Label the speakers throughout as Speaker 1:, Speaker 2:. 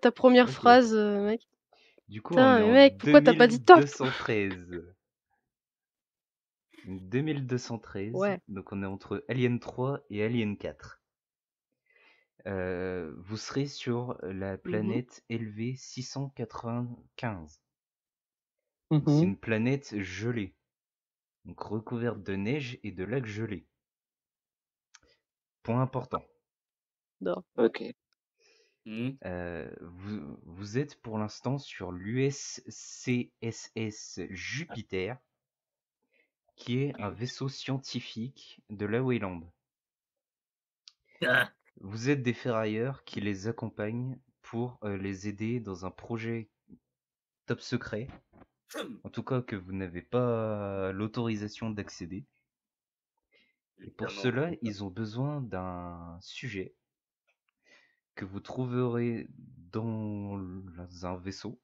Speaker 1: ta première
Speaker 2: Ok.
Speaker 1: phrase, mec.
Speaker 2: Du coup, on
Speaker 1: Putain,
Speaker 2: est
Speaker 1: mais
Speaker 2: en
Speaker 1: mec, pourquoi t'as pas dit top?
Speaker 2: 2213. 2213.
Speaker 1: Ouais.
Speaker 2: Donc on est entre Alien 3 et Alien 4. Vous serez sur la planète LV 695. Donc c'est une planète gelée, donc recouverte de neige et de lacs gelés. Point important.
Speaker 1: Non.
Speaker 3: Ok.
Speaker 2: Vous êtes pour l'instant sur l'USCSS Jupiter, qui est un vaisseau scientifique de la Weyland.
Speaker 3: Ah.
Speaker 2: Vous êtes des ferrailleurs qui les accompagnent pour les aider dans un projet top secret, en tout cas que vous n'avez pas l'autorisation d'accéder. Et pour cela, ils ont besoin d'un sujet que vous trouverez dans un vaisseau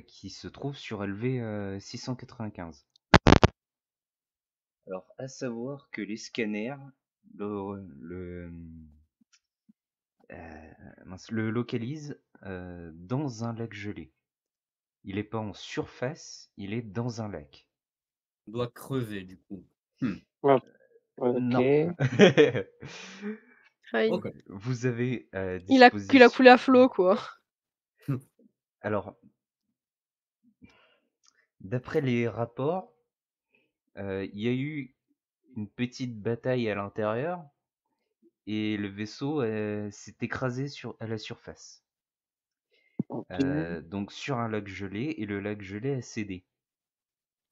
Speaker 2: qui se trouve sur LV 695. Alors, à savoir que les scanners le localisent dans un lac gelé. Il n'est pas en surface, il est dans un lac.
Speaker 3: On doit creuser du coup.
Speaker 1: Ok.
Speaker 2: Non.
Speaker 1: Aïe.
Speaker 3: Ok.
Speaker 2: Vous avez à
Speaker 1: Il a
Speaker 2: disposition.
Speaker 1: coulé à flot, quoi.
Speaker 2: Alors, d'après les rapports, il y a eu une petite bataille à l'intérieur et le vaisseau s'est écrasé à la surface. Donc sur un lac gelé, et le lac gelé a cédé.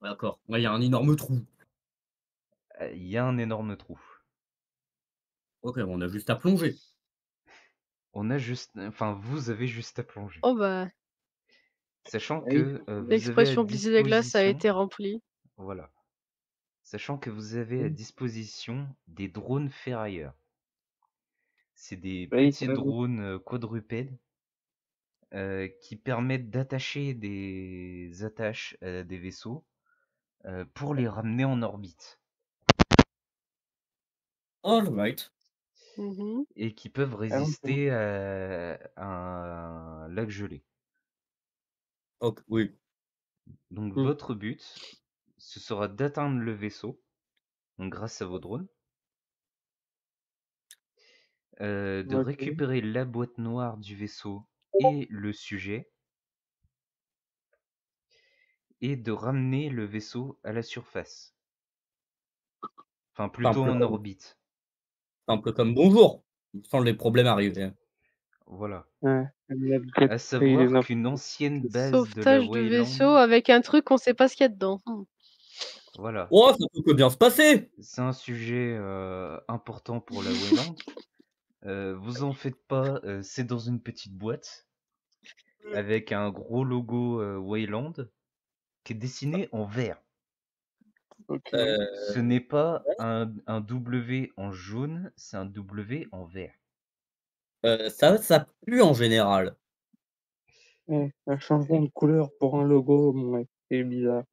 Speaker 3: D'accord. Il y a un énorme trou.
Speaker 2: Il y a un énorme trou.
Speaker 3: Ok, on a juste à plonger.
Speaker 2: Vous avez juste à plonger.
Speaker 1: Oh bah,
Speaker 2: Sachant
Speaker 3: Oui.
Speaker 2: que vous avez à
Speaker 1: l'expression briser les glaces a
Speaker 2: disposition.
Speaker 1: été remplie.
Speaker 2: Voilà. Sachant que vous avez à disposition des drones ferrailleurs. C'est des petits drones quadrupèdes qui permettent d'attacher des attaches à des vaisseaux pour les ramener en orbite.
Speaker 3: All right.
Speaker 2: Et qui peuvent résister à un lac gelé.
Speaker 3: Ok, oui.
Speaker 2: Donc votre but, ce sera d'atteindre le vaisseau, donc grâce à vos drones, de récupérer la boîte noire du vaisseau et le sujet, et de ramener le vaisseau à la surface. Enfin, plutôt en orbite.
Speaker 3: Un peu comme bonjour, sans les problèmes arriver.
Speaker 2: Voilà.
Speaker 4: Ouais.
Speaker 2: À savoir qu'une ancienne base de la
Speaker 1: Sauvetage de vaisseau
Speaker 2: Weyland.
Speaker 1: avec un truc, on sait pas ce qu'il y a dedans.
Speaker 2: Voilà.
Speaker 3: Oh, ça peut bien se passer.
Speaker 2: C'est un sujet important pour la Weyland. Vous en faites pas, c'est dans une petite boîte avec un gros logo Weyland qui est dessiné en vert. Ce n'est pas un W en jaune, c'est un W en vert.
Speaker 3: Ça pue en général.
Speaker 4: Ouais, un changement de couleur pour un logo, ouais, c'est bizarre.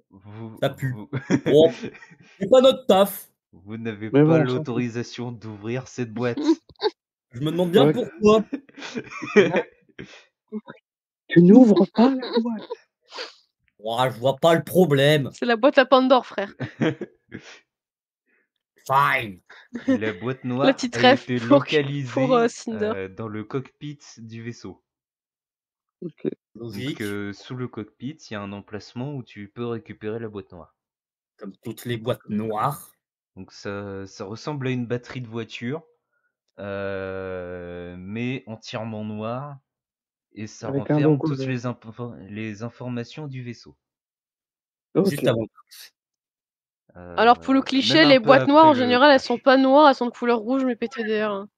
Speaker 3: Ça pue. Oh, c'est pas notre taf.
Speaker 2: Vous n'avez
Speaker 4: Mais
Speaker 2: pas
Speaker 4: bon, on s'en fout.
Speaker 2: l'autorisation d'ouvrir cette boîte.
Speaker 3: Je me demande bien
Speaker 4: Ouais.
Speaker 3: pourquoi.
Speaker 4: Tu n'ouvres pas la boîte.
Speaker 3: Oh, je vois pas le problème.
Speaker 1: C'est la boîte à Pandore, frère.
Speaker 3: Fine.
Speaker 2: La boîte
Speaker 1: La
Speaker 2: noire
Speaker 1: petite
Speaker 2: a
Speaker 1: ref
Speaker 2: été
Speaker 1: pour
Speaker 2: localisée
Speaker 1: Cinder.
Speaker 2: dans le cockpit du vaisseau.
Speaker 4: Ok.
Speaker 3: Logique.
Speaker 2: Donc sous le cockpit, il y a un emplacement où tu peux récupérer la boîte noire.
Speaker 3: Comme toutes les boîtes noires.
Speaker 2: Donc ça ressemble à une batterie de voiture, mais entièrement noire, et ça
Speaker 4: Avec un
Speaker 2: renferme
Speaker 4: logo
Speaker 2: toutes
Speaker 4: vert.
Speaker 2: les informations du vaisseau.
Speaker 4: Ok.
Speaker 3: Juste avant.
Speaker 1: Alors pour le
Speaker 2: Même
Speaker 1: cliché,
Speaker 2: un
Speaker 1: les
Speaker 2: peu
Speaker 1: boîtes noires
Speaker 2: après
Speaker 1: en
Speaker 2: le
Speaker 1: général, elles
Speaker 2: crash.
Speaker 1: sont pas noires, elles sont de couleur rouge mais PTDR. Hein.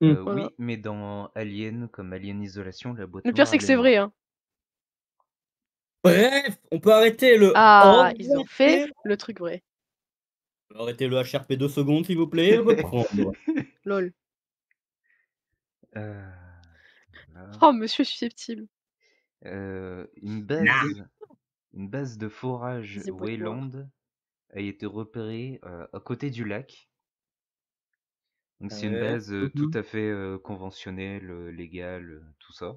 Speaker 1: Voilà.
Speaker 2: Oui, mais dans Alien, comme Alien Isolation, la boîte
Speaker 1: Le pire
Speaker 2: noire,
Speaker 1: c'est que
Speaker 2: elle est
Speaker 1: c'est
Speaker 2: noire.
Speaker 1: vrai. Hein.
Speaker 3: Bref, on peut arrêter le.
Speaker 1: Ah, ils ont fait le truc vrai.
Speaker 3: Arrêtez le HRP 2 secondes, s'il vous plaît. Reprendre.
Speaker 1: Lol.
Speaker 2: Voilà.
Speaker 1: Oh, monsieur susceptible.
Speaker 2: Une base de forage
Speaker 1: Des boîtes noires.
Speaker 2: Weyland a été repérée à côté du lac. Donc c'est une
Speaker 3: Ouais.
Speaker 2: base tout à fait conventionnelle, légale, tout ça.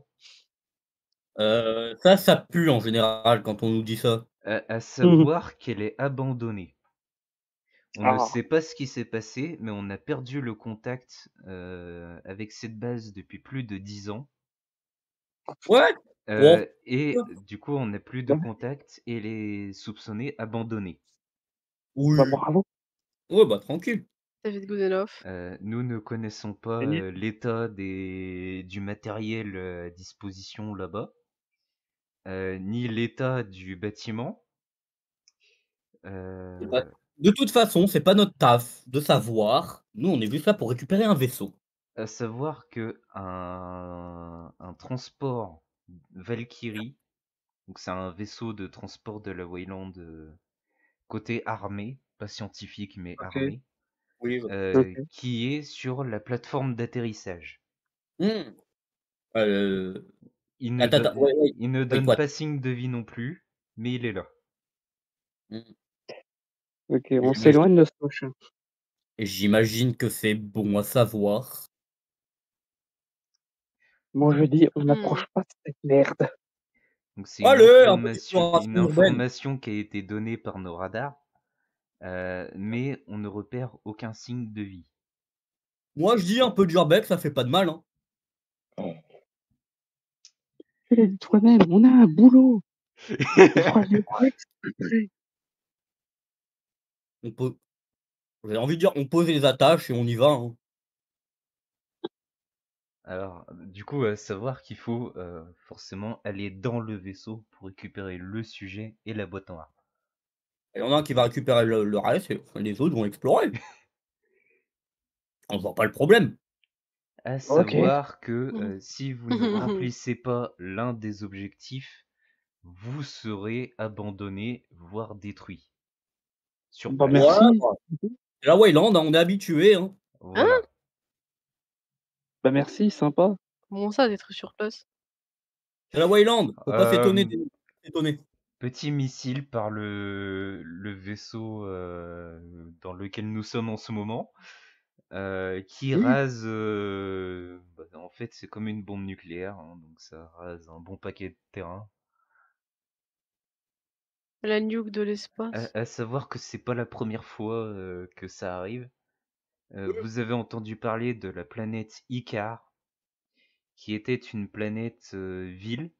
Speaker 3: Ça pue en général quand on nous dit ça.
Speaker 2: À savoir qu'elle est abandonnée. On ne
Speaker 4: Ah,
Speaker 2: sait pas ce qui s'est passé, mais on a perdu le contact avec cette base depuis plus de 10 ans.
Speaker 3: Ouais. Bon.
Speaker 2: Et du coup, on n'a plus de
Speaker 4: bah,
Speaker 2: contact et elle est soupçonnée abandonnée.
Speaker 3: Oui.
Speaker 4: bah bravo.
Speaker 3: Ouais, bah tranquille.
Speaker 1: David Goodenough.
Speaker 2: Nous ne connaissons pas
Speaker 4: Génial.
Speaker 2: l'état du matériel à disposition là-bas, ni l'état du bâtiment.
Speaker 3: Bah, de toute façon, c'est pas notre taf de savoir. Nous, on est juste là pour récupérer un vaisseau.
Speaker 2: À savoir que un transport Valkyrie, donc c'est un vaisseau de transport de la Wayland côté armée, pas scientifique mais
Speaker 3: OK.
Speaker 2: armée,
Speaker 3: Oui, bah.
Speaker 4: Ok.
Speaker 2: qui est sur la plateforme d'atterrissage.
Speaker 3: Mmh. Heu,
Speaker 2: Il ne,
Speaker 3: attends, ouais, ouais.
Speaker 2: il ne
Speaker 3: Wait,
Speaker 2: donne
Speaker 3: what?
Speaker 2: pas signe de vie non plus, mais il est là.
Speaker 3: Mmh.
Speaker 4: Ok, on
Speaker 3: J'imagine
Speaker 4: s'éloigne de ce machin.
Speaker 3: j'imagine que c'est bon à savoir.
Speaker 4: Moi je dis, on
Speaker 1: Mmh.
Speaker 4: n'approche pas de cette merde.
Speaker 2: Donc c'est
Speaker 3: Allez, un peu d'exploration
Speaker 2: une
Speaker 3: urbaine.
Speaker 2: information qui a été donnée par nos radars, mais on ne repère aucun signe de vie.
Speaker 3: Moi, je dis un peu d'urbex, ça fait pas de mal, hein.
Speaker 4: Tu l'as dit toi-même, on a un boulot. On fera les Rex après.
Speaker 3: On peut j'ai envie de dire, on pose les attaches et on y va, hein.
Speaker 2: Alors, du coup, à savoir qu'il faut forcément aller dans le vaisseau pour récupérer le sujet et la boîte noire.
Speaker 3: Il y en a un qui va récupérer le reste et les autres vont explorer. On voit pas le problème.
Speaker 2: À
Speaker 4: Ok.
Speaker 2: savoir que
Speaker 1: Mmh.
Speaker 2: si vous ne remplissez pas l'un des objectifs, vous serez abandonné, voire détruit. Sur
Speaker 4: Bah
Speaker 2: place.
Speaker 3: Ouais,
Speaker 4: merci.
Speaker 3: bah, c'est la Wayland, hein, on est habitués, hein.
Speaker 1: Hein?
Speaker 2: Voilà.
Speaker 4: Bah merci, sympa.
Speaker 1: Comment ça, d'être sur place?
Speaker 3: C'est la Wayland, faut pas s'étonner
Speaker 2: Euh,
Speaker 3: des s'étonner.
Speaker 2: Petit missile par le vaisseau dans lequel nous sommes en ce moment, qui
Speaker 4: Oui.
Speaker 2: rase. Bah, en fait, c'est comme une bombe nucléaire, hein, donc ça rase un bon paquet de terrain.
Speaker 1: La nuque de l'espace.
Speaker 2: À savoir que c'est pas la première fois que ça arrive. Vous avez entendu parler de la planète Icar, qui était une planète ville.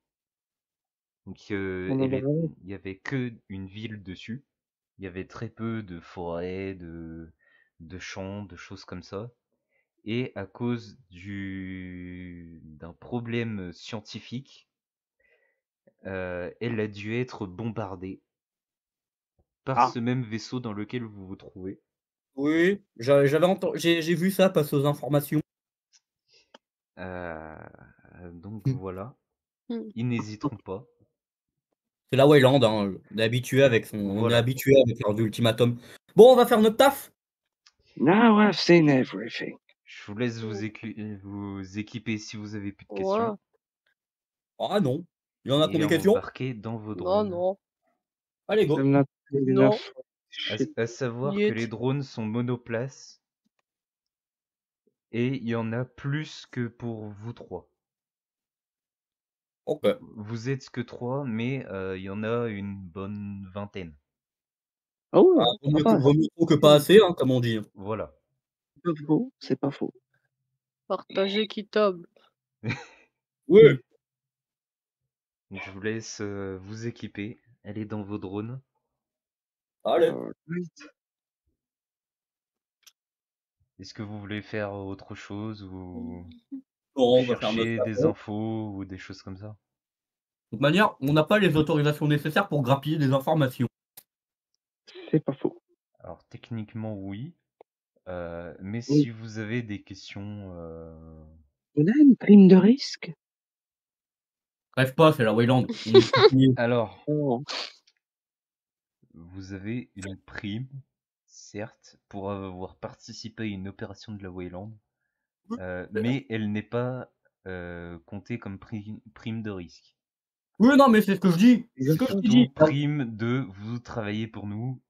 Speaker 2: Donc
Speaker 4: On en a
Speaker 2: il y avait que une ville dessus. Il y avait très peu de forêts, de champs, de choses comme ça. Et à cause d'un problème scientifique, elle a dû être bombardée par
Speaker 4: Ah,
Speaker 2: ce même vaisseau dans lequel vous vous trouvez.
Speaker 3: Oui, j'ai vu ça passer aux informations.
Speaker 2: Euh, donc
Speaker 3: Mmh.
Speaker 2: voilà,
Speaker 1: Mmh.
Speaker 2: ils n'hésiteront pas.
Speaker 3: C'est la Wayland, hein, on est
Speaker 2: Voilà,
Speaker 3: habitué avec leurs ultimatums. Bon, on va faire notre taf?
Speaker 4: now I've seen everything.
Speaker 2: je vous laisse
Speaker 1: Mmh.
Speaker 2: vous équiper si vous avez plus de questions
Speaker 1: Ouais.
Speaker 3: Ah non. Il y en a qui ont
Speaker 2: et
Speaker 3: des questions?
Speaker 2: embarquer dans vos
Speaker 1: Non,
Speaker 2: drones.
Speaker 1: non.
Speaker 3: Allez,
Speaker 4: Ça
Speaker 3: go.
Speaker 4: me l'a pris une
Speaker 1: Non.
Speaker 4: fois.
Speaker 2: À,
Speaker 4: Shit.
Speaker 2: à savoir que
Speaker 1: Niet.
Speaker 2: les drones sont monoplaces et il y en a plus que pour vous trois.
Speaker 3: OK.
Speaker 2: Vous êtes que trois, mais il y en a une bonne vingtaine.
Speaker 4: Ah
Speaker 3: Ah,
Speaker 4: ouais, ça va.
Speaker 3: vaut mieux trop que pas assez, hein, comme on dit.
Speaker 2: Voilà.
Speaker 4: C'est pas faux, c'est pas faux.
Speaker 1: Partager Kitab.
Speaker 3: Oui.
Speaker 2: Donc je vous laisse vous équiper, aller dans vos drones.
Speaker 3: Allez.
Speaker 4: Right.
Speaker 2: Est-ce que vous voulez faire autre chose ou
Speaker 3: Bon, on va faire notre
Speaker 2: chercher
Speaker 3: taf.
Speaker 2: des infos ou des choses comme ça?
Speaker 3: De toute manière, on n'a pas les autorisations nécessaires pour grappiller des informations.
Speaker 4: C'est pas faux.
Speaker 2: Alors techniquement oui, mais
Speaker 4: Oui.
Speaker 2: si vous avez des questions,
Speaker 4: On a une prime de risque?
Speaker 3: Rêve pas, c'est la Wayland. On est coutumier.
Speaker 2: alors
Speaker 4: Oh.
Speaker 2: vous avez une prime, certes, pour avoir participé à une opération de la Wayland, mais elle n'est pas comptée comme prime de risque.
Speaker 3: Oui, non, mais c'est ce que je dis. C'est ce que je te
Speaker 2: Plutôt
Speaker 3: dis.
Speaker 2: prime de vous travaillez pour nous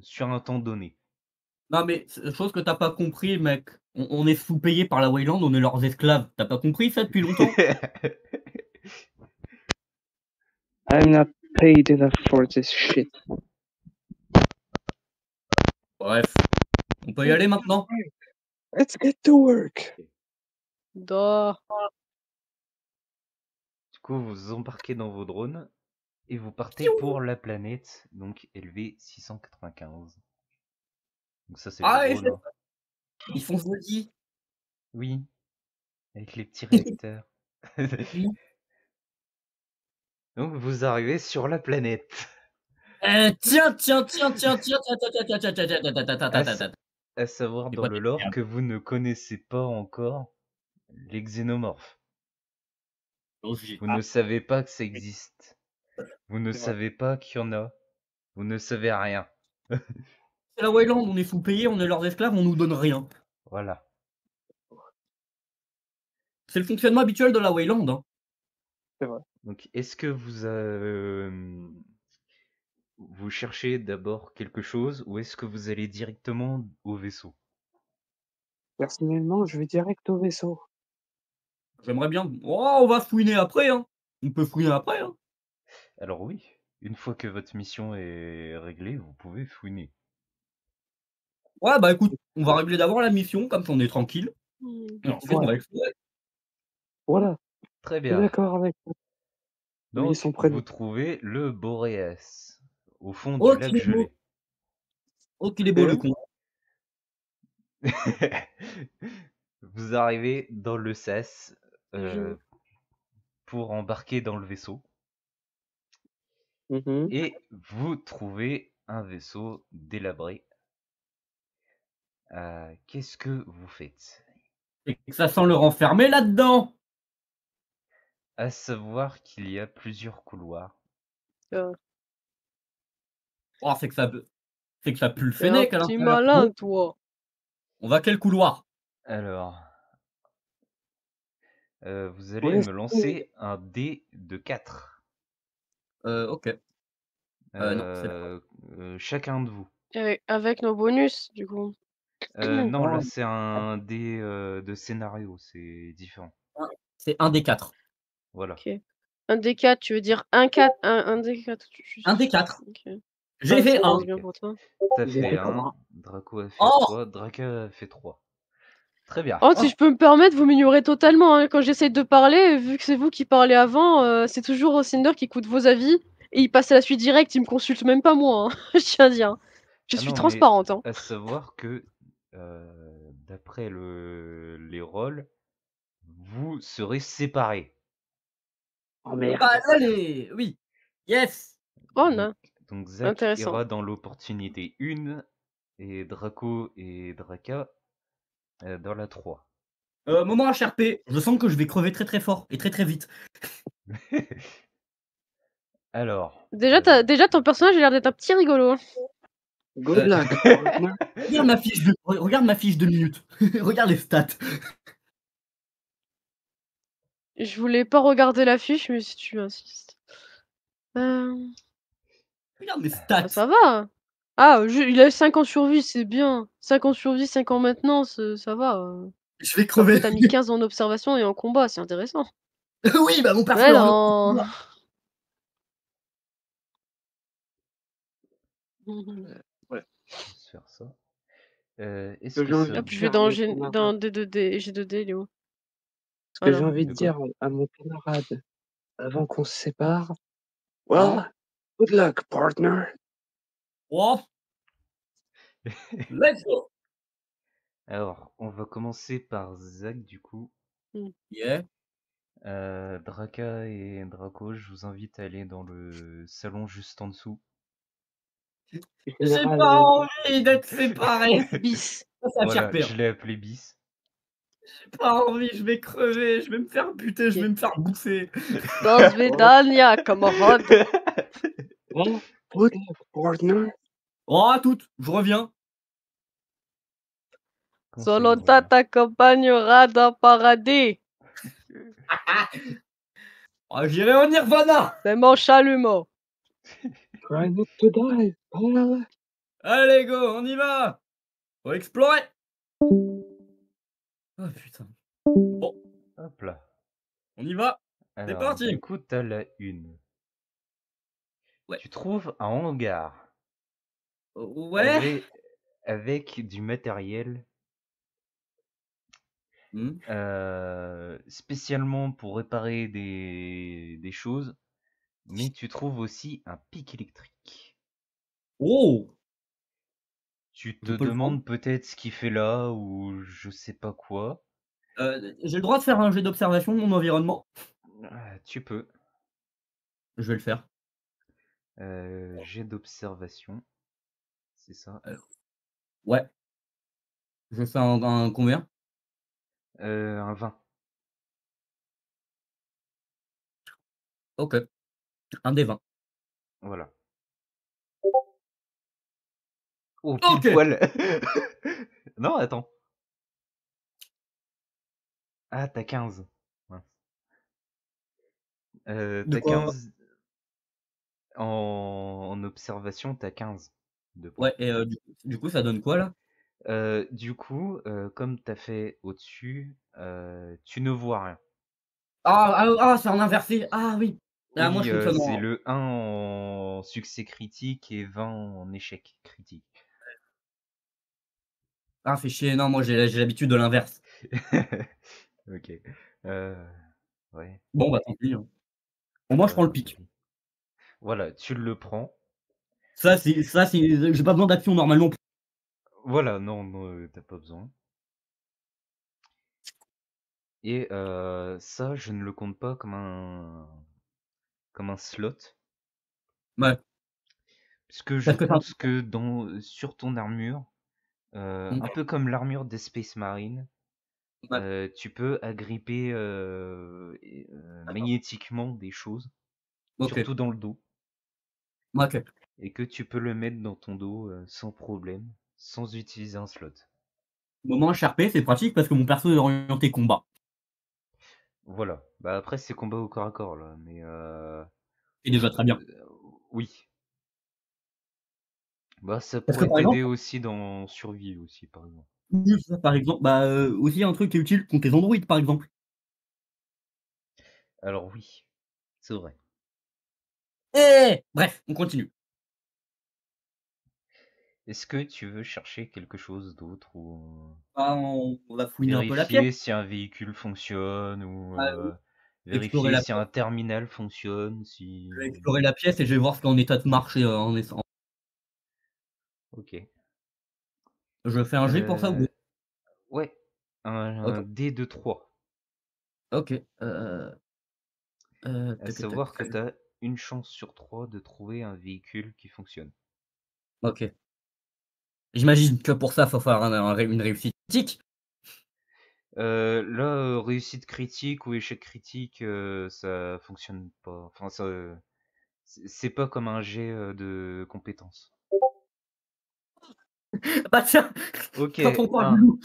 Speaker 2: sur un temps donné.
Speaker 3: Non, mais chose que t'as pas compris, mec. On est sous-payés par la Wayland, on est leurs esclaves. T'as pas compris ça depuis longtemps?
Speaker 4: I'm not paid enough for this shit.
Speaker 3: Bref, on peut y aller maintenant?
Speaker 4: Let's get to work.
Speaker 1: Da.
Speaker 2: Du coup, vous embarquez dans vos drones et vous partez pour la planète, donc LV695. Donc ça, c'est le
Speaker 3: Ah, et
Speaker 2: drone. Hein.
Speaker 3: ils font jeudi.
Speaker 2: Oui, avec les petits réacteurs. Donc vous arrivez sur la planète.
Speaker 3: Tiens.
Speaker 2: À savoir
Speaker 3: C'est
Speaker 2: dans
Speaker 3: quoi
Speaker 2: le
Speaker 3: tes
Speaker 2: lore
Speaker 3: termes?
Speaker 2: que vous ne connaissez pas encore les xénomorphes. Vous ne savez pas que ça existe. Vous ne
Speaker 4: C'est vrai.
Speaker 2: savez pas qu'il y en a. Vous ne savez rien.
Speaker 3: C'est la Wayland, on est sous-payés, on est leurs esclaves, on nous donne rien.
Speaker 2: Voilà.
Speaker 3: C'est le fonctionnement habituel de la Wayland. Hein.
Speaker 4: C'est vrai.
Speaker 2: Donc est-ce que vous cherchez d'abord quelque chose ou est-ce que vous allez directement au vaisseau?
Speaker 4: Personnellement, je vais direct au vaisseau.
Speaker 3: J'aimerais bien. Oh, on va fouiner après. Hein. On peut fouiner après. Hein.
Speaker 2: Alors oui, une fois que votre mission est réglée, vous pouvez fouiner.
Speaker 3: Ouais, bah écoute, on va régler d'abord la mission, comme ça on est tranquille.
Speaker 1: Mmh.
Speaker 3: Et ensuite, on
Speaker 4: Voilà.
Speaker 3: va explorer.
Speaker 4: Voilà,
Speaker 2: Très
Speaker 4: je suis
Speaker 2: bien.
Speaker 4: d'accord avec toi. Oui, son
Speaker 2: Donc,
Speaker 4: prénom.
Speaker 2: vous trouvez le Boréas, au fond
Speaker 3: Oh,
Speaker 2: du lac
Speaker 3: qu'il est beau.
Speaker 2: gelé.
Speaker 3: Oh, qu'il est beau le
Speaker 4: Hein?
Speaker 3: con.
Speaker 2: Vous arrivez dans le sas
Speaker 1: Je
Speaker 2: pour embarquer dans le vaisseau
Speaker 4: Mhm.
Speaker 2: et vous trouvez un vaisseau délabré. Qu'est-ce que vous faites?
Speaker 3: Et que ça sent le renfermer là-dedans.
Speaker 2: À savoir qu'il y a plusieurs couloirs.
Speaker 3: Oh, c'est que ça pue le
Speaker 1: tu un
Speaker 3: fennec à
Speaker 1: petit
Speaker 3: l'intérieur.
Speaker 1: malin,
Speaker 3: Bon,
Speaker 1: toi.
Speaker 3: on va quel couloir?
Speaker 2: Alors, vous
Speaker 4: Où
Speaker 2: allez
Speaker 4: est-ce
Speaker 2: me
Speaker 4: que-
Speaker 2: lancer un dé de 4.
Speaker 3: Ok. Non, c'est pas.
Speaker 2: Chacun de vous.
Speaker 1: Avec nos bonus, du coup.
Speaker 2: Non, là
Speaker 4: Ah,
Speaker 2: c'est un dé de scénario, c'est différent.
Speaker 3: C'est un des 4.
Speaker 2: Voilà.
Speaker 1: OK. Un des 4, tu veux dire un des 4.
Speaker 3: Un des 4.
Speaker 1: OK.
Speaker 3: J'ai fait
Speaker 1: ça
Speaker 3: un.
Speaker 1: passe bien pour toi.
Speaker 2: T'as
Speaker 4: j'ai
Speaker 2: fait
Speaker 4: fait
Speaker 2: 1,
Speaker 4: trois.
Speaker 2: Draco a fait
Speaker 3: Oh
Speaker 2: 3, Draka a fait 3. Très bien.
Speaker 1: Oh,
Speaker 3: Oh.
Speaker 1: si je peux me permettre, vous m'ignorez totalement, hein. Quand j'essaie de parler, vu que c'est vous qui parlez avant, c'est toujours Cinder qui écoute vos avis et il passe à la suite directe, il me consulte même pas moi, hein. Je tiens à dire, hein. Je
Speaker 2: Ah
Speaker 1: suis
Speaker 2: non, mais
Speaker 1: transparente, hein.
Speaker 2: à savoir que d'après les rôles, vous serez séparés.
Speaker 4: Oh merde.
Speaker 3: Bah, allez, oui. Yes.
Speaker 1: Oh
Speaker 2: Donc,
Speaker 1: non,
Speaker 2: donc Zach
Speaker 1: intéressant.
Speaker 2: ira dans l'opportunité 1 et Draco et Draka dans la 3.
Speaker 3: Moment HRP. Je sens que je vais crever très très fort et très très vite.
Speaker 2: Alors,
Speaker 1: Déjà ton personnage a l'air d'être un petit rigolo, hein.
Speaker 4: Good luck, partner.
Speaker 3: Regarde ma fiche de minutes. Regarde les stats.
Speaker 1: Je voulais pas regarder la fiche, mais si tu insistes. Hem,
Speaker 3: Regarde mes
Speaker 1: bah,
Speaker 3: stats.
Speaker 1: ça va. Ah, il a 5 ans de survie, c'est bien. 5 ans de survie, 5 ans maintenance, ça va.
Speaker 3: Je vais
Speaker 1: Après
Speaker 3: crever.
Speaker 1: tu as mis 15 en observation et en combat, c'est intéressant.
Speaker 3: Oui, bah mon perso
Speaker 1: Ouais,
Speaker 3: est en
Speaker 1: non.
Speaker 4: Ouais.
Speaker 2: juste faire ça. Est-ce
Speaker 4: Que
Speaker 2: que
Speaker 4: j'ai envie
Speaker 2: ça...
Speaker 4: de
Speaker 1: Hop, je vais
Speaker 4: dire à
Speaker 1: dans
Speaker 4: mon
Speaker 1: G
Speaker 4: camarade.
Speaker 1: dans D2D, G2D, il est où?
Speaker 4: Ce que j'ai
Speaker 1: Voilà.
Speaker 4: envie de
Speaker 2: De quoi?
Speaker 4: dire à mon camarade avant qu'on se sépare. Well, good luck, partner.
Speaker 3: Oh. Let's go.
Speaker 2: Alors, on va commencer par Zach du coup.
Speaker 3: Yeah.
Speaker 2: Draka et Draco, je vous invite à aller dans le salon juste en dessous.
Speaker 3: J'ai
Speaker 4: Général,
Speaker 3: pas envie d'être séparé.
Speaker 1: Bis.
Speaker 3: Ça va
Speaker 2: Voilà,
Speaker 3: faire peur.
Speaker 2: je l'ai appelé bis.
Speaker 3: J'ai pas envie, je vais crever, je vais me faire buter, je vais me faire bouffer.
Speaker 1: До свидания, камарад.
Speaker 4: well, good luck, partner.
Speaker 3: Oh, à toutes, je reviens.
Speaker 2: Comment ça, il
Speaker 1: Solo
Speaker 2: revient?
Speaker 1: t'accompagnera dans paradis.
Speaker 3: Oh, j'irai au Nirvana.
Speaker 1: C'est mon chalumeau.
Speaker 4: Try not to die, pal.
Speaker 3: Allez, go, on y va. Faut explorer! Ah putain. Bon,
Speaker 2: Hop là.
Speaker 3: on y va! C'est
Speaker 2: Alors,
Speaker 3: parti!
Speaker 2: du coup, t'as la une.
Speaker 3: Ouais.
Speaker 2: Tu trouves un hangar
Speaker 3: Ouais?
Speaker 2: avec du matériel
Speaker 3: Mmh.
Speaker 2: spécialement pour réparer des choses, mais tu trouves aussi un pic électrique.
Speaker 3: Oh!
Speaker 2: Tu te
Speaker 3: Je peux le prendre?
Speaker 2: demandes peut-être ce qu'il fait là ou je sais pas quoi.
Speaker 3: J'ai le droit de faire un jet d'observation de mon environnement?
Speaker 2: Tu peux.
Speaker 3: Je vais le faire.
Speaker 2: Jet d'observation, c'est ça.
Speaker 3: Ouais. Je fais un combien?
Speaker 2: Un 20.
Speaker 3: OK. Un des 20.
Speaker 2: Voilà. Oh, pile
Speaker 3: OK!
Speaker 2: poil. Non, attends. Ah, t'as 15. Mince.
Speaker 3: De
Speaker 2: T'as
Speaker 3: quoi?
Speaker 2: 15 en observation, t'as 15 de points.
Speaker 3: Ouais et du coup, ça donne quoi là?
Speaker 2: Du coup, comme t'as fait au-dessus, tu ne vois rien.
Speaker 3: C'est en inversé! Ah oui! Ah moi
Speaker 2: Oui,
Speaker 3: je fonctionne
Speaker 2: c'est
Speaker 3: en
Speaker 2: le 1 en succès critique et 20 en échec critique.
Speaker 3: ah fais chier, non moi j'ai l'habitude de l'inverse.
Speaker 2: OK. Heu, ouais,
Speaker 3: Bon bah tant pis, hein. Au moins je prends le
Speaker 2: tant
Speaker 3: pic.
Speaker 2: pis. Voilà, tu le prends.
Speaker 3: Ça c'est j'ai pas besoin d'action normalement.
Speaker 2: Voilà, non, non, tu pas besoin et ça, je ne le compte pas comme un slot,
Speaker 3: Ouais,
Speaker 2: puisque je
Speaker 3: parce que
Speaker 2: pense que sur ton armure, un
Speaker 3: mmh,
Speaker 2: peu comme l'armure des Space Marines,
Speaker 3: ouais,
Speaker 2: tu peux agripper,
Speaker 3: d'accord.
Speaker 2: magnétiquement des choses,
Speaker 3: OK,
Speaker 2: surtout dans le dos,
Speaker 3: OK.
Speaker 2: et que tu peux le mettre dans ton dos, sans problème, sans utiliser un slot.
Speaker 3: Moment HRP, c'est pratique parce que mon perso est orienté combat.
Speaker 2: Voilà. Bah, après, c'est combat au corps à corps là, mais
Speaker 3: C'est déjà très bien.
Speaker 2: oui. Bah, ça
Speaker 3: Parce que
Speaker 2: pourrait
Speaker 3: par
Speaker 2: t'aider
Speaker 3: exemple
Speaker 2: aussi dans survie aussi, par exemple.
Speaker 3: oui, ça par exemple, bah, aussi un truc qui est utile contre les androïdes par exemple.
Speaker 2: Alors oui, c'est vrai.
Speaker 3: Bref, on continue.
Speaker 2: Est-ce que tu veux chercher quelque chose d'autre ou
Speaker 3: Bah, on va fouiner un peu la pièce,
Speaker 2: vérifier si un véhicule fonctionne ou
Speaker 3: bah, explorer
Speaker 2: vérifier
Speaker 3: la
Speaker 2: si
Speaker 3: pièce.
Speaker 2: un terminal fonctionne,
Speaker 3: Je vais
Speaker 2: si...
Speaker 3: explorer la pièce et je vais voir ce qu'il est en état de marché, en essence.
Speaker 2: Ok.
Speaker 3: Je fais un jet pour ça ou?
Speaker 2: Ouais, un
Speaker 3: OK,
Speaker 2: dé de 3.
Speaker 3: OK,
Speaker 2: À
Speaker 3: tac tac.
Speaker 2: savoir que tu as une chance sur 3 de trouver un véhicule qui fonctionne.
Speaker 3: OK. J'imagine que pour ça, faut faire une réussite critique?
Speaker 2: Là, réussite critique ou échec critique, ça fonctionne pas. Enfin, ça, c'est pas comme un jet de compétences.
Speaker 3: Bah tiens,
Speaker 2: Ok,
Speaker 3: quand on parle du
Speaker 2: 1.
Speaker 3: loup.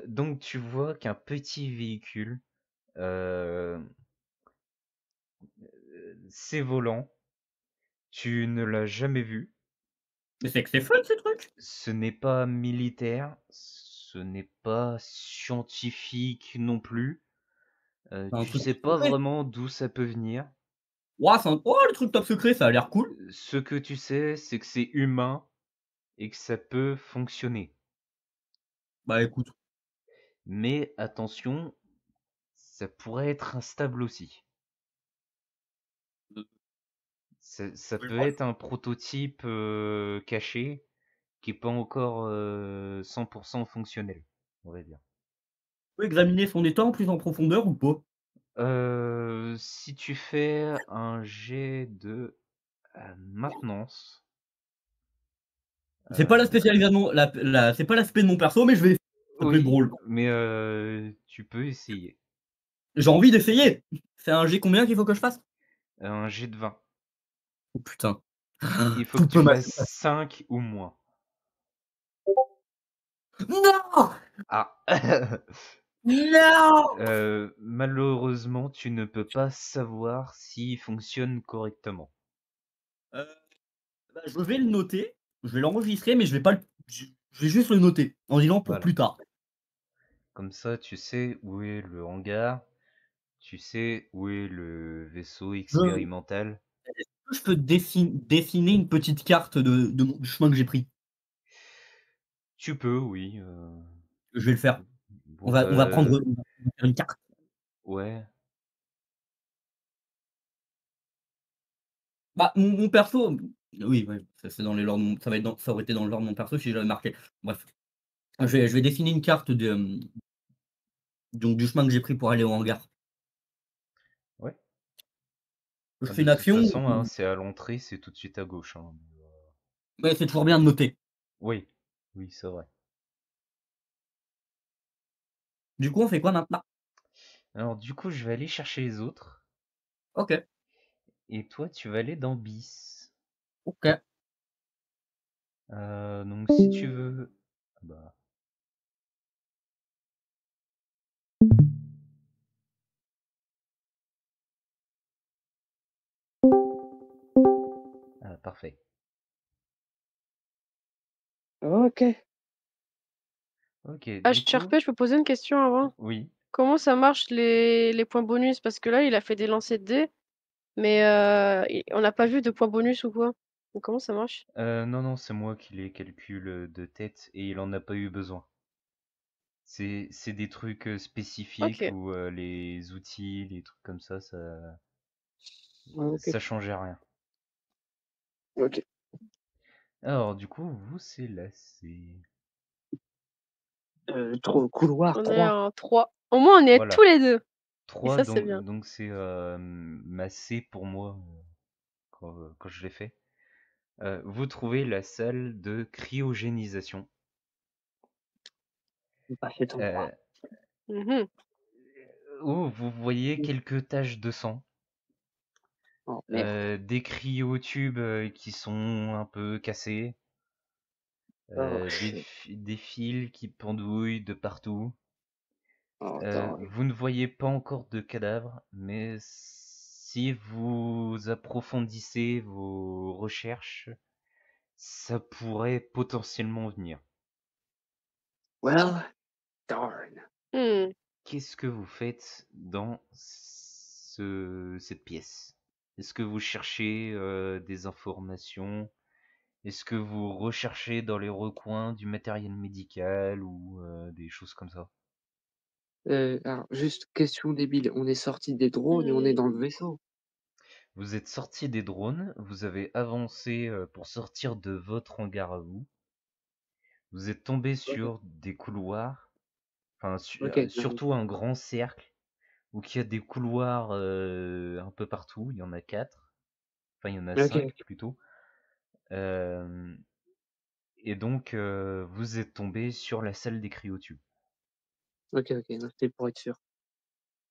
Speaker 2: Donc tu vois qu'un petit véhicule, euh, c'est volant, tu ne l'as jamais vu,
Speaker 3: Mais c'est que c'est fun ces trucs!
Speaker 2: ce n'est pas militaire, ce n'est pas scientifique non plus,
Speaker 3: C'est un
Speaker 2: tu
Speaker 3: truc
Speaker 2: sais
Speaker 3: top
Speaker 2: pas
Speaker 3: secret.
Speaker 2: vraiment d'où ça peut venir.
Speaker 3: Ouah, le truc top secret, ça a l'air cool.
Speaker 2: Ce que tu sais, c'est que c'est humain et que ça peut fonctionner.
Speaker 3: Bah écoute,
Speaker 2: Mais attention, ça pourrait être instable aussi.
Speaker 3: heu,
Speaker 2: Ça
Speaker 3: je vais le
Speaker 2: peut
Speaker 3: voir.
Speaker 2: être un prototype caché qui est pas encore 100% fonctionnel, on va dire.
Speaker 3: Je peux examiner son état en plus en profondeur ou pas?
Speaker 2: Si tu fais un jet de maintenance,
Speaker 3: C'est pas la
Speaker 2: euh,
Speaker 3: spécialisation, c'est pas l'aspect de mon perso, mais je vais ça peut être
Speaker 2: oui,
Speaker 3: drôle.
Speaker 2: mais tu peux essayer.
Speaker 3: J'ai envie d'essayer! C'est un jet combien qu'il faut que je fasse?
Speaker 2: Un jet de 20.
Speaker 3: Oh putain.
Speaker 2: Il faut que
Speaker 3: Tout
Speaker 2: tu
Speaker 3: peut
Speaker 2: fasses
Speaker 3: m'arriver.
Speaker 2: 5 ou moins.
Speaker 3: Non!
Speaker 2: Ah.
Speaker 3: Non!
Speaker 2: Malheureusement, tu ne peux pas savoir s'il fonctionne correctement.
Speaker 3: Heu, bah, je vais le noter, je vais l'enregistrer, mais je vais pas le je vais juste le noter en disant pour
Speaker 2: Voilà.
Speaker 3: plus tard.
Speaker 2: Comme ça, tu sais où est le hangar, tu sais où est le vaisseau
Speaker 3: Je
Speaker 2: expérimental.
Speaker 3: Est-ce que je peux dessiner une petite carte du chemin que j'ai pris?
Speaker 2: Tu peux, oui.
Speaker 3: Je vais le faire.
Speaker 2: Bon,
Speaker 3: On va faire une carte.
Speaker 2: ouais.
Speaker 3: Bah, mon perso, oui, ouais, c'est dans les lore de mon ça aurait été dans le lore de mon perso si j'avais marqué. Bref, je vais dessiner une carte donc du chemin que j'ai pris pour aller au hangar.
Speaker 2: Ouais.
Speaker 3: Je
Speaker 2: Bah,
Speaker 3: fais
Speaker 2: de
Speaker 3: une
Speaker 2: toute
Speaker 3: action
Speaker 2: façon, hein,
Speaker 3: ou
Speaker 2: c'est à l'entrée, c'est tout de suite à gauche. Hein.
Speaker 3: ouais, c'est toujours bien de noter.
Speaker 2: Oui, oui, c'est vrai.
Speaker 3: Du coup, on fait quoi maintenant?
Speaker 2: Alors, du coup, je vais aller chercher les autres.
Speaker 3: OK,
Speaker 2: Et toi, tu vas aller dans BIS.
Speaker 3: OK.
Speaker 2: Donc, si tu veux. Bah, parfait.
Speaker 4: OK.
Speaker 2: Ok, du coup,
Speaker 1: HRP, je peux poser une question avant?
Speaker 2: oui.
Speaker 1: Comment ça marche les points bonus? Parce que là, il a fait des lancers de dés, mais on n'a pas vu de points bonus ou quoi? Donc comment ça marche?
Speaker 2: Non, non, c'est moi qui les calcule de tête et il en a pas eu besoin. C'est des trucs spécifiques
Speaker 1: OK.
Speaker 2: où les outils, les trucs comme ça
Speaker 4: OK.
Speaker 2: ça changeait rien.
Speaker 4: OK.
Speaker 2: Alors, du coup, vous, c'est là, c'est...
Speaker 4: Couloir
Speaker 1: On est
Speaker 4: 3.
Speaker 1: en 3. Au moins, on est tous
Speaker 2: Voilà.
Speaker 1: les deux. Et
Speaker 2: 3,
Speaker 1: ça, c'est bien.
Speaker 2: donc c'est ma C pour moi quand je l'ai fait. Vous trouvez la salle de cryogénisation.
Speaker 4: Pas cet endroit.
Speaker 1: Mhm.
Speaker 2: Où vous voyez quelques taches de sang.
Speaker 4: Oh merde.
Speaker 2: Des cryotubes qui sont un peu cassés.
Speaker 4: Oh shit.
Speaker 2: Des fils qui pendouillent de partout.
Speaker 4: Oh non.
Speaker 2: Vous ne voyez pas encore de cadavres, mais si vous approfondissez vos recherches, ça pourrait potentiellement venir.
Speaker 4: Well, darn.
Speaker 1: Hmm.
Speaker 2: Qu'est-ce que vous faites dans cette pièce? Est-ce que vous cherchez des informations? Est-ce que vous recherchez dans les recoins du matériel médical ou des choses comme ça?
Speaker 4: Alors juste question débile, on est sortis des drones et on est
Speaker 1: Hmm.
Speaker 4: dans le vaisseau?
Speaker 2: Vous êtes sorti des drones, vous avez avancé pour sortir de votre hangar à vous. Vous êtes tombé
Speaker 4: OK.
Speaker 2: sur des couloirs, enfin
Speaker 4: OK,
Speaker 2: surtout un grand cercle où il y a des couloirs un peu partout. Il y en a 4, enfin il y en a
Speaker 4: OK,
Speaker 2: 5
Speaker 4: OK.
Speaker 2: plutôt. Euh, et donc vous êtes tombé sur la salle des cryotubes.
Speaker 4: OK, OK, non, c'était pour être sûr.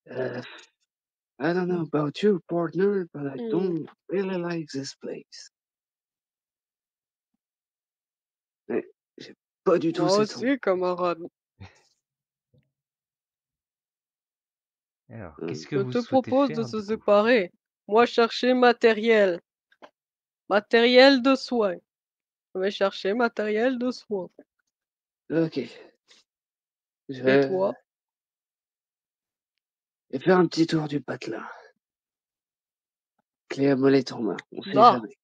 Speaker 4: I don't know about you, partner, but I
Speaker 1: Hmm.
Speaker 4: don't really like this place. Ouais, j'ai pas du tout
Speaker 1: Moi
Speaker 4: cet endroit.
Speaker 1: aussi, camarade.
Speaker 2: Alors,
Speaker 4: Mmh.
Speaker 2: qu'est-ce que
Speaker 1: Je
Speaker 2: vous
Speaker 1: te
Speaker 2: souhaitez
Speaker 1: propose de
Speaker 2: faire
Speaker 1: se
Speaker 2: du coup?
Speaker 1: séparer. Moi, chercher matériel. Matériel de soins. Je vais chercher matériel de soins.
Speaker 4: OK.
Speaker 1: Et
Speaker 4: Je
Speaker 1: toi?
Speaker 4: vais faire un petit tour du patelin. Clé à molette en main, on sait
Speaker 1: Non.
Speaker 4: jamais.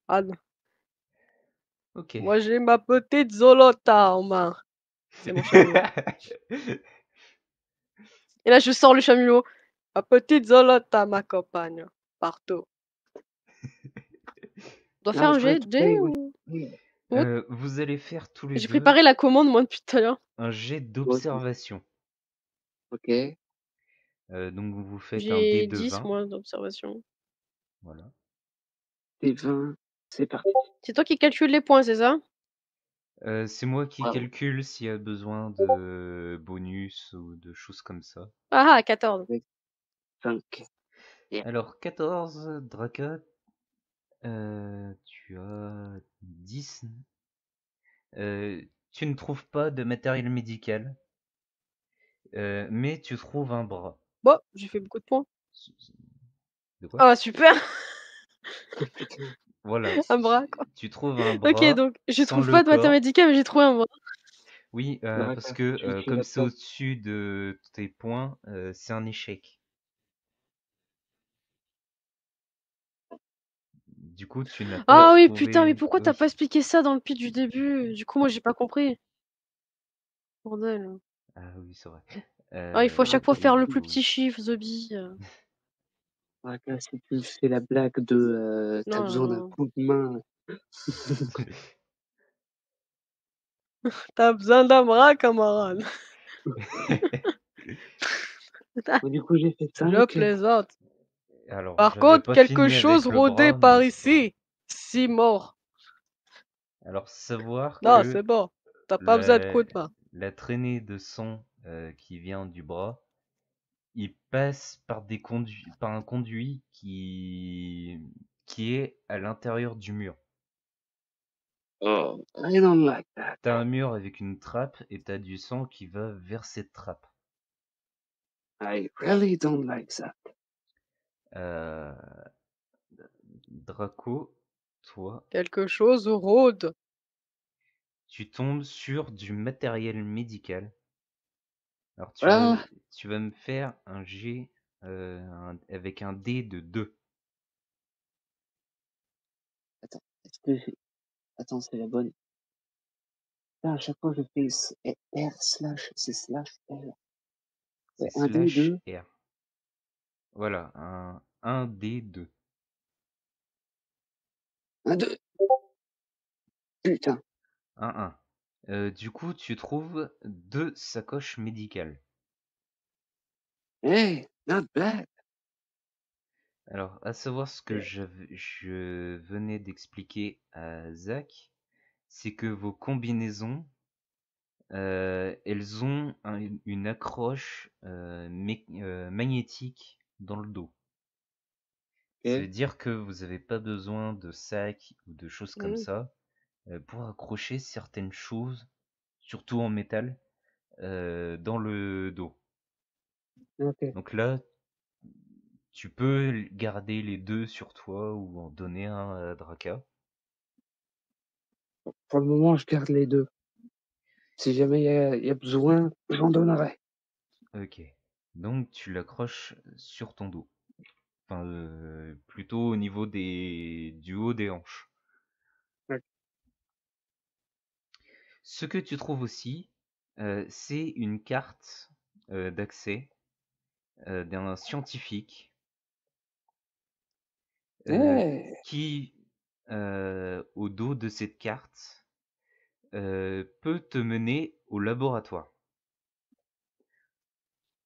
Speaker 1: Ah non.
Speaker 2: Ok.
Speaker 1: Moi, j'ai ma petite Zolota en main. C'est mon chamelot. Et là, je sors le chamelot. Ma petite Zolota m'accompagne partout. On doit faire
Speaker 4: Now
Speaker 1: un
Speaker 4: try
Speaker 1: jet
Speaker 4: to
Speaker 1: de
Speaker 4: play
Speaker 1: dés
Speaker 4: with
Speaker 1: ou...
Speaker 4: me.
Speaker 1: What?
Speaker 2: Vous allez faire tous les
Speaker 1: J'ai
Speaker 2: deux
Speaker 1: préparé la commande, moi, depuis tout à l'heure.
Speaker 2: un jet
Speaker 4: OK.
Speaker 2: d'observation.
Speaker 4: OK.
Speaker 2: Donc vous faites un dé
Speaker 1: J'ai
Speaker 2: de
Speaker 1: 10,
Speaker 2: 20.
Speaker 1: moi, d'observation.
Speaker 2: Voilà.
Speaker 4: T'es 20, c'est parti.
Speaker 1: C'est toi qui calcules les points, c'est ça?
Speaker 2: C'est moi qui
Speaker 4: Bravo.
Speaker 2: calcule s'il y a besoin de bonus ou de choses comme ça.
Speaker 1: Ah, 14.
Speaker 4: 5. Yeah.
Speaker 2: Alors 14, Draka, tu as 10. Tu ne trouves pas de matériel médical, mais tu trouves un bras.
Speaker 1: Bon, j'ai fait beaucoup de points.
Speaker 2: De quoi?
Speaker 1: Ah, super!
Speaker 2: Voilà,
Speaker 1: Un bras, quoi.
Speaker 2: tu trouves un
Speaker 1: OK,
Speaker 2: bras
Speaker 1: donc je
Speaker 2: sans
Speaker 1: trouve
Speaker 2: le
Speaker 1: pas de
Speaker 2: corps.
Speaker 1: mathématical, mais j'ai trouvé un bras.
Speaker 2: Oui, parce
Speaker 4: Baraka,
Speaker 2: que
Speaker 4: j'ai écrit
Speaker 2: comme
Speaker 4: la
Speaker 2: c'est
Speaker 4: table.
Speaker 2: au-dessus de tes points, c'est un échec. Du coup, tu n'as pas
Speaker 1: Ah oui, putain, mais
Speaker 2: trouvé.
Speaker 1: pourquoi t'as
Speaker 2: Oui.
Speaker 1: pas expliqué ça dans le pitch du début? Du coup, moi, j'ai pas compris. Bordel.
Speaker 2: Ah oui, c'est vrai.
Speaker 1: Ah, il faut à chaque fois
Speaker 2: Et
Speaker 1: faire le
Speaker 2: du
Speaker 1: plus
Speaker 2: coup,
Speaker 1: petit chiffre, The Bee.
Speaker 4: Baraka, si tu fais la blague de t'as
Speaker 1: Non, non,
Speaker 4: besoin d'un
Speaker 1: non.
Speaker 4: coup de main.
Speaker 1: T'as besoin d'un bras, camarade.
Speaker 4: Du coup, j'ai fait
Speaker 1: Je
Speaker 4: 5.
Speaker 1: plaisante.
Speaker 2: Alors,
Speaker 1: Par
Speaker 2: j'avais
Speaker 1: contre,
Speaker 2: pas
Speaker 1: quelque
Speaker 2: fini
Speaker 1: chose
Speaker 2: avec le
Speaker 1: rôdait
Speaker 2: bras, mais
Speaker 1: par
Speaker 2: c'est pas grave.
Speaker 1: ici. Si mort.
Speaker 2: Alors, savoir
Speaker 1: Non,
Speaker 2: que
Speaker 1: c'est bon. T'as pas besoin de coup de main.
Speaker 2: la traînée de sang qui vient du bras, il passe par par un conduit qui est à l'intérieur du mur.
Speaker 4: Oh, I don't like that.
Speaker 2: T'as un mur avec une trappe et t'as du sang qui va vers cette trappe.
Speaker 4: I really don't like that.
Speaker 2: Euh, Draco, toi,
Speaker 1: Quelque chose rôde.
Speaker 2: tu tombes sur du matériel médical. Alors
Speaker 4: Voilà.
Speaker 2: tu vas me faire un jet avec un dé de 2.
Speaker 4: Attends, est-ce que attends, c'est la bonne. Là, à chaque fois, je fais R slash, c'est slash R.
Speaker 2: C'est
Speaker 4: Un D,
Speaker 2: slash
Speaker 4: 2.
Speaker 2: R. Voilà, un dé 2.
Speaker 4: Un 2. Putain.
Speaker 2: Un 1. Du coup, tu trouves 2 sacoches médicales.
Speaker 4: Hey, not bad.
Speaker 2: Alors, à savoir ce que je venais d'expliquer à Zach, c'est que vos combinaisons, elles ont une accroche magnétique dans le dos. Ça veut
Speaker 4: Ok.
Speaker 2: dire que vous n'avez pas besoin de sac ou de choses comme ça pour accrocher certaines choses, surtout en métal, dans le dos.
Speaker 4: Ok.
Speaker 2: Donc là, tu peux garder les deux sur toi ou en donner un à Draka.
Speaker 4: Pour le moment, je garde les deux. Si jamais il y a besoin, j'en donnerai.
Speaker 2: Ok. Donc tu l'accroches sur ton dos. Enfin, plutôt au niveau du haut des hanches.
Speaker 4: Ok.
Speaker 2: Ce que tu trouves aussi, c'est une carte d'accès d'un scientifique
Speaker 4: Hey.
Speaker 2: qui, au dos de cette carte, peut te mener au laboratoire.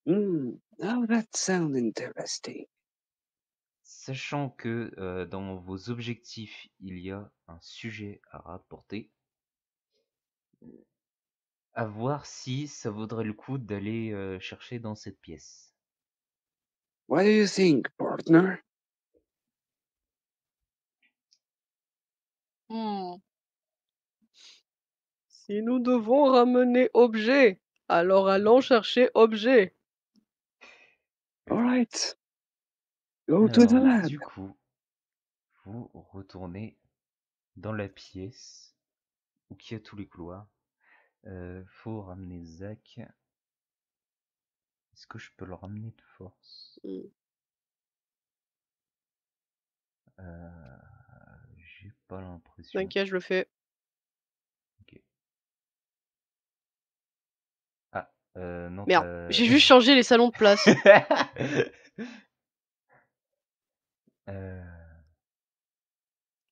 Speaker 4: Now that sounds interesting.
Speaker 2: Sachant que dans vos objectifs, il y a un sujet à rapporter, à voir si ça vaudrait le coup d'aller chercher dans cette pièce.
Speaker 4: What do you think, partner?
Speaker 1: Si nous devons ramener objet, alors allons chercher objet.
Speaker 4: Alright. Go to the
Speaker 2: Alors,
Speaker 4: lab.
Speaker 2: du coup, vous retournez dans la pièce où il y a tous les couloirs. Faut ramener Zach. Est-ce que je peux le ramener de force? J'ai pas l'impression.
Speaker 1: T'inquiète, je le fais.
Speaker 2: Ok. Ah, non,
Speaker 1: Merde, j'ai juste changé les salons de place.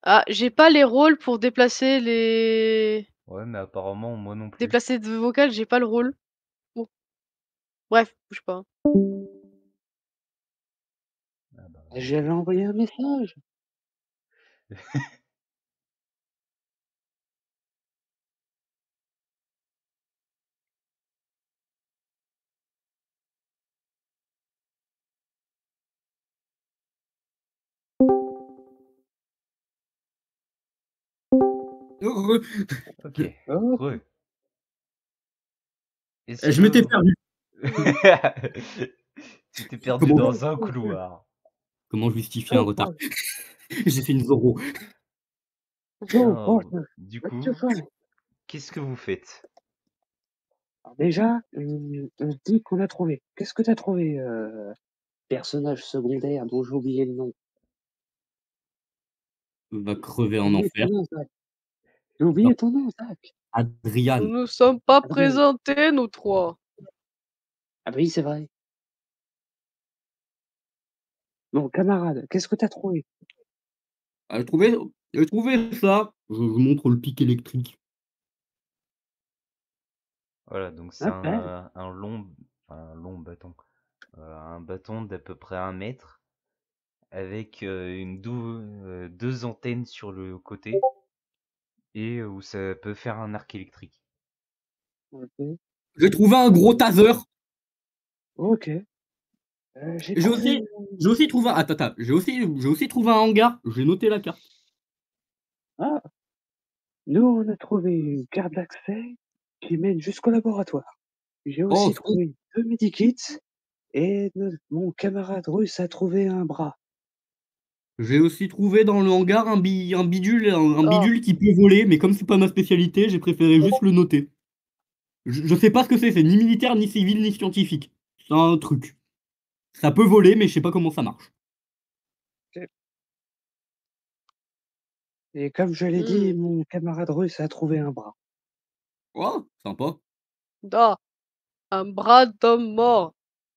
Speaker 1: Ah, j'ai pas les rôles pour déplacer les...
Speaker 2: Ouais, mais apparemment, moi non plus.
Speaker 1: Déplacer de vocales, j'ai pas le rôle. Bon. Bref, bouge pas.
Speaker 2: Ah bah,
Speaker 4: J'avais envoyé un message.
Speaker 2: ok.
Speaker 4: Oh.
Speaker 2: Re.
Speaker 3: Je m'étais perdu.
Speaker 2: Tu t'es perdu
Speaker 3: Comment-
Speaker 2: dans un couloir.
Speaker 3: Comment justifier un retard? J'ai fait une Zoro.
Speaker 4: Go,
Speaker 2: Alors,
Speaker 4: partner,
Speaker 2: du
Speaker 4: what
Speaker 2: coup,
Speaker 4: you find?
Speaker 2: qu'est-ce que vous faites?
Speaker 4: Alors déjà, on se dit qu'on a trouvé. Qu'est-ce que t'as trouvé, personnage secondaire dont j'ai oublié le nom?
Speaker 3: Va
Speaker 4: J'ai
Speaker 3: crever en
Speaker 4: oublié ton
Speaker 3: enfer.
Speaker 4: nom, Zach. J'ai
Speaker 3: Non,
Speaker 4: oublié ton nom, Zach.
Speaker 1: Nous
Speaker 3: Adrian.
Speaker 1: nous sommes pas
Speaker 4: Adrien.
Speaker 1: présentés, nous 3.
Speaker 4: Ah bah oui, c'est vrai. Bon, camarade, qu'est-ce que t'as trouvé?
Speaker 3: J'ai trouvé ça. Je vous montre le pic électrique.
Speaker 2: Voilà, donc c'est
Speaker 4: Ah ben,
Speaker 2: un long bâton. Un bâton d'à peu près 1 mètre avec deux antennes sur le côté et où ça peut faire un arc électrique.
Speaker 4: OK.
Speaker 3: J'ai trouvé un gros taser.
Speaker 4: OK. J'ai
Speaker 3: J'ai
Speaker 4: trouvé,
Speaker 3: aussi trouvé attends, j'ai aussi trouvé un hangar. J'ai noté la carte.
Speaker 4: ah, nous, on a trouvé une carte d'accès qui mène jusqu'au laboratoire. J'ai
Speaker 3: Oh,
Speaker 4: aussi trouvé 2 medikits et mon camarade russe a trouvé un bras.
Speaker 3: j'ai aussi trouvé dans le hangar un bidule
Speaker 1: Ah,
Speaker 3: qui peut voler, mais comme c'est pas ma spécialité, j'ai préféré juste le noter. Je sais pas ce que c'est ni militaire, ni civil, ni scientifique. C'est un truc. Ça peut voler, mais je sais pas comment ça marche.
Speaker 4: Et comme je l'ai dit,
Speaker 1: mmh.
Speaker 4: mon camarade russe a trouvé un bras.
Speaker 3: Oh, sympa.
Speaker 1: Da, un bras d'homme mort.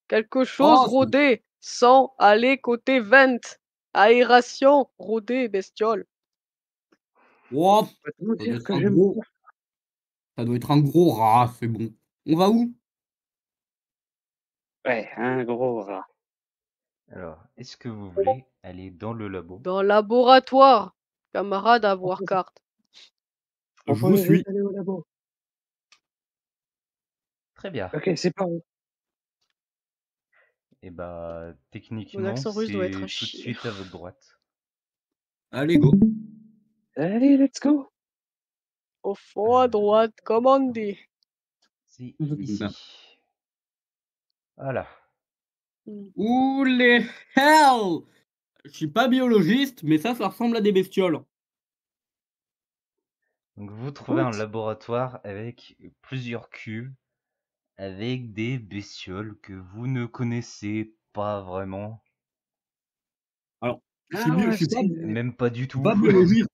Speaker 1: Quelque chose
Speaker 3: Oh,
Speaker 1: rodé. Sang, aller côté vent. Aération, rodé, bestiole.
Speaker 3: oh,
Speaker 4: Je peux te
Speaker 3: ça doit
Speaker 4: dire
Speaker 3: être
Speaker 4: que
Speaker 3: un
Speaker 4: j'aime
Speaker 3: gros,
Speaker 4: bien.
Speaker 3: ça doit être un gros rat, c'est bon. On va où?
Speaker 4: Ouais, un gros rat.
Speaker 2: Alors, est-ce que vous voulez aller dans le labo?
Speaker 1: Dans laboratoire. Camarade à voir
Speaker 4: Propose
Speaker 1: carte.
Speaker 3: Je vous
Speaker 4: propose
Speaker 3: suis.
Speaker 4: d'aller au labo.
Speaker 2: Très bien.
Speaker 4: OK, c'est par où?
Speaker 2: Et bah,
Speaker 1: Mon
Speaker 2: techniquement,
Speaker 1: accent russe doit être à
Speaker 2: c'est tout de
Speaker 1: chier.
Speaker 2: suite à votre droite.
Speaker 3: Allez, go.
Speaker 4: Allez, let's go!
Speaker 1: Au fond à
Speaker 2: Euh,
Speaker 1: droite, comme on dit.
Speaker 2: c'est
Speaker 3: Ben.
Speaker 2: ici. Voilà.
Speaker 1: Mmh.
Speaker 3: Ouh les hell! Je suis pas biologiste, mais ça ressemble à des bestioles.
Speaker 2: Donc vous trouvez un
Speaker 4: What?
Speaker 2: laboratoire avec plusieurs cubes, avec des bestioles que vous ne connaissez pas vraiment.
Speaker 3: Alors,
Speaker 4: Ah
Speaker 3: je
Speaker 4: ouais,
Speaker 3: suis pas,
Speaker 2: Même pas du
Speaker 3: je suis pas
Speaker 2: tout.
Speaker 3: biologiste.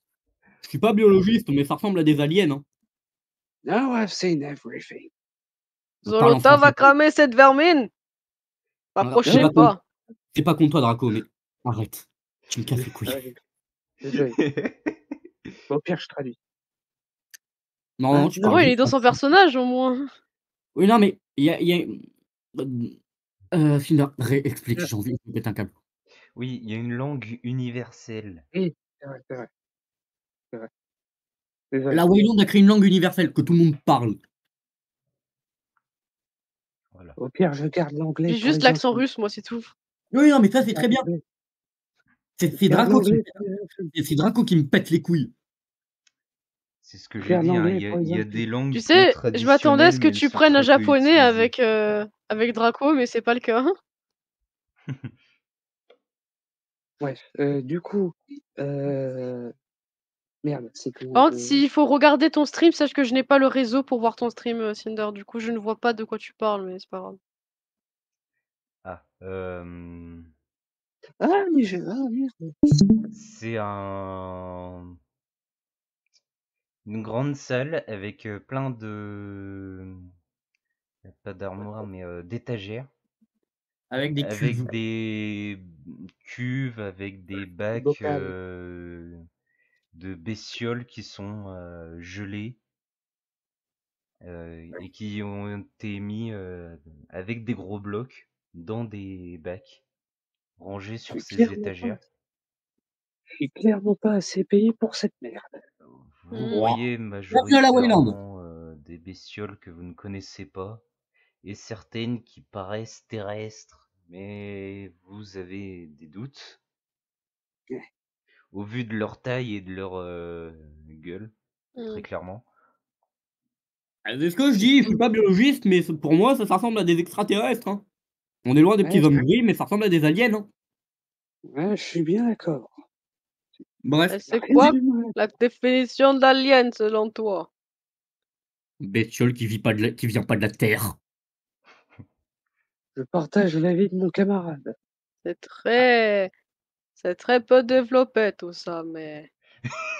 Speaker 3: Je suis pas biologiste, mais ça ressemble à des aliens. Hein.
Speaker 4: now I've seen everything.
Speaker 3: On parle en
Speaker 1: Zolota va
Speaker 3: français.
Speaker 1: cramer cette vermine.
Speaker 3: Alors,
Speaker 1: M'approchez pas.
Speaker 3: c'est pas contre toi, Draco, mais arrête. Tu me casses les couilles.
Speaker 4: Ouais, désolé. Au pire, je traduis.
Speaker 3: Non, non, tu
Speaker 1: C'est
Speaker 3: parles
Speaker 4: Maintenant,
Speaker 1: bon, il est
Speaker 3: juste
Speaker 1: dans son personnage au moins.
Speaker 3: Oui, non, mais Cinder, réexplique, j'ai envie de me péter un câble.
Speaker 2: Oui, il y a une langue universelle.
Speaker 4: oui, c'est vrai, c'est vrai, c'est vrai. Désolé.
Speaker 3: La Wayland a créé une langue universelle que tout le monde parle.
Speaker 2: Voilà.
Speaker 4: Au pire, je garde l'anglais
Speaker 1: J'ai
Speaker 4: pour
Speaker 1: juste
Speaker 4: les
Speaker 1: l'accent
Speaker 4: infos.
Speaker 1: russe, moi, c'est tout.
Speaker 3: Oui, non, mais ça, c'est
Speaker 4: Je
Speaker 3: très
Speaker 4: garde
Speaker 3: bien.
Speaker 4: l'anglais.
Speaker 3: C'est
Speaker 4: Je garde
Speaker 3: Draco
Speaker 4: l'anglais pour les infos.
Speaker 3: c'est Draco qui me pète les couilles.
Speaker 2: C'est ce que
Speaker 4: Je
Speaker 2: j'ai
Speaker 4: garde
Speaker 2: dit, hein.
Speaker 4: l'anglais pour
Speaker 2: Il
Speaker 4: les
Speaker 2: y a
Speaker 4: infos.
Speaker 2: des langues
Speaker 1: Tu
Speaker 2: peu
Speaker 1: sais, je m'attendais à
Speaker 2: traditionnelles,
Speaker 1: ce que
Speaker 2: mais elles
Speaker 1: tu
Speaker 2: sont
Speaker 1: prennes un
Speaker 2: très peu
Speaker 1: japonais
Speaker 2: utilisées.
Speaker 1: avec Draco, mais c'est pas le cas.
Speaker 4: Bref, du coup, merde, c'est comment
Speaker 1: Par contre, s'il faut regarder ton stream, sache que je n'ai pas le réseau pour voir ton stream, Cinder. Du coup, je ne vois pas de quoi tu parles, mais c'est pas grave.
Speaker 2: Ah,
Speaker 4: Ah, mais ah merde.
Speaker 2: c'est une grande salle avec plein de... Pas d'armoires, mais d'étagères.
Speaker 3: Avec des cuves.
Speaker 2: Avec des cuves, avec des bacs
Speaker 4: Bocal.
Speaker 2: de bestioles qui sont gelées et qui ont été mis avec des gros blocs dans des bacs rangés
Speaker 4: Je
Speaker 2: sur
Speaker 4: suis
Speaker 2: ces
Speaker 4: clairement pas,
Speaker 2: étagères.
Speaker 4: je suis clairement pas assez payé pour cette merde.
Speaker 2: Vous
Speaker 1: Mmh.
Speaker 2: voyez
Speaker 3: Bienvenue à la Wayland.
Speaker 2: majoritairement des bestioles que vous ne connaissez pas et certaines qui paraissent terrestres, mais vous avez des doutes
Speaker 4: Ouais.
Speaker 2: au vu de leur taille et de leur gueule, très
Speaker 1: Mmh.
Speaker 2: clairement.
Speaker 3: C'est ce que je dis, je suis pas biologiste, mais pour moi, ça ressemble à des extraterrestres. Hein. On est loin des petits
Speaker 4: Ouais,
Speaker 3: hommes gris, mais ça ressemble à des aliens. Hein.
Speaker 4: ouais, je suis bien d'accord.
Speaker 3: Bref,
Speaker 1: Et c'est
Speaker 4: Rien
Speaker 1: quoi
Speaker 4: d'humain.
Speaker 1: la définition d'alien selon toi?
Speaker 3: bestiole qui vient pas de la Terre.
Speaker 4: Je partage la vie de mon camarade.
Speaker 1: C'est très peu développé tout ça, mais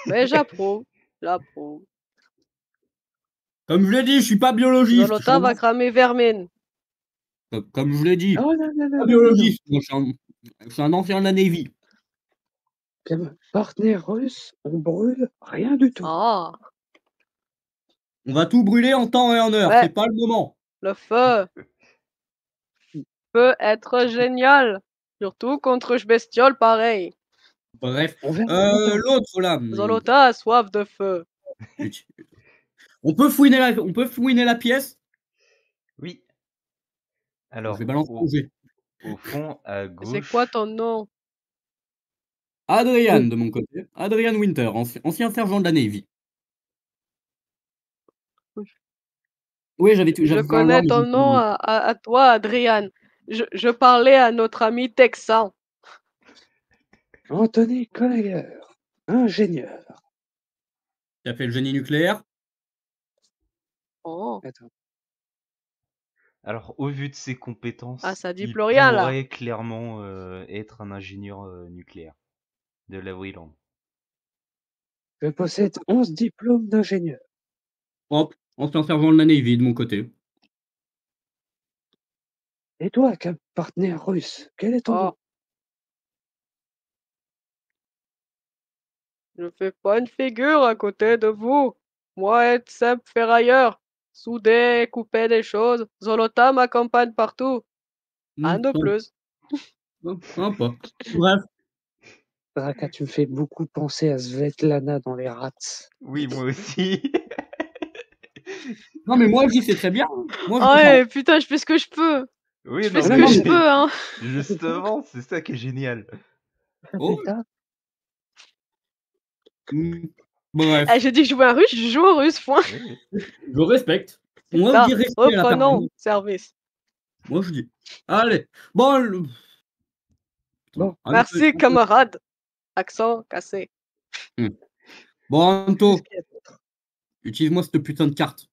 Speaker 1: j'approuve, j'approuve.
Speaker 3: Comme je l'ai dit, je suis pas biologiste.
Speaker 1: Zolota va cramer Vermine.
Speaker 3: Comme je vous l'ai dit,
Speaker 4: Oh non, non,
Speaker 3: pas
Speaker 4: non, non, non.
Speaker 3: biologiste. Moi, je suis un ancien de la Navy.
Speaker 4: Comme partenaire russe, on brûle rien du tout.
Speaker 1: Ah,
Speaker 3: On va tout brûler en temps et en heure.
Speaker 1: Ouais.
Speaker 3: C'est pas le moment.
Speaker 1: le feu peut être génial, surtout contre une bestiole pareil.
Speaker 3: Bref,
Speaker 4: On verra plus tard.
Speaker 3: l'autre là.
Speaker 1: Zolota a soif de feu.
Speaker 3: On peut fouiner la pièce.
Speaker 2: Oui.
Speaker 3: Je
Speaker 2: Alors,
Speaker 3: vais balancer mon jet.
Speaker 2: au fond, à
Speaker 1: Et c'est
Speaker 2: gauche.
Speaker 1: quoi ton nom?
Speaker 3: Adrian de mon côté. Adrian Winter, ancien sergent de la Navy. Oui, j'avais tout.
Speaker 1: Je connais ton nom à toi, Adrian. Je parlais à notre ami Texan.
Speaker 4: Anthony Collier, ingénieur.
Speaker 3: Qui a fait le génie nucléaire.
Speaker 1: Oh,
Speaker 4: Attends.
Speaker 2: Alors, au vu de ses compétences,
Speaker 1: Ah, ça dit
Speaker 2: il
Speaker 1: plus rien, là.
Speaker 2: pourrait clairement être un ingénieur nucléaire de la Wayland.
Speaker 4: Je possède 11 diplômes d'ingénieur.
Speaker 3: Hop, ancien sergent de la Navy de mon côté.
Speaker 4: Et toi, comme partenaire russe, quel est ton
Speaker 1: Oh.
Speaker 4: nom?
Speaker 1: Je fais pas une figure à côté de vous. Moi, être simple ferrailleur, souder, couper des choses. Zolota m'accompagne partout. Un de plus.
Speaker 3: Sympa. Bref.
Speaker 4: Draka, tu me fais beaucoup penser à Svetlana dans les Rats.
Speaker 2: Oui, moi aussi.
Speaker 3: Non, mais moi, je dis c'est très bien. Moi, je
Speaker 1: Ah
Speaker 3: dis
Speaker 1: ouais, putain, je fais ce que je peux.
Speaker 2: Oui,
Speaker 1: Je
Speaker 2: non,
Speaker 1: fais ce
Speaker 2: mais
Speaker 1: que
Speaker 3: non,
Speaker 1: je
Speaker 3: mais-
Speaker 1: peux, hein.
Speaker 2: justement, c'est ça qui est génial.
Speaker 3: Oh.
Speaker 4: C'est ça.
Speaker 3: Bref,
Speaker 1: Ah, j'ai dit que je jouais un russe, je joue au russe, point.
Speaker 2: Oui.
Speaker 3: je respecte. Moi,
Speaker 1: Ça,
Speaker 3: je dis respect à la
Speaker 1: reprenons
Speaker 3: personne.
Speaker 1: service.
Speaker 3: Moi, je dis. Allez. Bon.
Speaker 4: Bon.
Speaker 1: Merci, camarade. Accent cassé.
Speaker 3: Bon, Anto,
Speaker 4: Qu'est-ce qu'il y a d'autre?
Speaker 3: utilise-moi cette putain de carte.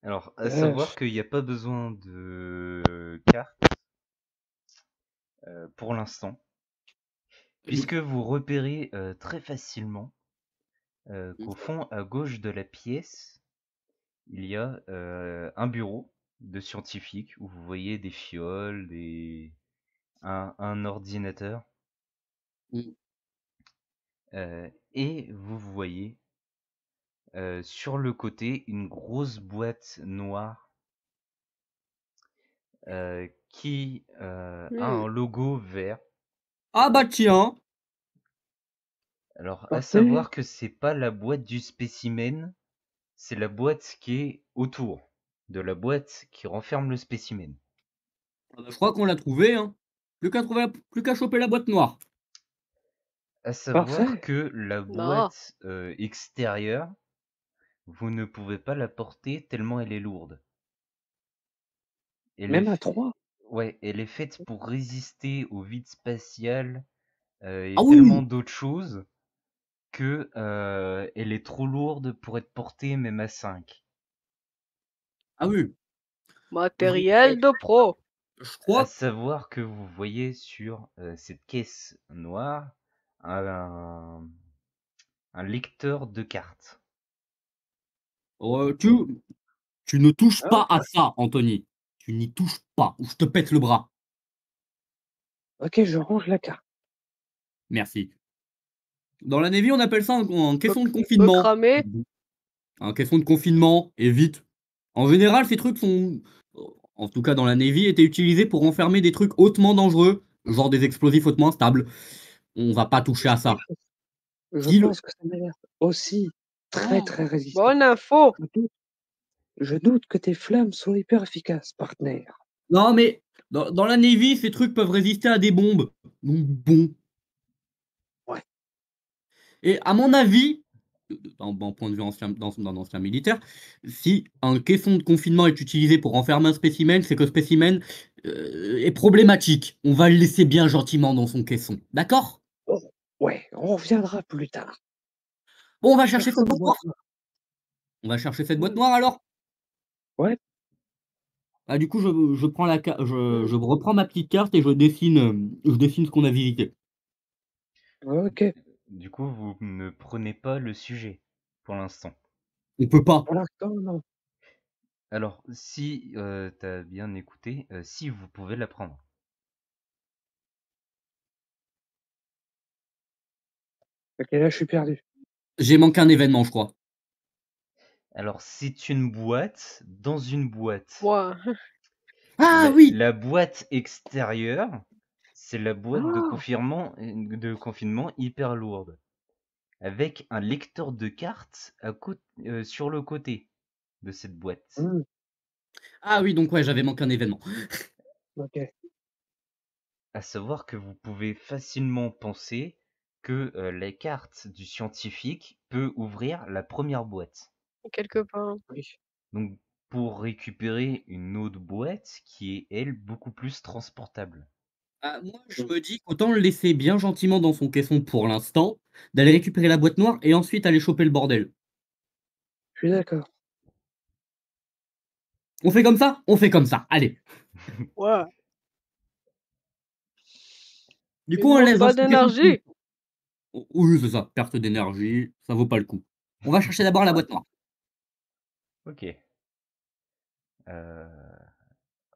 Speaker 2: Alors, à savoir qu'il n'y a pas besoin de carte pour l'instant, puisque vous repérez très facilement qu'au fond, à gauche de la pièce, il y a un bureau de scientifique où vous voyez des fioles, un ordinateur,
Speaker 3: Mm.
Speaker 2: et vous voyez sur le côté une grosse boîte noire qui a un logo vert.
Speaker 3: Ah bah tiens.
Speaker 2: Alors, à
Speaker 4: Parfait.
Speaker 2: savoir que c'est pas la boîte du spécimen, c'est la boîte qui est autour de la boîte qui renferme le spécimen.
Speaker 3: Je crois qu'on l'a trouvé. Hein. Plus qu'à choper la boîte noire.
Speaker 2: À savoir
Speaker 4: Parfait.
Speaker 2: que la boîte extérieure, vous ne pouvez pas la porter tellement elle est lourde.
Speaker 4: Même à 3.
Speaker 2: Ouais, elle est faite pour résister au vide spatial et
Speaker 3: Ah oui.
Speaker 2: tellement d'autres choses que elle est trop lourde pour être portée même à 5.
Speaker 3: Ah oui.
Speaker 1: Matériel de pro.
Speaker 3: Je
Speaker 2: À
Speaker 3: crois.
Speaker 2: savoir que vous voyez sur cette caisse noire un lecteur de cartes.
Speaker 3: Tu ne touches pas à ça, Anthony. Tu n'y touches pas, ou je te pète le bras.
Speaker 4: Ok, je range la carte.
Speaker 3: Merci. Dans la Navy, on appelle ça un caisson de
Speaker 1: Peut
Speaker 3: confinement.
Speaker 1: cramer.
Speaker 3: Un caisson de confinement, et vite. En général, ces trucs sont, en tout cas dans la Navy, étaient utilisés pour enfermer des trucs hautement dangereux, genre des explosifs hautement instables. On va pas toucher à ça.
Speaker 4: Je
Speaker 3: Dis-le.
Speaker 4: pense que ça m'a l'air aussi très très résistant.
Speaker 1: Bonne info.
Speaker 4: Je doute que tes flammes soient hyper efficaces, partenaire.
Speaker 3: Non, mais dans la Navy, ces trucs peuvent résister à des bombes. Donc bon.
Speaker 4: Ouais.
Speaker 3: Et à mon avis, d'un point de vue d'un ancien militaire, si un caisson de confinement est utilisé pour enfermer un spécimen, c'est que le spécimen est problématique. On va le laisser bien gentiment dans son caisson. D'accord?
Speaker 4: Oh, Ouais, on reviendra plus tard.
Speaker 3: Bon, on va
Speaker 4: La
Speaker 3: chercher cette
Speaker 4: fameuse
Speaker 3: boîte
Speaker 4: boîte
Speaker 3: noire.
Speaker 4: noire.
Speaker 3: On va chercher cette boîte
Speaker 4: Mmh.
Speaker 3: noire alors.
Speaker 4: Ouais.
Speaker 3: Ah, du coup, je prends je reprends ma petite carte et je dessine ce qu'on a visité.
Speaker 4: OK.
Speaker 2: Du coup, vous ne prenez pas le sujet pour l'instant.
Speaker 3: On peut pas.
Speaker 4: Pour l'instant, non.
Speaker 2: Alors, si t'as bien écouté, si vous pouvez la prendre.
Speaker 4: OK, là, je suis perdu.
Speaker 3: J'ai manqué un événement, je crois.
Speaker 2: Alors, c'est une boîte dans une boîte.
Speaker 1: Moi,
Speaker 3: Ah oui!
Speaker 2: La boîte extérieure, c'est la boîte
Speaker 4: Ah!
Speaker 2: de confinement hyper lourde, avec un lecteur de cartes sur le côté de cette boîte.
Speaker 4: Mmh.
Speaker 3: Ah oui, donc ouais, j'avais manqué un événement.
Speaker 4: OK.
Speaker 2: À savoir que vous pouvez facilement penser que la carte du scientifique peut ouvrir la première boîte.
Speaker 1: quelque part.
Speaker 4: Oui.
Speaker 2: Donc, pour récupérer une autre boîte qui est, elle, beaucoup plus transportable.
Speaker 3: Ah, moi, je
Speaker 4: Mmh.
Speaker 3: me dis qu'autant le laisser bien gentiment dans son caisson pour l'instant, d'aller récupérer la boîte noire et ensuite aller choper le bordel.
Speaker 4: Je suis d'accord.
Speaker 3: On fait comme ça? On fait comme ça, allez.
Speaker 1: Ouais,
Speaker 3: Du
Speaker 1: il
Speaker 3: coup, on le
Speaker 1: manque
Speaker 3: laisse dans
Speaker 1: pas
Speaker 3: son caisson.
Speaker 1: d'énergie.
Speaker 3: Oui, c'est ça, perte d'énergie, ça vaut pas le coup. On va chercher d'abord la boîte noire.
Speaker 2: Ok.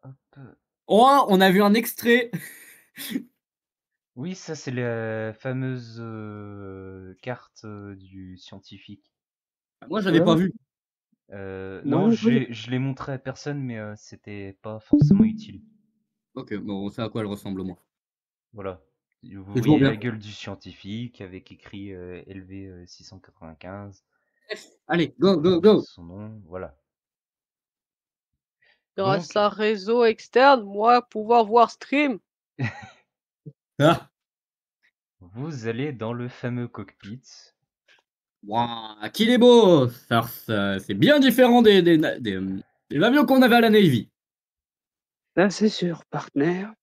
Speaker 2: Hop.
Speaker 3: Oh, on a vu un extrait.
Speaker 2: Oui, ça c'est la fameuse carte du scientifique.
Speaker 3: Moi, j'avais
Speaker 4: Ouais,
Speaker 3: pas
Speaker 4: ouais.
Speaker 3: vu.
Speaker 4: Moi
Speaker 2: Non,
Speaker 4: non plus.
Speaker 2: je l'ai montré à personne, mais c'était pas forcément utile.
Speaker 3: Ok, bon, on sait à quoi elle ressemble, moi.
Speaker 2: Voilà. Vous
Speaker 3: C'est toujours
Speaker 2: voyez
Speaker 3: bien.
Speaker 2: la gueule du scientifique avec écrit LV 695,
Speaker 3: Allez, go, go, go.
Speaker 2: son nom, voilà.
Speaker 1: Grâce
Speaker 2: Donc,
Speaker 1: à réseau externe, moi, pouvoir voir stream.
Speaker 3: Ah,
Speaker 2: vous allez dans le fameux cockpit.
Speaker 3: waouh, qu'il est beau. C'est bien différent des avions qu'on avait à la Navy.
Speaker 4: Ça, c'est sûr, partenaire.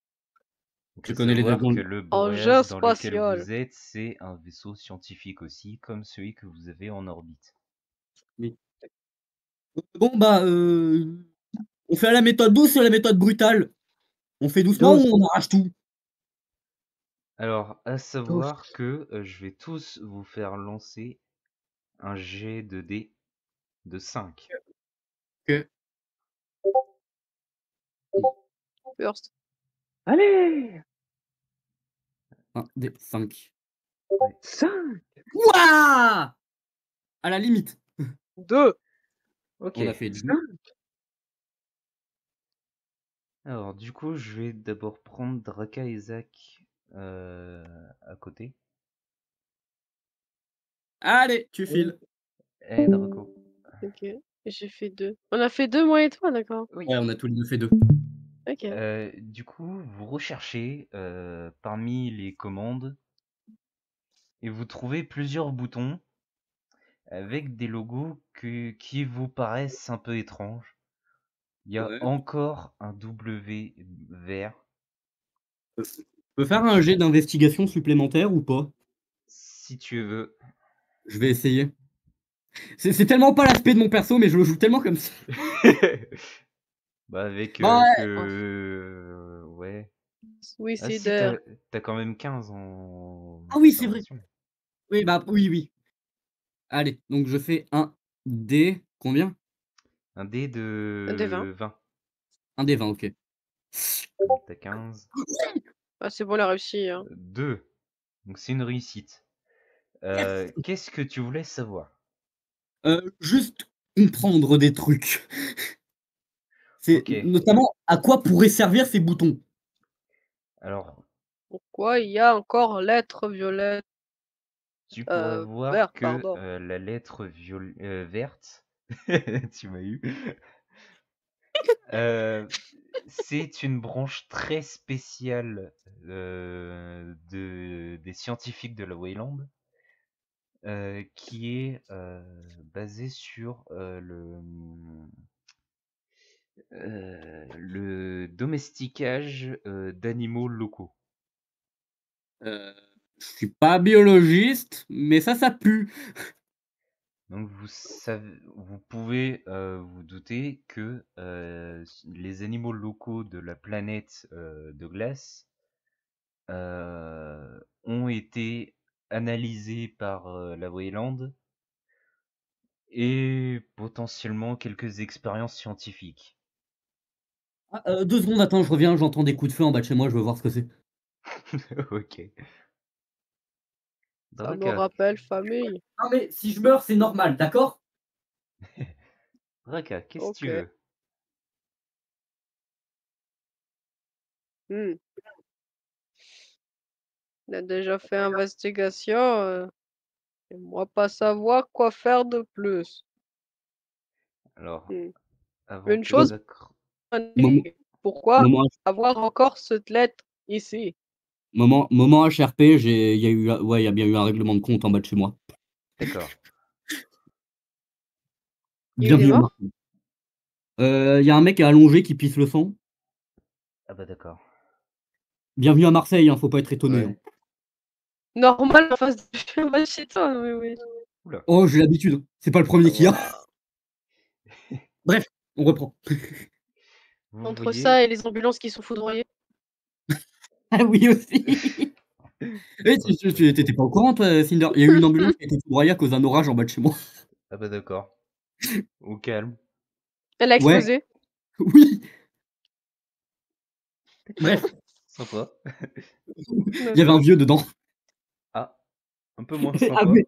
Speaker 2: Donc,
Speaker 3: Tu
Speaker 2: à
Speaker 3: connais les
Speaker 2: savoir
Speaker 3: avions.
Speaker 2: que le
Speaker 1: Engin
Speaker 2: Boreas dans lequel
Speaker 1: spatial.
Speaker 2: vous êtes, c'est un vaisseau scientifique aussi, comme celui que vous avez en orbite.
Speaker 3: Oui. Bon, bah, on fait à la méthode douce ou à la méthode brutale? On fait doucement ou
Speaker 4: Douce,
Speaker 3: on arrache tout?
Speaker 2: Alors, à
Speaker 4: douce.
Speaker 2: savoir que je vais tous vous faire lancer un jet de dés de 5.
Speaker 3: Ok.
Speaker 1: First.
Speaker 4: Allez!
Speaker 3: 1 des 5.
Speaker 4: 5!
Speaker 3: Ouah! À la limite.
Speaker 1: 2.
Speaker 2: Ok.
Speaker 3: On a fait 2.
Speaker 4: 5!
Speaker 2: Alors, du coup, je vais d'abord prendre Draka et Zach à côté.
Speaker 3: Allez, tu
Speaker 4: Ouais.
Speaker 3: files.
Speaker 2: Eh, Draco.
Speaker 1: Ok. J'ai fait 2. On a fait 2, moi et toi, d'accord.
Speaker 2: Oui.
Speaker 3: Ouais, on a tous les deux fait 2.
Speaker 1: Ok.
Speaker 2: Du coup, vous recherchez parmi les commandes et vous trouvez plusieurs boutons avec des logos qui vous paraissent un peu étranges. Il y a
Speaker 3: Ouais.
Speaker 2: encore un W vert.
Speaker 3: On peut faire un jet d'investigation supplémentaire ou pas?
Speaker 2: Si tu veux.
Speaker 3: Je vais essayer. C'est tellement pas l'aspect de mon perso, mais je le joue tellement comme ça.
Speaker 2: Bah avec
Speaker 3: Bah ouais.
Speaker 2: ouais. Ah si,
Speaker 1: Suicidaire.
Speaker 2: t'as quand même 15 en
Speaker 3: Ah oui, c'est vrai.
Speaker 2: observation.
Speaker 3: Oui, bah oui, oui. Allez, donc je fais un dé. Combien?
Speaker 2: Un dé
Speaker 1: Des 20.
Speaker 2: de 20.
Speaker 3: Un dé 20, ok.
Speaker 2: Donc t'as 15.
Speaker 1: Ah, c'est bon, la réussi, hein.
Speaker 2: 2. Donc c'est une réussite.
Speaker 3: Yes.
Speaker 2: Qu'est-ce que tu voulais savoir?
Speaker 3: Juste comprendre des trucs. C'est
Speaker 2: Ok.
Speaker 3: notamment à quoi pourraient servir ces boutons.
Speaker 2: Alors,
Speaker 1: Pourquoi il y a encore lettres violettes,
Speaker 2: tu pourrais voir
Speaker 1: vert,
Speaker 2: que
Speaker 1: pardon.
Speaker 2: la lettre verte, tu m'as eu, euh, c'est une branche très spéciale des scientifiques de la Wayland, qui est basée sur le domesticage d'animaux locaux.
Speaker 3: Euh, Je suis pas biologiste, mais ça pue.
Speaker 2: Donc vous pouvez vous douter que les animaux locaux de la planète de glace ont été analysés par la Wayland et potentiellement quelques expériences scientifiques.
Speaker 3: Ah, 2 secondes, attends, je reviens, j'entends des coups de feu en bas de chez moi, je veux voir ce que c'est.
Speaker 2: Ok.
Speaker 1: Ça me
Speaker 2: Draka,
Speaker 1: rappelle famille.
Speaker 3: Non mais si je meurs, c'est normal, d'accord?
Speaker 2: Draka, qu'est-ce que tu
Speaker 1: OK.
Speaker 2: veux?
Speaker 1: Mmh. Il a déjà fait investigation, et moi pas savoir quoi faire de plus.
Speaker 2: Alors,
Speaker 1: Mmh.
Speaker 2: avant
Speaker 1: Une
Speaker 2: que
Speaker 1: chose,
Speaker 2: Zach...
Speaker 3: Moment,
Speaker 1: pourquoi
Speaker 3: moment,
Speaker 1: avoir encore cette lettre ici?
Speaker 3: moment HRP, il y a eu, ouais, il y a bien eu un règlement de compte en bas de chez moi.
Speaker 2: D'accord.
Speaker 1: Il est
Speaker 3: Bienvenue à
Speaker 1: mort?
Speaker 3: Marseille. Il y a un mec allongé qui pisse le sang.
Speaker 2: Ah bah d'accord.
Speaker 3: Bienvenue à Marseille, hein, faut pas être étonné. Hein.
Speaker 2: Ouais.
Speaker 1: Normal en face de chez toi, oui, oui.
Speaker 2: Oula.
Speaker 3: Oh, j'ai l'habitude, c'est pas le premier
Speaker 1: Ça
Speaker 3: qu'il y a.
Speaker 1: va.
Speaker 3: Bref, on reprend.
Speaker 2: Vous
Speaker 1: Entre ça
Speaker 2: voyez...
Speaker 1: et les ambulances qui sont foudroyées.
Speaker 3: Ah oui aussi. Eh, t'étais pas au courant toi, Cinder? Il y a eu une ambulance qui a été foudroyée à cause d'un orage en bas de chez moi.
Speaker 2: Ah bah d'accord. Au calme.
Speaker 1: Elle a
Speaker 3: Ouais,
Speaker 1: explosé.
Speaker 3: oui. Bref,
Speaker 2: Sympa.
Speaker 3: il y avait un vieux dedans.
Speaker 2: Ah, un peu moins
Speaker 3: Ah
Speaker 2: sympa.
Speaker 3: oui,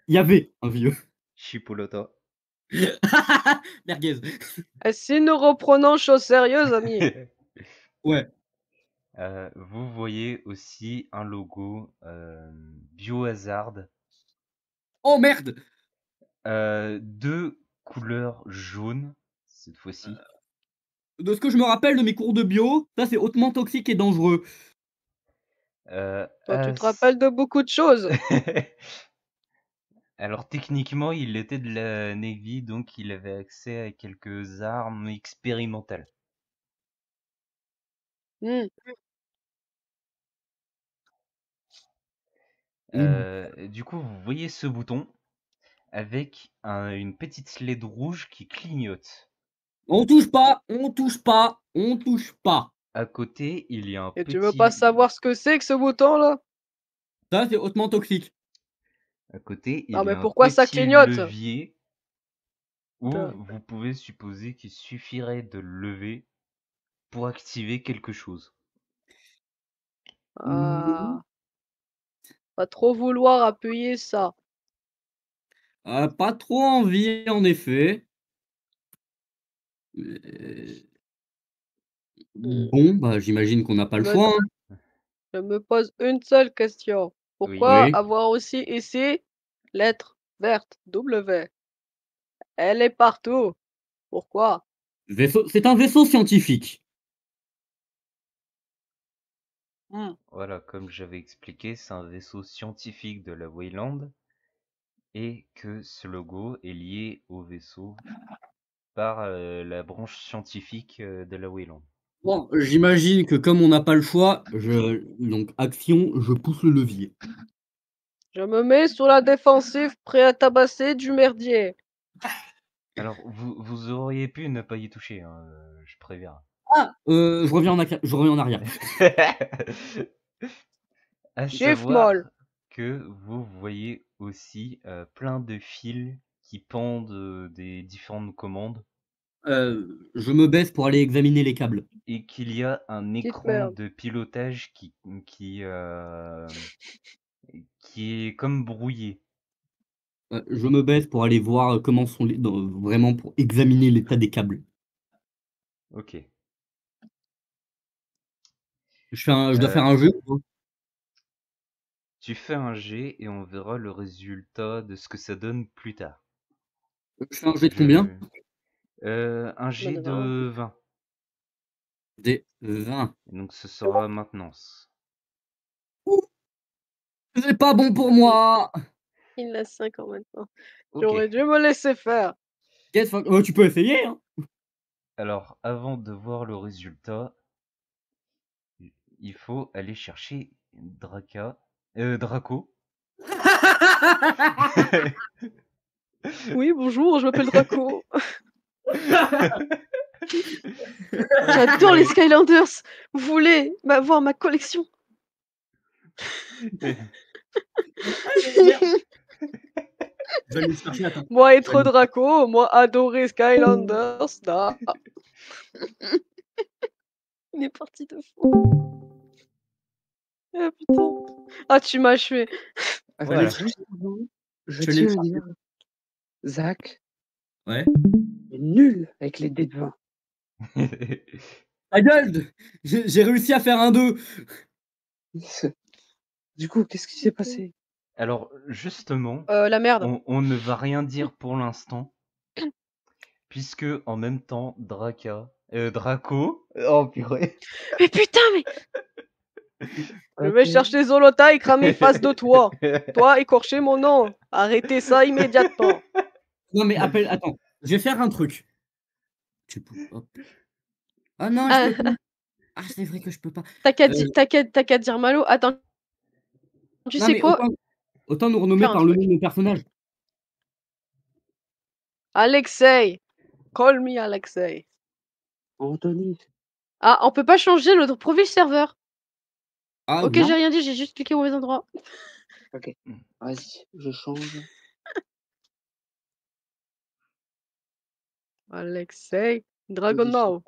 Speaker 3: il y avait un vieux.
Speaker 2: Chipolata.
Speaker 3: Merguez.
Speaker 1: Et si nous reprenons choses sérieuses, amis?
Speaker 3: Ouais.
Speaker 2: Vous voyez aussi un logo Biohazard.
Speaker 3: Oh merde!
Speaker 2: 2 couleurs jaunes cette fois-ci.
Speaker 3: De ce que je me rappelle de mes cours de bio, ça c'est hautement toxique et dangereux.
Speaker 1: Toi, tu te rappelles de beaucoup de choses.
Speaker 2: Alors techniquement, il était de la Navy, donc il avait accès à quelques armes expérimentales.
Speaker 1: Mmh.
Speaker 2: Du coup, vous voyez ce bouton avec une petite LED rouge qui clignote.
Speaker 3: On touche pas, on touche pas, on touche pas.
Speaker 2: À côté, il y a un
Speaker 1: Et tu veux pas
Speaker 2: petit...
Speaker 1: savoir ce que c'est que ce bouton-là?
Speaker 3: Ça c'est hautement toxique.
Speaker 2: À côté,
Speaker 1: Non,
Speaker 2: il y
Speaker 1: mais
Speaker 2: a un
Speaker 1: pourquoi ça
Speaker 2: petit
Speaker 1: clignote?
Speaker 2: levier où
Speaker 1: Putain.
Speaker 2: vous pouvez supposer qu'il suffirait de le lever pour activer quelque chose.
Speaker 3: Non.
Speaker 1: Ah, pas trop vouloir appuyer ça.
Speaker 3: Pas trop envie en effet. Euh,
Speaker 1: Mmh.
Speaker 3: Bon, bah j'imagine qu'on n'a pas
Speaker 1: Je
Speaker 3: le
Speaker 1: me
Speaker 3: choix. Hein.
Speaker 1: je me pose une seule question.
Speaker 2: Oui.
Speaker 1: Pourquoi
Speaker 3: Oui.
Speaker 1: avoir aussi ici lettre verte W? Elle est partout. Pourquoi?
Speaker 3: Vaisseau, c'est un vaisseau scientifique.
Speaker 1: Mmh.
Speaker 2: Voilà, comme j'avais expliqué, c'est un vaisseau scientifique de la Wayland et que ce logo est lié au vaisseau par la branche scientifique de la Wayland.
Speaker 3: Bon, j'imagine que comme on n'a pas le choix, donc action, je pousse le levier.
Speaker 1: Je me mets sur la défensive, prêt à tabasser du merdier.
Speaker 2: Alors, vous auriez pu ne pas y toucher, hein, je préviens.
Speaker 3: Ah, je reviens en arrière.
Speaker 2: À
Speaker 1: Shift molle.
Speaker 2: savoir que vous voyez aussi plein de fils qui pendent des différentes commandes
Speaker 3: Je me baisse pour aller examiner les câbles.
Speaker 2: et qu'il y a un
Speaker 1: Petite
Speaker 2: écran
Speaker 1: merde.
Speaker 2: de pilotage qui est comme brouillé.
Speaker 3: Je me baisse pour aller voir comment sont vraiment pour examiner l'état des câbles.
Speaker 2: Ok.
Speaker 3: Je dois faire
Speaker 2: Euh,
Speaker 3: un jeu.
Speaker 2: Tu fais un jet et on verra le résultat de ce que ça donne plus tard.
Speaker 3: Je fais un jet de
Speaker 2: Je...
Speaker 3: combien?
Speaker 2: Un jet de 20.
Speaker 3: Des 20.
Speaker 2: Et donc ce sera maintenance.
Speaker 3: Ouh, c'est pas bon pour moi.
Speaker 1: Il a 5 en même temps.
Speaker 2: Ok.
Speaker 1: J'aurais dû me laisser faire.
Speaker 3: Tu peux essayer, hein.
Speaker 2: Alors, avant de voir le résultat, il faut aller chercher Draka. Draco.
Speaker 1: Oui, bonjour, je m'appelle Draco. J'adore les Skylanders. Vous voulez voir ma collection?
Speaker 3: Je vais aller le chercher, attends.
Speaker 1: Moi être Draco, moi adorer Skylanders. Da. Il est parti de fou. Ah putain. Ah, tu m'as achevé.
Speaker 2: Voilà.
Speaker 4: Juste avant, je
Speaker 3: Je l'ai
Speaker 4: tiens à dire, Zach
Speaker 3: Ouais.
Speaker 4: est nul avec les dés de 20.
Speaker 3: Ta gueule! J'ai réussi à faire un 2.
Speaker 4: Du coup, qu'est-ce qui s'est passé?
Speaker 2: Alors, justement,
Speaker 1: La merde.
Speaker 2: on ne va rien dire pour l'instant, puisque en même temps, Draco, oh purée,
Speaker 1: Mais putain, mais je vais
Speaker 4: Ok.
Speaker 1: chercher Zolota et cramer face de toi. Toi, écorcher mon nom. Arrêtez ça immédiatement.
Speaker 3: Non, mais appelle, attends, je vais faire un truc. Tu peux. Hop. Ah non, je peux pas. Ah, c'est vrai que je peux pas.
Speaker 1: T'as qu'à dire Malo. Attends. Tu
Speaker 3: Non,
Speaker 1: sais
Speaker 3: mais
Speaker 1: quoi?
Speaker 3: autant nous renommer
Speaker 1: Faire un
Speaker 3: par le
Speaker 1: truc.
Speaker 3: nom de nos personnages.
Speaker 1: Alexei. Call me Alexei.
Speaker 4: Anthony.
Speaker 1: Ah, on peut pas changer notre profil serveur.
Speaker 3: Ah,
Speaker 1: Ok,
Speaker 3: non.
Speaker 1: j'ai rien dit, j'ai juste cliqué au mauvais endroit.
Speaker 4: Ok, vas-y, je change.
Speaker 1: Alexei. Dragon Now.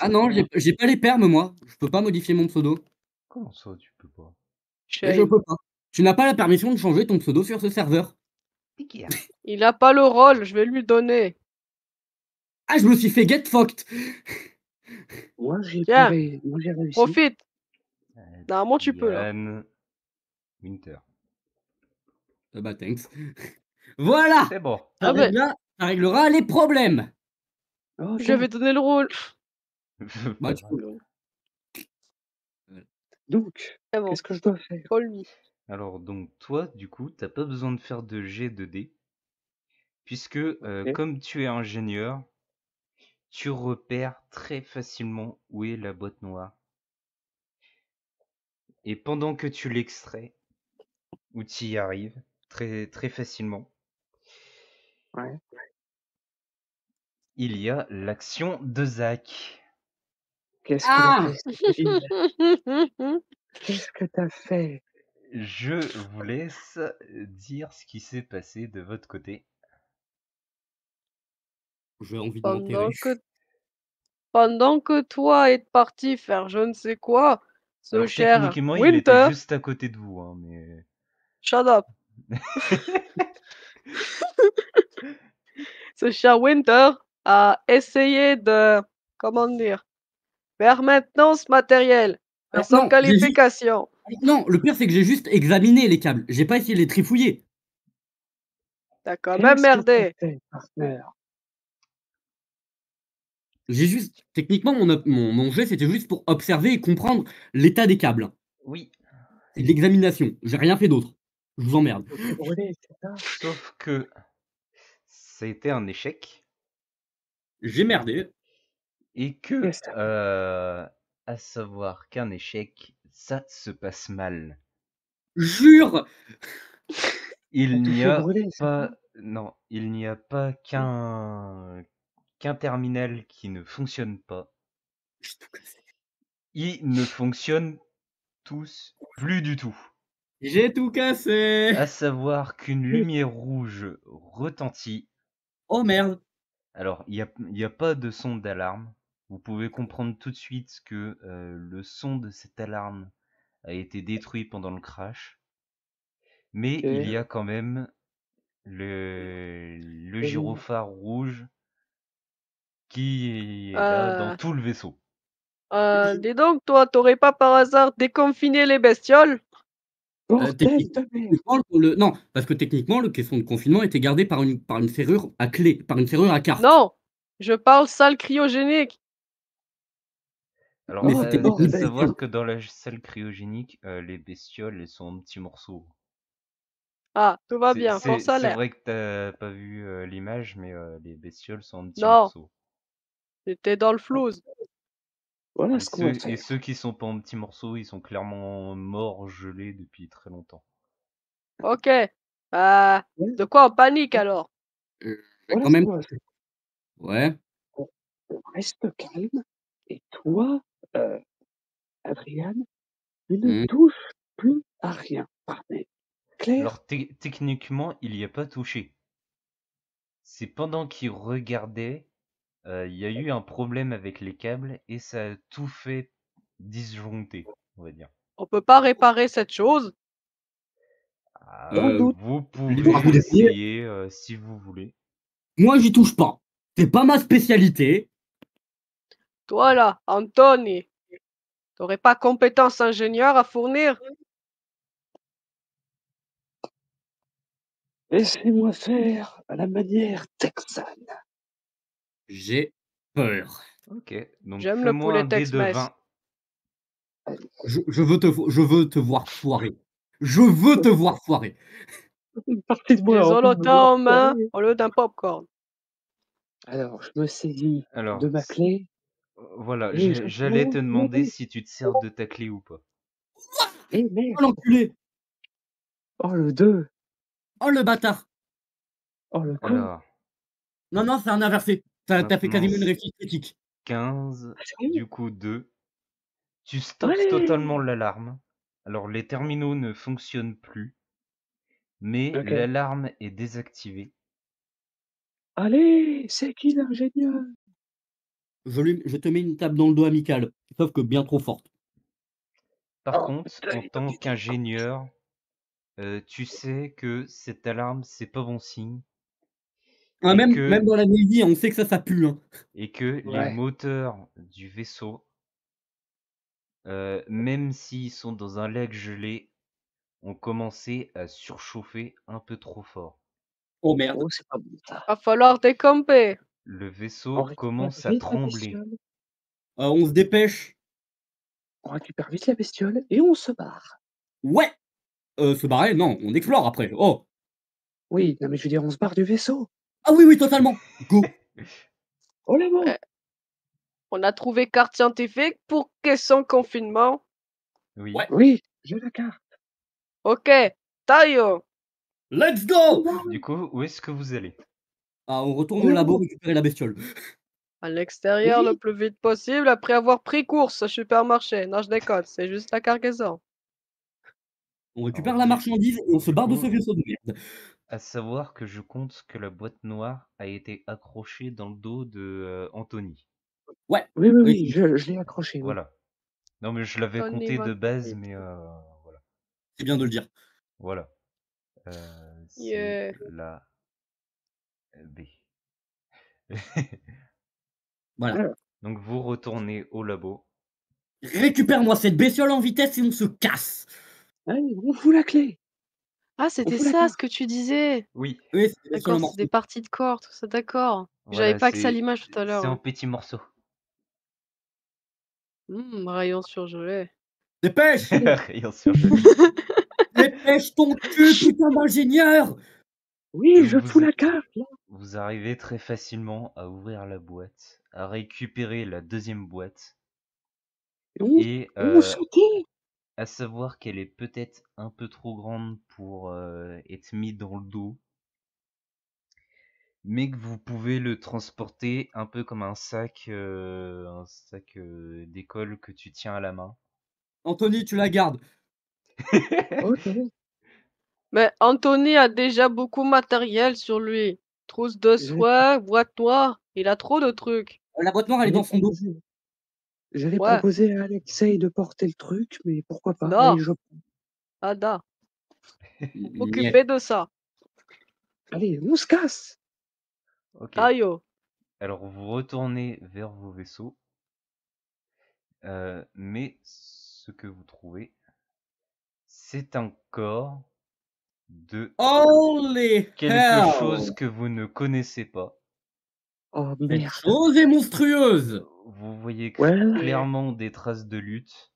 Speaker 3: Ah non, j'ai pas les permes, moi. Je peux pas modifier mon pseudo.
Speaker 2: comment ça tu peux pas?
Speaker 3: Et je
Speaker 1: Shame.
Speaker 3: peux pas. Tu n'as pas la permission de changer ton pseudo sur ce serveur.
Speaker 1: Il a pas le rôle, je vais lui donner.
Speaker 3: Ah, je me suis fait get fucked.
Speaker 4: Moi, j'ai
Speaker 1: Tiens,
Speaker 4: réussi.
Speaker 1: profite. Normalement, tu peux, là.
Speaker 2: Yann Winter.
Speaker 3: Bah, thanks. Voilà.
Speaker 2: C'est bon.
Speaker 3: Ça,
Speaker 1: Ah ben,
Speaker 3: ça réglera les problèmes.
Speaker 4: Ok.
Speaker 1: je vais donner le rôle.
Speaker 3: Bah, tu peux.
Speaker 4: Donc,
Speaker 1: C'est bon,
Speaker 4: qu'est-ce que je dois faire?
Speaker 1: call me.
Speaker 2: Alors, donc, toi, du coup, t'as pas besoin de faire de jet de dés, puisque comme tu es ingénieur, tu repères très facilement où est la boîte noire. Et pendant que tu l'extrais, ou tu y arrives très, très facilement,
Speaker 4: Ouais.
Speaker 2: il y a l'action de Zach.
Speaker 4: Qu'est-ce
Speaker 3: Ah!
Speaker 4: que t'as fait? Qu'est-ce que t'as fait?
Speaker 2: Je vous laisse dire ce qui s'est passé de votre côté.
Speaker 3: J'ai envie de m'enterrer.
Speaker 1: Pendant que toi es parti faire je ne sais quoi, ce
Speaker 2: Alors
Speaker 1: cher
Speaker 2: techniquement, il était
Speaker 1: Winter,
Speaker 2: juste à côté de vous, hein, mais...
Speaker 1: shut up. Ce cher Winter a essayé de, comment dire, faire maintenance matérielle, mais
Speaker 3: Alors,
Speaker 1: sans
Speaker 3: non,
Speaker 1: qualification.
Speaker 3: non, le pire, c'est que j'ai juste examiné les câbles. J'ai pas essayé de les trifouiller.
Speaker 1: T'as quand même
Speaker 4: Qu'est-ce que
Speaker 1: merdé.
Speaker 4: t'as fait, partenaire?
Speaker 3: J'ai juste. Techniquement, mon jet, c'était juste pour observer et comprendre l'état des câbles.
Speaker 2: Oui,
Speaker 3: C'est de l'examination. J'ai rien fait d'autre. Je vous emmerde.
Speaker 4: Brûlé, c'est ça?
Speaker 2: sauf que ça a été un échec
Speaker 3: J'ai merdé.
Speaker 2: et que,
Speaker 4: Qu'est-ce que t'as
Speaker 2: à savoir qu'un échec, ça se passe mal.
Speaker 3: Jure!
Speaker 2: Il
Speaker 4: T'as tout
Speaker 2: n'y
Speaker 4: fait
Speaker 2: a
Speaker 4: brûler, c'est
Speaker 2: pas,
Speaker 4: ça?
Speaker 2: non, il n'y a pas qu'un terminal qui ne fonctionne pas.
Speaker 3: J'ai tout cassé.
Speaker 2: Ils ne fonctionnent tous plus du tout.
Speaker 3: J'ai tout cassé!
Speaker 2: À savoir qu'une lumière rouge retentit.
Speaker 3: Oh merde!
Speaker 2: Alors, il y a pas de son d'alarme. Vous pouvez comprendre tout de suite que le son de cette alarme a été détruit pendant le crash. Mais
Speaker 4: Ok.
Speaker 2: il y a quand même le gyrophare rouge qui est là dans tout le vaisseau.
Speaker 1: Dis donc, toi, t'aurais pas par hasard déconfiné les bestioles?
Speaker 4: Bordel de merde!
Speaker 3: Techniquement, non, parce que techniquement, le caisson de confinement était gardé par une serrure à clé, par une serrure à carte.
Speaker 1: Non, je parle salle cryogénique.
Speaker 2: Alors,
Speaker 3: Mais c'était des
Speaker 2: à
Speaker 4: bordel.
Speaker 2: savoir que dans la salle cryogénique, les bestioles, elles sont en petits morceaux.
Speaker 1: Ah, tout va
Speaker 2: C'est
Speaker 1: bien, force à
Speaker 2: c'est
Speaker 1: l'air.
Speaker 2: vrai que t'as pas vu l'image, mais les bestioles sont en petits
Speaker 1: Non,
Speaker 2: morceaux.
Speaker 1: j'étais dans le flouze.
Speaker 4: Voilà
Speaker 2: Et
Speaker 4: ce qu'on va
Speaker 2: ceux, et
Speaker 4: faire.
Speaker 2: ceux qui sont pas en petits morceaux, ils sont clairement morts, gelés depuis très longtemps.
Speaker 1: OK.
Speaker 4: Ouais,
Speaker 1: De quoi on panique alors?
Speaker 3: Je vais
Speaker 4: voilà
Speaker 3: quand
Speaker 4: ce
Speaker 3: même.
Speaker 4: qu'on va faire.
Speaker 3: Ouais.
Speaker 4: On reste calme. Et toi, Adrien, tu ne
Speaker 3: Mmh.
Speaker 4: touches plus à rien. Parfait. Clair?
Speaker 2: Alors techniquement, il y a pas touché. C'est pendant qu'il regardait, il y a eu un problème avec les câbles et ça a tout fait disjoncter, on va dire.
Speaker 1: On peut pas réparer cette chose?
Speaker 4: Sans doute.
Speaker 2: Vous
Speaker 3: Libre à vous
Speaker 2: pouvez
Speaker 3: d'essayer.
Speaker 2: essayer si vous voulez.
Speaker 3: Moi, j'y touche pas. C'est pas ma spécialité.
Speaker 1: Toi là, Anthony, t'aurais pas compétence ingénieur à fournir?
Speaker 4: Laissez-moi faire à la manière texane.
Speaker 3: J'ai peur.
Speaker 2: Ok, donc
Speaker 1: J'aime le
Speaker 2: fais-moi un
Speaker 1: poulet
Speaker 2: dé de
Speaker 1: Tex-Mex.
Speaker 2: 20.
Speaker 3: Je veux te voir foirer. Je veux te voir foirer.
Speaker 4: Une partie de moi
Speaker 1: J'ai
Speaker 4: a envie de me voir
Speaker 1: en main
Speaker 4: foirer.
Speaker 1: au lieu d'un popcorn.
Speaker 4: Alors, je me saisis
Speaker 2: Alors,
Speaker 4: de ma clé
Speaker 2: voilà,
Speaker 4: et
Speaker 2: j'allais te
Speaker 4: j'apprends mon
Speaker 2: demander
Speaker 4: dé.
Speaker 2: si tu te sers de ta clé ou pas.
Speaker 4: Eh
Speaker 3: Oh
Speaker 4: merde!
Speaker 3: l'enculé.
Speaker 4: Oh le 2!
Speaker 3: Oh le bâtard.
Speaker 4: Oh le con!
Speaker 2: Alors,
Speaker 3: Non, non, c'est un inversé. T'as fait
Speaker 2: maintenant
Speaker 3: quasiment une réussite critique.
Speaker 2: 15,
Speaker 4: Ah, sérieux?
Speaker 2: du coup 2. Tu stops totalement
Speaker 4: Allez!
Speaker 2: l'alarme. Alors, les terminaux ne fonctionnent plus, mais
Speaker 4: Ok.
Speaker 2: l'alarme est désactivée.
Speaker 4: Allez! C'est qui l'ingénieur?
Speaker 3: Je te mets une tape dans le dos amicale. Sauf que bien trop forte.
Speaker 2: Par
Speaker 4: Oh
Speaker 2: contre,
Speaker 4: putain,
Speaker 2: en
Speaker 4: il m'a
Speaker 2: tant
Speaker 4: mis des coups.
Speaker 2: qu'ingénieur, tu sais que cette alarme, c'est pas bon signe
Speaker 3: Ah,
Speaker 2: et
Speaker 3: même dans la Navy, on sait que ça pue. Hein.
Speaker 2: que les
Speaker 4: Ouais.
Speaker 2: moteurs du vaisseau, même s'ils sont dans un lac gelé, ont commencé à surchauffer un peu trop fort.
Speaker 3: Oh merde.
Speaker 4: Oh, c'est pas bon ça.
Speaker 1: Va falloir décamper.
Speaker 2: Le
Speaker 4: On
Speaker 2: vaisseau
Speaker 4: récupère
Speaker 2: commence à
Speaker 4: vite la
Speaker 2: trembler.
Speaker 4: bestiole.
Speaker 3: On se dépêche.
Speaker 4: On récupère vite la bestiole et on se barre.
Speaker 3: Ouais. Se barrer, non, on explore après. Oh.
Speaker 4: Oui, non mais je veux dire, on se barre du vaisseau.
Speaker 3: Ah oui, oui, totalement. Go.
Speaker 4: Oh là bas!
Speaker 1: Ouais. On a trouvé carte scientifique pour caisson confinement.
Speaker 2: Oui.
Speaker 3: Ouais.
Speaker 4: Oui, j'ai la carte.
Speaker 1: OK. Taillot.
Speaker 3: Let's go.
Speaker 2: Du coup, où est-ce que vous allez?
Speaker 3: Ah, on retourne
Speaker 4: Oh
Speaker 3: au
Speaker 4: là
Speaker 3: labo
Speaker 4: bas!
Speaker 3: récupérer la bestiole.
Speaker 1: À l'extérieur le
Speaker 4: Oui!
Speaker 1: plus vite possible après avoir pris course au supermarché. Non, je déconne, c'est juste la cargaison.
Speaker 3: On
Speaker 2: Alors,
Speaker 3: récupère la marchandise et on se
Speaker 2: du
Speaker 3: barre de
Speaker 2: coup,
Speaker 3: ce vaisseau de merde.
Speaker 2: à savoir que je compte que la boîte noire a été accrochée dans le dos de Anthony.
Speaker 3: Ouais.
Speaker 4: Oui, oui,
Speaker 3: Oui,
Speaker 4: oui, je l'ai accroché, oui.
Speaker 2: Voilà. Non, mais je l'avais
Speaker 1: Tony
Speaker 2: compté de base,
Speaker 1: Montana.
Speaker 2: mais voilà.
Speaker 3: c'est bien de le dire.
Speaker 2: Voilà. C'est
Speaker 1: Yeah.
Speaker 2: la B.
Speaker 3: Voilà.
Speaker 4: Alors,
Speaker 2: Donc vous retournez au labo.
Speaker 3: Récupère-moi cette bestiole en vitesse et on se casse.
Speaker 4: allez, on fout la clé.
Speaker 1: Ah,
Speaker 4: On
Speaker 1: c'était
Speaker 4: fout la
Speaker 1: ça ce
Speaker 4: carte.
Speaker 1: que tu disais?
Speaker 2: Oui,
Speaker 3: Oui, c'est des bestioles
Speaker 1: D'accord,
Speaker 3: en
Speaker 1: c'est des
Speaker 3: morceaux.
Speaker 1: parties de corps, tout ça, d'accord. J'avais
Speaker 2: voilà,
Speaker 1: pas accès à l'image tout à l'heure,
Speaker 2: c'est en
Speaker 1: hein.
Speaker 2: petits morceaux.
Speaker 1: Rayon surgelé.
Speaker 3: Dépêche.
Speaker 4: Allez,
Speaker 2: Rayon surgelé.
Speaker 3: Dépêche ton cul, putain d'ingénieur.
Speaker 4: oui,
Speaker 2: Donc
Speaker 4: je fous la carte, là.
Speaker 2: vous arrivez très facilement à ouvrir la boîte, à récupérer la deuxième boîte
Speaker 4: Et
Speaker 2: et
Speaker 4: on sautait.
Speaker 2: à savoir qu'elle est peut-être un peu trop grande pour être mise dans le dos, mais que vous pouvez le transporter un peu comme un sac d'école que tu tiens à la main.
Speaker 3: Anthony, tu la gardes.
Speaker 4: Ok.
Speaker 1: Mais Anthony a déjà beaucoup de matériel sur lui. Trousse de
Speaker 4: J'allais
Speaker 1: soie, boîte noire, il a trop de trucs.
Speaker 3: La boîte noire, elle est
Speaker 4: j'allais
Speaker 3: dans son dos.
Speaker 4: proposer, j'allais
Speaker 1: Ouais,
Speaker 4: proposer à Alexei de porter le truc, mais pourquoi pas.
Speaker 1: non,
Speaker 4: Allez,
Speaker 1: Ada,
Speaker 3: Niet.
Speaker 1: occupé de ça.
Speaker 4: allez, on se casse.
Speaker 2: Ok.
Speaker 1: Taillot.
Speaker 2: Alors vous retournez vers vos vaisseaux, mais ce que vous trouvez, c'est un corps de
Speaker 3: Holy
Speaker 2: quelque chose
Speaker 3: hell.
Speaker 2: que vous ne connaissez pas.
Speaker 4: Oh
Speaker 3: Cette
Speaker 4: merde.
Speaker 3: chose est monstrueuse.
Speaker 2: Vous voyez
Speaker 4: Ouais.
Speaker 2: clairement des traces de lutte.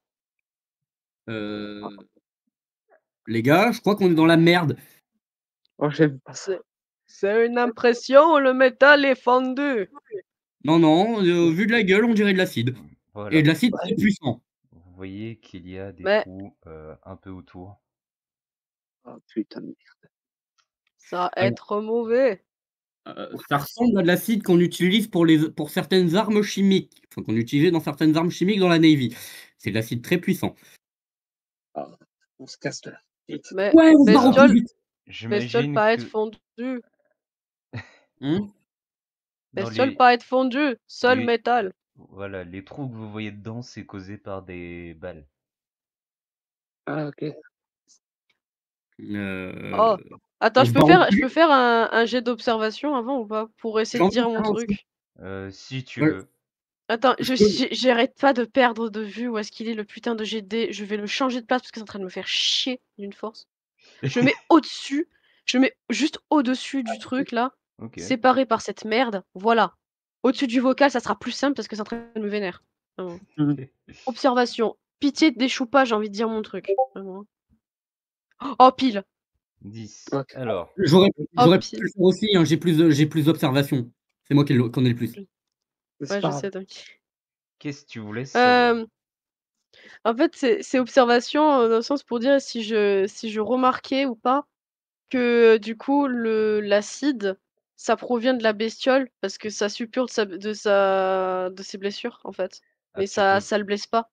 Speaker 3: Les gars, je crois qu'on est dans la merde.
Speaker 4: Oh, j'aime pas ça.
Speaker 1: C'est une impression, le métal est fendu.
Speaker 3: Non, non, vu de la gueule, on dirait de l'acide.
Speaker 2: Voilà.
Speaker 3: de l'acide très puissant.
Speaker 2: Vous voyez qu'il y a des
Speaker 1: Mais
Speaker 2: trous un peu autour.
Speaker 4: Oh putain de merde.
Speaker 1: ça va
Speaker 3: Alors,
Speaker 1: être mauvais.
Speaker 3: ça ressemble à de l'acide qu'on utilise pour certaines armes chimiques, enfin qu'on utilisait dans certaines armes chimiques dans la Navy. C'est de l'acide très puissant.
Speaker 4: Ah, on se casse de là. Vite.
Speaker 1: Mais
Speaker 3: Ouais, on se barre au plus
Speaker 2: Alors,
Speaker 1: bestiole,
Speaker 3: vite.
Speaker 1: bestiole
Speaker 2: j'imagine
Speaker 1: pas être
Speaker 2: que
Speaker 1: fondu.
Speaker 3: Hein?
Speaker 2: dans
Speaker 1: Bestiole pas être fondu. Seul
Speaker 2: les,
Speaker 1: métal.
Speaker 2: voilà, les trous que vous voyez dedans, c'est causé par des balles.
Speaker 4: Ah, ok.
Speaker 1: Oh.
Speaker 3: Euh,
Speaker 1: Attends,
Speaker 3: on se barre au plus
Speaker 1: je peux
Speaker 3: vite.
Speaker 1: faire un jet d'observation avant ou pas? Pour essayer
Speaker 3: J'en
Speaker 1: de
Speaker 3: ai
Speaker 1: dire
Speaker 3: fait
Speaker 1: mon
Speaker 3: un aussi.
Speaker 1: truc.
Speaker 2: Si tu
Speaker 3: Ouais,
Speaker 2: veux.
Speaker 1: Attends,
Speaker 3: je peux.
Speaker 1: j'arrête pas de perdre de vue où est-ce qu'il est le putain de jet de dés. Je vais le changer de place parce que c'est en train de me faire chier d'une force. Je le mets au-dessus. Je le mets juste au-dessus du truc là.
Speaker 2: Ok.
Speaker 1: Séparé par cette merde. Voilà. Au-dessus du vocal, ça sera plus simple parce que c'est en train de me vénère. Vraiment. Observation. Pitié, déchoue pas, j'ai envie de dire mon truc. Vraiment. Oh, pile.
Speaker 2: 10.
Speaker 4: Ok.
Speaker 2: Alors,
Speaker 3: J'aurais
Speaker 1: Oh,
Speaker 3: pu
Speaker 1: pile.
Speaker 3: le faire aussi, hein, j'ai plus d'observations. C'est moi qui en ai le plus.
Speaker 4: C'est
Speaker 1: Ouais, je
Speaker 4: pas
Speaker 1: sais,
Speaker 4: grave.
Speaker 1: donc.
Speaker 2: qu'est-ce que tu voulais savoir?
Speaker 1: En fait, c'est observation dans le sens pour dire si je remarquais ou pas que du coup l'acide, ça provient de la bestiole parce que ça suppure de ses blessures en fait.
Speaker 2: Ah,
Speaker 1: Mais ça le blesse pas.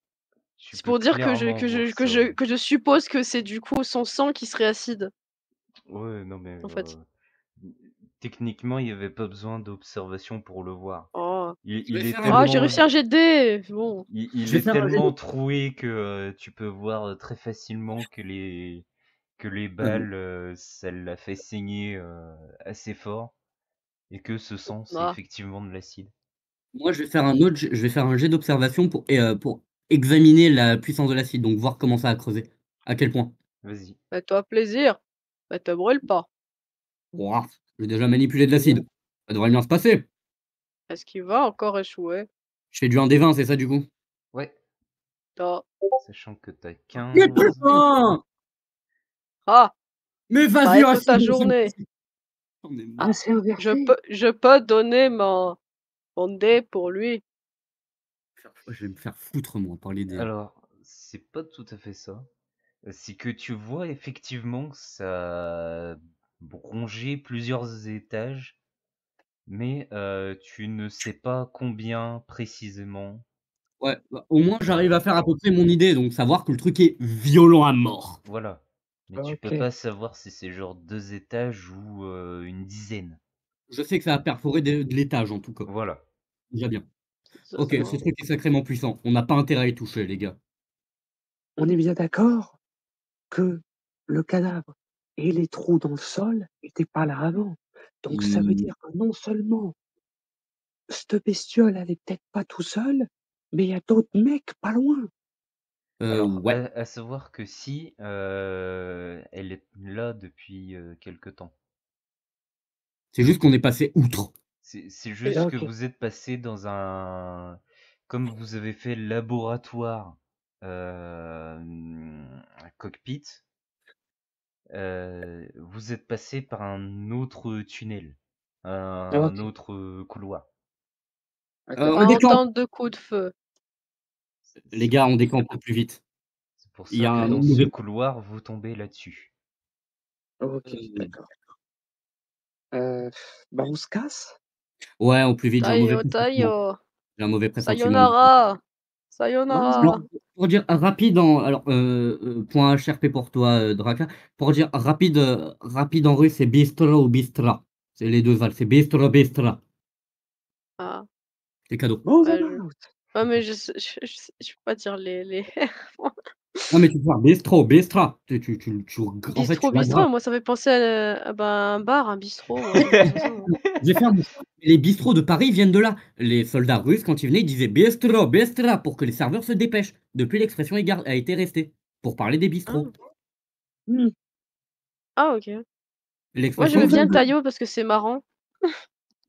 Speaker 2: tu
Speaker 1: C'est
Speaker 2: peux
Speaker 1: pour dire
Speaker 2: clairement voir ça, ouais.
Speaker 1: que je suppose que c'est du coup son sang qui serait acide
Speaker 2: Ouais, non mais
Speaker 1: en fait.
Speaker 2: techniquement, il n'y avait pas besoin d'observation pour le voir.
Speaker 1: Oh,
Speaker 3: Je vais
Speaker 2: Il est
Speaker 3: faire
Speaker 1: oh, j'ai
Speaker 2: tellement,
Speaker 1: réussi un jet de dés. Bon,
Speaker 3: je
Speaker 2: il
Speaker 3: vais
Speaker 2: est
Speaker 3: faire un jet
Speaker 2: tellement troué que tu peux voir très facilement que les balles, ça l'a fait saigner assez fort et que ce sang, c'est
Speaker 1: bah,
Speaker 2: effectivement de l'acide.
Speaker 3: Moi, je vais faire un jet d'observation pour examiner la puissance de l'acide, donc voir comment ça a creusé. À quel point.
Speaker 2: Vas-y.
Speaker 1: fais-toi plaisir. Mais te brûle pas.
Speaker 3: Ouah, j'ai déjà manipulé de l'acide. Ça devrait bien se passer.
Speaker 1: Est-ce qu'il va encore échouer?
Speaker 3: Je fais du 1 des 20, c'est ça du coup?
Speaker 2: Ouais,
Speaker 1: Ah,
Speaker 2: sachant que t'as
Speaker 3: Mais
Speaker 2: 15.
Speaker 3: putain!
Speaker 1: ah,
Speaker 3: Mais
Speaker 1: ça va
Speaker 3: vas-y, ah,
Speaker 1: être ta
Speaker 3: c'est bon, c'est bon.
Speaker 1: journée.
Speaker 3: J'en ai
Speaker 4: Ah,
Speaker 3: marre.
Speaker 4: c'est inversé.
Speaker 1: Je peux donner mon dé pour lui.
Speaker 3: Je vais me faire foutre, moi, par les dés.
Speaker 2: Alors, c'est pas tout à fait ça. C'est que tu vois effectivement que ça a rongé plusieurs étages, mais tu ne sais pas combien précisément.
Speaker 3: Ouais, bah, au moins j'arrive
Speaker 2: euh,
Speaker 3: à faire à peu près mon idée, donc savoir que le truc est violent à mort.
Speaker 2: voilà. Mais tu peux
Speaker 4: Ok.
Speaker 2: pas savoir si c'est genre 2 étages ou une dizaine.
Speaker 3: Je sais que ça a perforé de l'étage en tout cas.
Speaker 2: Voilà.
Speaker 3: Déjà bien.
Speaker 1: Ça,
Speaker 3: Ok,
Speaker 1: ça
Speaker 3: ce
Speaker 1: va.
Speaker 3: truc est sacrément puissant. On n'a pas intérêt à y toucher, les gars.
Speaker 4: On est bien d'accord que le cadavre et les trous dans le sol étaient pas là avant. Donc ça veut
Speaker 3: Hmm,
Speaker 4: dire que non seulement cette bestiole, elle est peut-être pas tout seul, mais il y a d'autres mecs pas loin.
Speaker 2: Alors,
Speaker 3: ouais.
Speaker 2: à savoir que si elle est là depuis quelque temps.
Speaker 3: C'est juste qu'on est passé outre.
Speaker 2: C'est
Speaker 1: Et
Speaker 2: juste que
Speaker 4: Ok.
Speaker 2: vous êtes passé dans un... Comme vous avez fait laboratoire, un cockpit, vous êtes passé par un autre tunnel, un
Speaker 4: Ok.
Speaker 2: autre couloir.
Speaker 4: D'accord.
Speaker 3: On
Speaker 1: à
Speaker 3: décampe.
Speaker 1: entendre de coups de feu.
Speaker 3: Les
Speaker 2: C'est
Speaker 3: gars, on décampe au plus vite.
Speaker 2: c'est pour
Speaker 3: Il y
Speaker 2: ça
Speaker 3: a
Speaker 2: que
Speaker 3: un
Speaker 2: dans ce
Speaker 3: mauvais...
Speaker 2: couloir, vous tombez là-dessus.
Speaker 4: Ok. D'accord. Euh, Bah on se casse.
Speaker 3: Ouais, au plus vite, j'ai un mauvais
Speaker 1: Tayo,
Speaker 3: pressentiment.
Speaker 1: tayo.
Speaker 3: J'ai un mauvais pressentiment.
Speaker 1: Sayonara.
Speaker 3: Alors,
Speaker 1: Sayonara.
Speaker 3: pour dire rapide en... Alors, point HRP pour toi, Draka. Pour dire rapide en russe, c'est bistro ou bistra. C'est les deux val. C'est bistro, bistra.
Speaker 1: Ah,
Speaker 3: C'est cadeau.
Speaker 4: Bon
Speaker 1: ouais,
Speaker 4: out.
Speaker 1: ouais, mais je peux pas dire les
Speaker 3: Non, mais tu peux faire bistro, bistra. En fait,
Speaker 1: bistrot,
Speaker 3: tu l'aggraves.
Speaker 1: bistrot, moi ça fait penser à bah, un bar, un bistrot, moi ça fait penser à ça, moi.
Speaker 3: J'ai fait un bouchon. Les bistrots de Paris viennent de là. Les soldats russes, quand ils venaient, ils disaient bistro, bistra pour que les serveurs se dépêchent. Depuis, l'expression a été restée. Pour parler des bistrots.
Speaker 1: Ah.
Speaker 4: Hmm.
Speaker 1: Ah, OK. Moi
Speaker 3: L'expression
Speaker 1: j'aimais
Speaker 3: vient
Speaker 1: bien
Speaker 3: de...
Speaker 1: taillot parce que c'est marrant.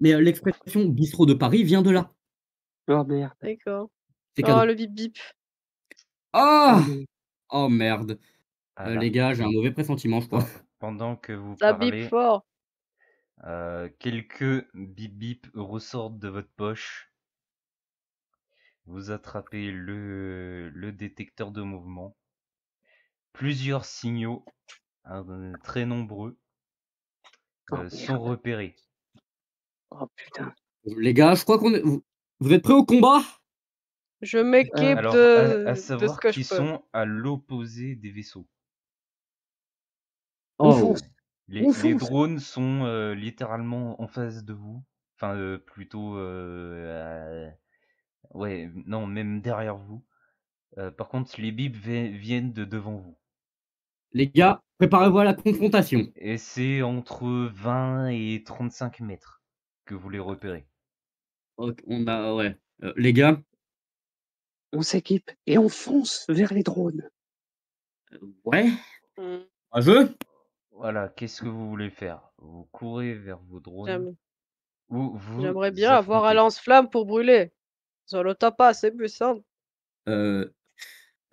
Speaker 3: Mais l'expression bistrot de Paris vient de là.
Speaker 4: Oh merde.
Speaker 1: D'accord.
Speaker 3: C'est
Speaker 1: Oh,
Speaker 3: cadeau.
Speaker 1: le bip bip.
Speaker 4: Oh
Speaker 3: Ah!
Speaker 4: non.
Speaker 3: Oh merde. Les
Speaker 2: Voilà.
Speaker 3: gars, j'ai un mauvais pressentiment, je crois.
Speaker 2: Pendant que vous
Speaker 1: Ça bip
Speaker 2: parlez,
Speaker 1: fort.
Speaker 2: quelques bip bip ressortent de votre poche. Vous attrapez le détecteur de mouvement. Plusieurs signaux, très nombreux,
Speaker 4: Oh
Speaker 2: sont
Speaker 4: merde.
Speaker 2: repérés.
Speaker 4: Oh putain.
Speaker 3: Les gars, je crois qu'on est. Vous êtes prêts au combat?
Speaker 1: Je m'équipe
Speaker 2: Alors, à
Speaker 1: de ce
Speaker 2: savoir
Speaker 1: que je
Speaker 2: qu'ils
Speaker 1: peux.
Speaker 2: sont à l'opposé des vaisseaux.
Speaker 4: On
Speaker 3: Oh.
Speaker 4: fonce. On
Speaker 2: Les
Speaker 4: fonce.
Speaker 2: drones sont littéralement en face de vous. Enfin, plutôt... ouais, non, même derrière vous. Par contre, les bips viennent de devant vous.
Speaker 3: Les gars, préparez-vous à la confrontation.
Speaker 2: Et c'est entre 20 et 35 mètres que vous les repérez.
Speaker 3: Ok, on a. Ouais. Les gars,
Speaker 4: On s'équipe et on fonce vers les drones.
Speaker 3: ouais.
Speaker 1: Mmh,
Speaker 3: Un jeu?
Speaker 2: Voilà, qu'est-ce que vous voulez faire? Vous courez vers vos drones
Speaker 1: j'aime
Speaker 2: ou vous
Speaker 1: j'aimerais bien avoir un
Speaker 2: affrontez?
Speaker 1: lance-flamme pour brûler. Zolota pas, c'est puissant.
Speaker 3: Euh,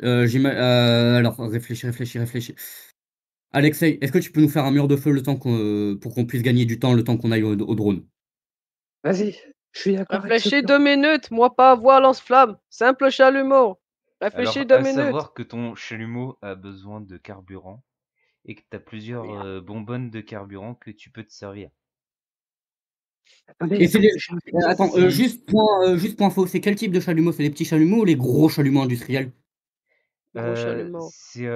Speaker 3: alors, réfléchis. Alexei, est-ce que tu peux nous faire un mur de feu le temps pour qu'on puisse gagner du temps, le temps qu'on aille au drone?
Speaker 4: Vas-y, je suis d'accord avec ce
Speaker 1: Réfléchis
Speaker 4: plan.
Speaker 1: 2 minutes, moi pas avoir lance-flamme. Simple chalumeau. Réfléchis
Speaker 2: Alors,
Speaker 1: 2
Speaker 2: à
Speaker 1: minutes.
Speaker 2: savoir que ton chalumeau a besoin de carburant et que tu as
Speaker 4: Ah
Speaker 2: plusieurs
Speaker 4: merde.
Speaker 2: bonbonnes de carburant que tu peux te servir.
Speaker 3: Et
Speaker 4: Attendez,
Speaker 3: c'est les...
Speaker 4: j'ai un fusil.
Speaker 3: Attends,
Speaker 2: Si
Speaker 3: juste point faux, c'est quel type de chalumeau? C'est les petits chalumeaux ou les gros chalumeaux industriels?
Speaker 1: Gros chalumeau.
Speaker 2: c'est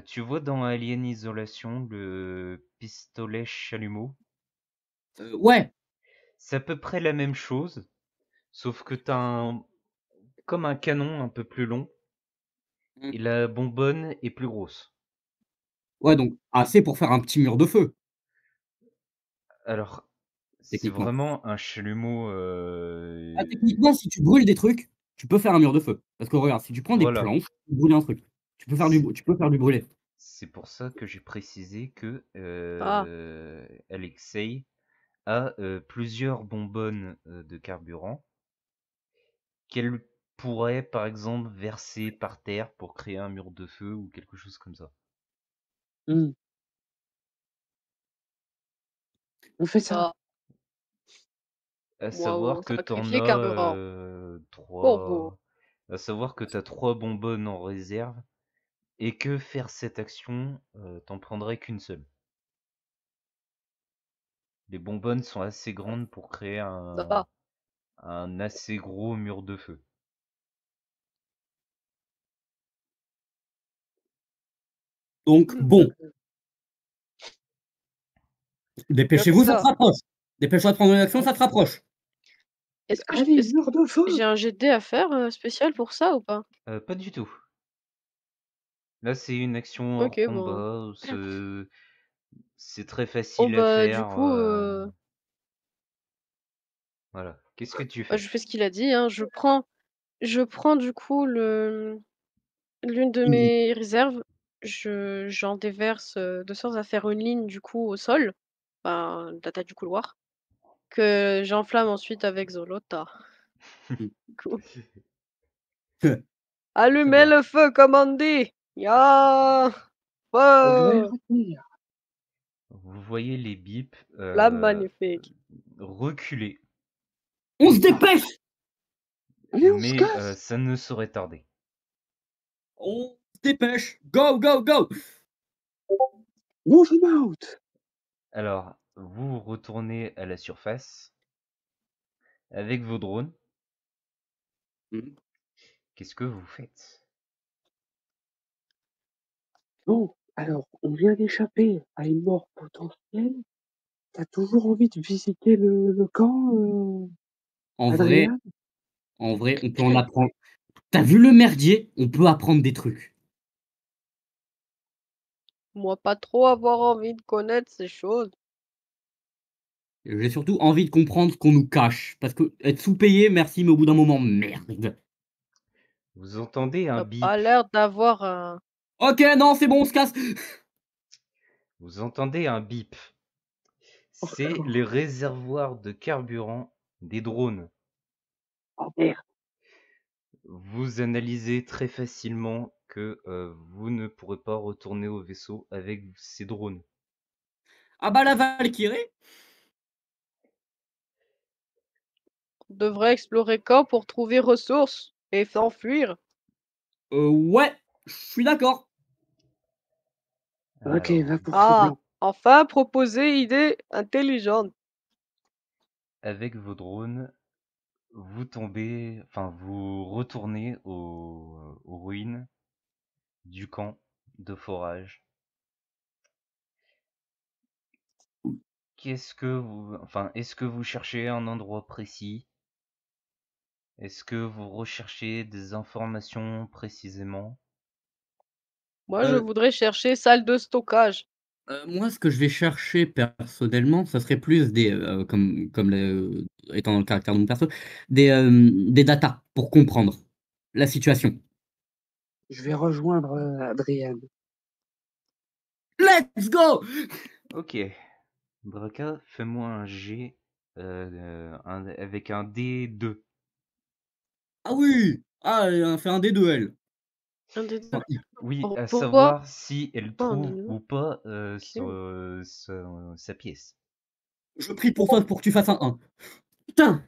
Speaker 2: tu vois dans Alien Isolation le pistolet chalumeau,
Speaker 3: Ouais.
Speaker 2: c'est à peu près la même chose, sauf que t'as comme un canon un peu plus long
Speaker 3: Mm.
Speaker 2: et la bonbonne est plus grosse.
Speaker 3: Ouais, donc assez pour faire un petit mur de feu,
Speaker 2: Alors, c'est
Speaker 3: techniquement.
Speaker 2: vraiment un chalumeau.
Speaker 3: Ah, techniquement, si tu brûles des trucs, tu peux faire un mur de feu. Parce que regarde, si tu prends des
Speaker 2: Voilà.
Speaker 3: planches, tu brûles un truc.
Speaker 2: C'est
Speaker 3: Tu peux faire du brûlé.
Speaker 2: c'est pour ça que j'ai précisé que
Speaker 1: Ah,
Speaker 2: Alexei a plusieurs bonbonnes de carburant qu'elle pourrait par exemple verser par terre pour créer un mur de feu ou quelque chose comme ça.
Speaker 4: Hmm, on fait ça.
Speaker 1: ah,
Speaker 2: À
Speaker 1: moi,
Speaker 2: savoir que t'en
Speaker 1: sacrifier
Speaker 2: as
Speaker 1: carburant. Pour vous.
Speaker 2: trois. À savoir que t'as trois bonbonnes en réserve et que faire cette action, t'en prendrais qu'une seule. Les bonbonnes sont assez grandes pour créer
Speaker 1: Ah,
Speaker 2: un assez gros mur de feu.
Speaker 3: Donc, bon,
Speaker 1: je fais
Speaker 3: dépêchez-vous, ça se
Speaker 1: ça.
Speaker 3: rapproche. Dépêche-toi de prendre une action, ça se rapproche.
Speaker 1: Est-ce que
Speaker 4: Allez,
Speaker 1: est-ce
Speaker 4: mur de feu.
Speaker 1: j'ai un jet de dés à faire, spécial pour ça ou pas?
Speaker 2: Pas du tout. Là, c'est une action hors
Speaker 1: OK, bon.
Speaker 2: combat, c'est très
Speaker 1: Bon,
Speaker 2: facile à
Speaker 1: bah, du
Speaker 2: faire,
Speaker 1: coup,
Speaker 2: voilà. Qu'est-ce que tu
Speaker 1: bah,
Speaker 2: fais?
Speaker 1: je fais ce qu'il a dit, hein. Je prends du coup l'une de
Speaker 3: Mmh.
Speaker 1: mes réserves, j'en déverse, de sorte à faire une ligne du coup au sol, enfin, de la taille du couloir, que j'enflamme ensuite avec Zolota. Cool.
Speaker 2: Très
Speaker 1: Allumez
Speaker 2: bien.
Speaker 1: le feu comme on dit! Ya!
Speaker 4: Je vais
Speaker 1: Feu!
Speaker 4: retenir.
Speaker 2: Vous voyez les bips
Speaker 1: Flamme magnifique.
Speaker 2: reculer,
Speaker 3: On se dépêche!
Speaker 4: Allez, on se
Speaker 2: mais
Speaker 4: casse.
Speaker 2: ça ne saurait tarder.
Speaker 3: On se dépêche! Go, go, go!
Speaker 4: Move him out.
Speaker 2: Alors, vous retournez à la surface avec vos drones.
Speaker 3: Mmh.
Speaker 2: Qu'est-ce que vous faites?
Speaker 4: Bon, alors, on vient d'échapper à une mort potentielle. T'as toujours envie de visiter le camp,
Speaker 3: En vrai,
Speaker 4: Adrien?
Speaker 3: on peut en apprendre. T'as vu le merdier? On peut apprendre des trucs.
Speaker 1: Moi, pas trop avoir envie de connaître ces choses.
Speaker 3: J'ai surtout envie de comprendre ce qu'on nous cache. Parce que être sous-payé, merci, mais au bout d'un moment, merde.
Speaker 2: Vous entendez un
Speaker 1: Tu pas
Speaker 2: bip.
Speaker 1: l'air d'avoir un
Speaker 3: Ok, non, c'est bon, on se casse.
Speaker 2: Vous entendez un bip. C'est les
Speaker 4: Encore.
Speaker 2: réservoirs de carburant des drones.
Speaker 4: Oh merde.
Speaker 2: Vous analysez très facilement que vous ne pourrez pas retourner au vaisseau avec ces drones.
Speaker 3: Ah bah la Valkyrie.
Speaker 1: On devrait explorer quand pour trouver ressources et s'enfuir.
Speaker 3: Ouais, je suis d'accord.
Speaker 4: Ok,
Speaker 2: Alors,
Speaker 4: va pour feu
Speaker 1: Ah,
Speaker 4: blanc.
Speaker 1: enfin proposer idée intelligente.
Speaker 2: avec vos drones, vous tombez, enfin, vous retournez aux ruines du camp de forage. Est-ce que vous cherchez un endroit précis? Est-ce que vous recherchez des informations précisément?
Speaker 1: Moi, je
Speaker 3: Euh,
Speaker 1: voudrais chercher salle de stockage.
Speaker 3: Moi, ce que je vais chercher personnellement, ça serait plus étant dans le caractère de mon perso, des datas pour comprendre la situation.
Speaker 4: Je vais rejoindre Adrien.
Speaker 3: Let's go!
Speaker 2: Ok. Draka, fais-moi un G avec un D2.
Speaker 3: Ah oui! Ah, elle a fait un des deux, elle.
Speaker 1: Un des deux.
Speaker 3: Enfin,
Speaker 2: Oui, à
Speaker 1: Pourquoi?
Speaker 2: savoir si elle
Speaker 1: Pourquoi un des
Speaker 2: trouve
Speaker 1: deux?
Speaker 2: ou pas
Speaker 1: Ok.
Speaker 2: sa pièce.
Speaker 3: je prie pour toi pour que tu fasses un 1. Putain!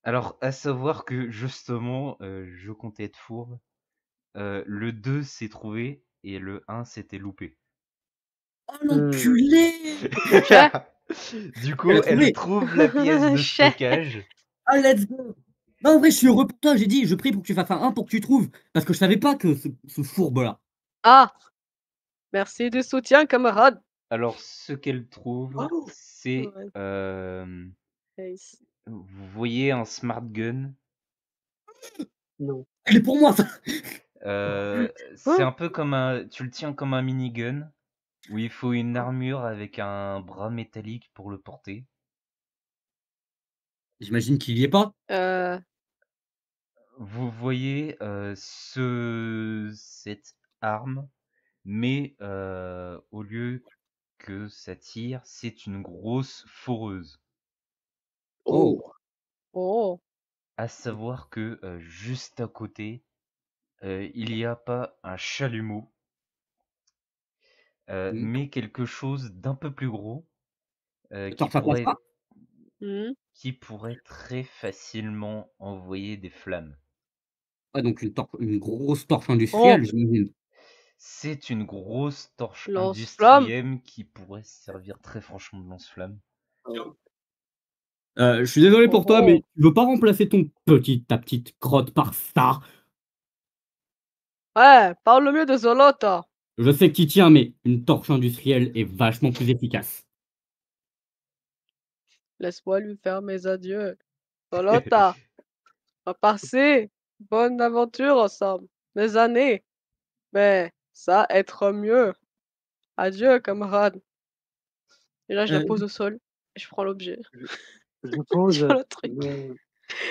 Speaker 2: Alors, à savoir que justement, je comptais être fourbe. Le 2 s'est trouvé et le 1 s'était loupé.
Speaker 3: Oh
Speaker 4: Hmm.
Speaker 3: l'enculé!
Speaker 1: Chat.
Speaker 2: Du
Speaker 3: Elle
Speaker 2: coup,
Speaker 3: a
Speaker 2: elle
Speaker 3: trouvé!
Speaker 2: trouve la pièce de
Speaker 1: Chat.
Speaker 2: stockage.
Speaker 3: Ah, let's go! Non, en vrai, je suis heureux pour toi, j'ai dit, je prie pour que tu fasses un 1 pour que tu trouves. Parce que je savais pas que ce fourbe-là.
Speaker 1: Ah, merci du soutien, camarade.
Speaker 2: Alors, ce qu'elle trouve,
Speaker 4: Oh,
Speaker 2: c'est...
Speaker 1: Ouais, nice.
Speaker 2: vous voyez un smart gun.
Speaker 4: non.
Speaker 3: Elle est pour moi, ça!
Speaker 2: C'est
Speaker 1: Quoi?
Speaker 2: un peu comme un... Tu le tiens comme un minigun, où il faut une armure avec un bras métallique pour le porter.
Speaker 3: J'imagine qu'il y est pas.
Speaker 1: Euh,
Speaker 2: Vous voyez cette arme, mais au lieu que ça tire, c'est une grosse foreuse.
Speaker 3: Oh.
Speaker 4: Oh,
Speaker 1: oh,
Speaker 2: À savoir que juste à côté, il n'y a pas un chalumeau,
Speaker 3: Une
Speaker 2: mais quelque chose d'un peu plus gros
Speaker 3: torche à plasma?
Speaker 1: hmm.
Speaker 2: qui pourrait très facilement envoyer des flammes.
Speaker 3: Ouais, donc une grosse torche
Speaker 1: Oh,
Speaker 3: industrielle, j'imagine.
Speaker 2: C'est une grosse torche
Speaker 1: lance-flamme.
Speaker 2: industrielle qui pourrait servir très franchement de lance-flamme.
Speaker 4: oh.
Speaker 3: Je suis désolé
Speaker 1: Oh,
Speaker 3: pour toi, mais
Speaker 1: oh.
Speaker 3: tu veux pas remplacer ta petite crotte par ça?
Speaker 1: Ouais, parle mieux de Zolota.
Speaker 3: Je sais que tu tiens, mais une torche industrielle est vachement plus efficace.
Speaker 1: Laisse-moi lui faire mes adieux. Zolota, on va passer une bonne aventure ensemble. Des années. Mais ça être mieux. Adieu, camarade. Et là, je la
Speaker 4: Euh,
Speaker 1: pose au sol et je prends l'objet
Speaker 4: je, je pose,
Speaker 1: sur le truc.
Speaker 4: me-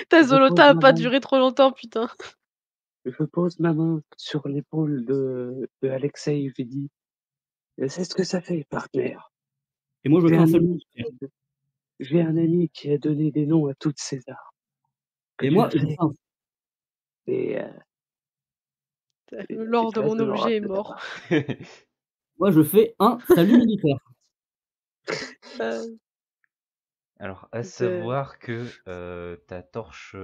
Speaker 1: Ta
Speaker 4: je pose
Speaker 1: Zolota a
Speaker 4: ma
Speaker 1: pas
Speaker 4: main,
Speaker 1: duré trop longtemps, putain.
Speaker 4: je pose ma main sur l'épaule de Alexei et je lui dis, c'est ce que ça fait, partenaire.
Speaker 3: Et moi, je
Speaker 4: J'ai
Speaker 3: fais un
Speaker 4: un
Speaker 3: seul
Speaker 4: ami,
Speaker 3: militaire.
Speaker 4: j'ai un ami qui a donné des noms à toutes ces armes. Que
Speaker 3: Et
Speaker 4: tu
Speaker 3: moi,
Speaker 4: le
Speaker 3: je
Speaker 4: sais.
Speaker 3: fais un
Speaker 4: Et,
Speaker 1: L'or de
Speaker 4: j'ai hâte
Speaker 1: mon
Speaker 4: de me
Speaker 1: objet est
Speaker 4: rappeler de
Speaker 1: mort.
Speaker 4: toi.
Speaker 3: moi, je fais un salut militaire.
Speaker 1: Euh,
Speaker 2: Alors, à
Speaker 1: de...
Speaker 2: savoir que ta torche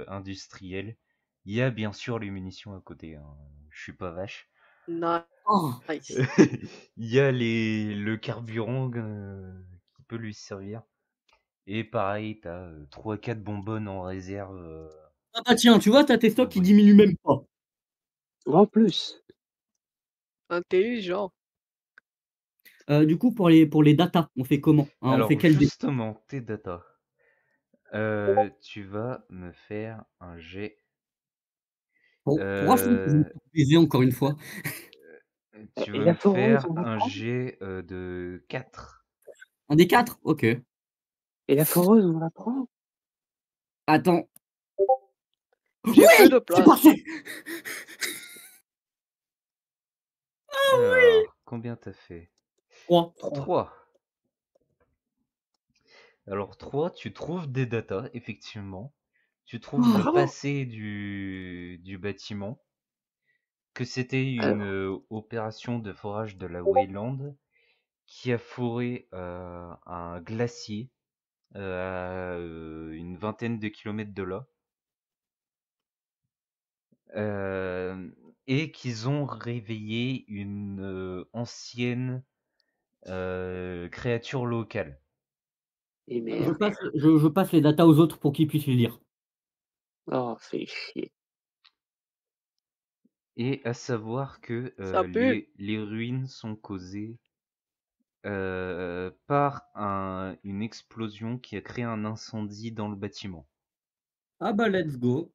Speaker 2: industrielle, il y a bien sûr les munitions à côté, hein. Je suis pas vache.
Speaker 3: Oh,
Speaker 1: Nice.
Speaker 2: Il y a le carburant qui peut lui servir. Et pareil, t'as 3-4 bonbonnes en réserve.
Speaker 3: ah bah tiens, tu vois, t'as tes
Speaker 2: Au
Speaker 3: stocks qui
Speaker 2: brick.
Speaker 3: diminuent même pas.
Speaker 4: En plus,
Speaker 1: Intelligent.
Speaker 3: Du coup, pour les datas, on fait comment? Hein, on fait
Speaker 2: Alors
Speaker 3: quel dé?
Speaker 2: justement, tes data. Tu vas me faire un jet.
Speaker 3: Pourquoi je me
Speaker 2: euh,
Speaker 3: fais baiser encore une fois?
Speaker 2: Tu
Speaker 4: et
Speaker 2: vas
Speaker 4: la
Speaker 2: me
Speaker 4: foreuse,
Speaker 2: faire
Speaker 4: on la
Speaker 2: un
Speaker 4: prend?
Speaker 2: jet de 4.
Speaker 3: Un des 4? Ok.
Speaker 4: Et la foreuse, on la prend?
Speaker 3: Attends.
Speaker 1: J'ai peu de
Speaker 3: Oui! C'est
Speaker 1: place.
Speaker 3: parfait!
Speaker 2: Alors, combien t'as fait?
Speaker 3: 3.
Speaker 4: 3.
Speaker 2: 3. Alors 3, tu trouves des datas, effectivement. Tu trouves le
Speaker 4: Bravo!
Speaker 2: passé du bâtiment, que c'était une
Speaker 4: Alors,
Speaker 2: opération de forage de la Wayland qui a fourré un glacier à une vingtaine de kilomètres de là. Et qu'ils ont réveillé une ancienne créature locale.
Speaker 4: Et
Speaker 3: Je
Speaker 4: merde.
Speaker 3: passe, je passe les datas aux autres pour qu'ils puissent les lire.
Speaker 4: Oh, fais chier.
Speaker 2: Et à savoir que
Speaker 1: Ça pue.
Speaker 2: les ruines sont causées par une explosion qui a créé un incendie dans le bâtiment.
Speaker 3: Ah bah let's go.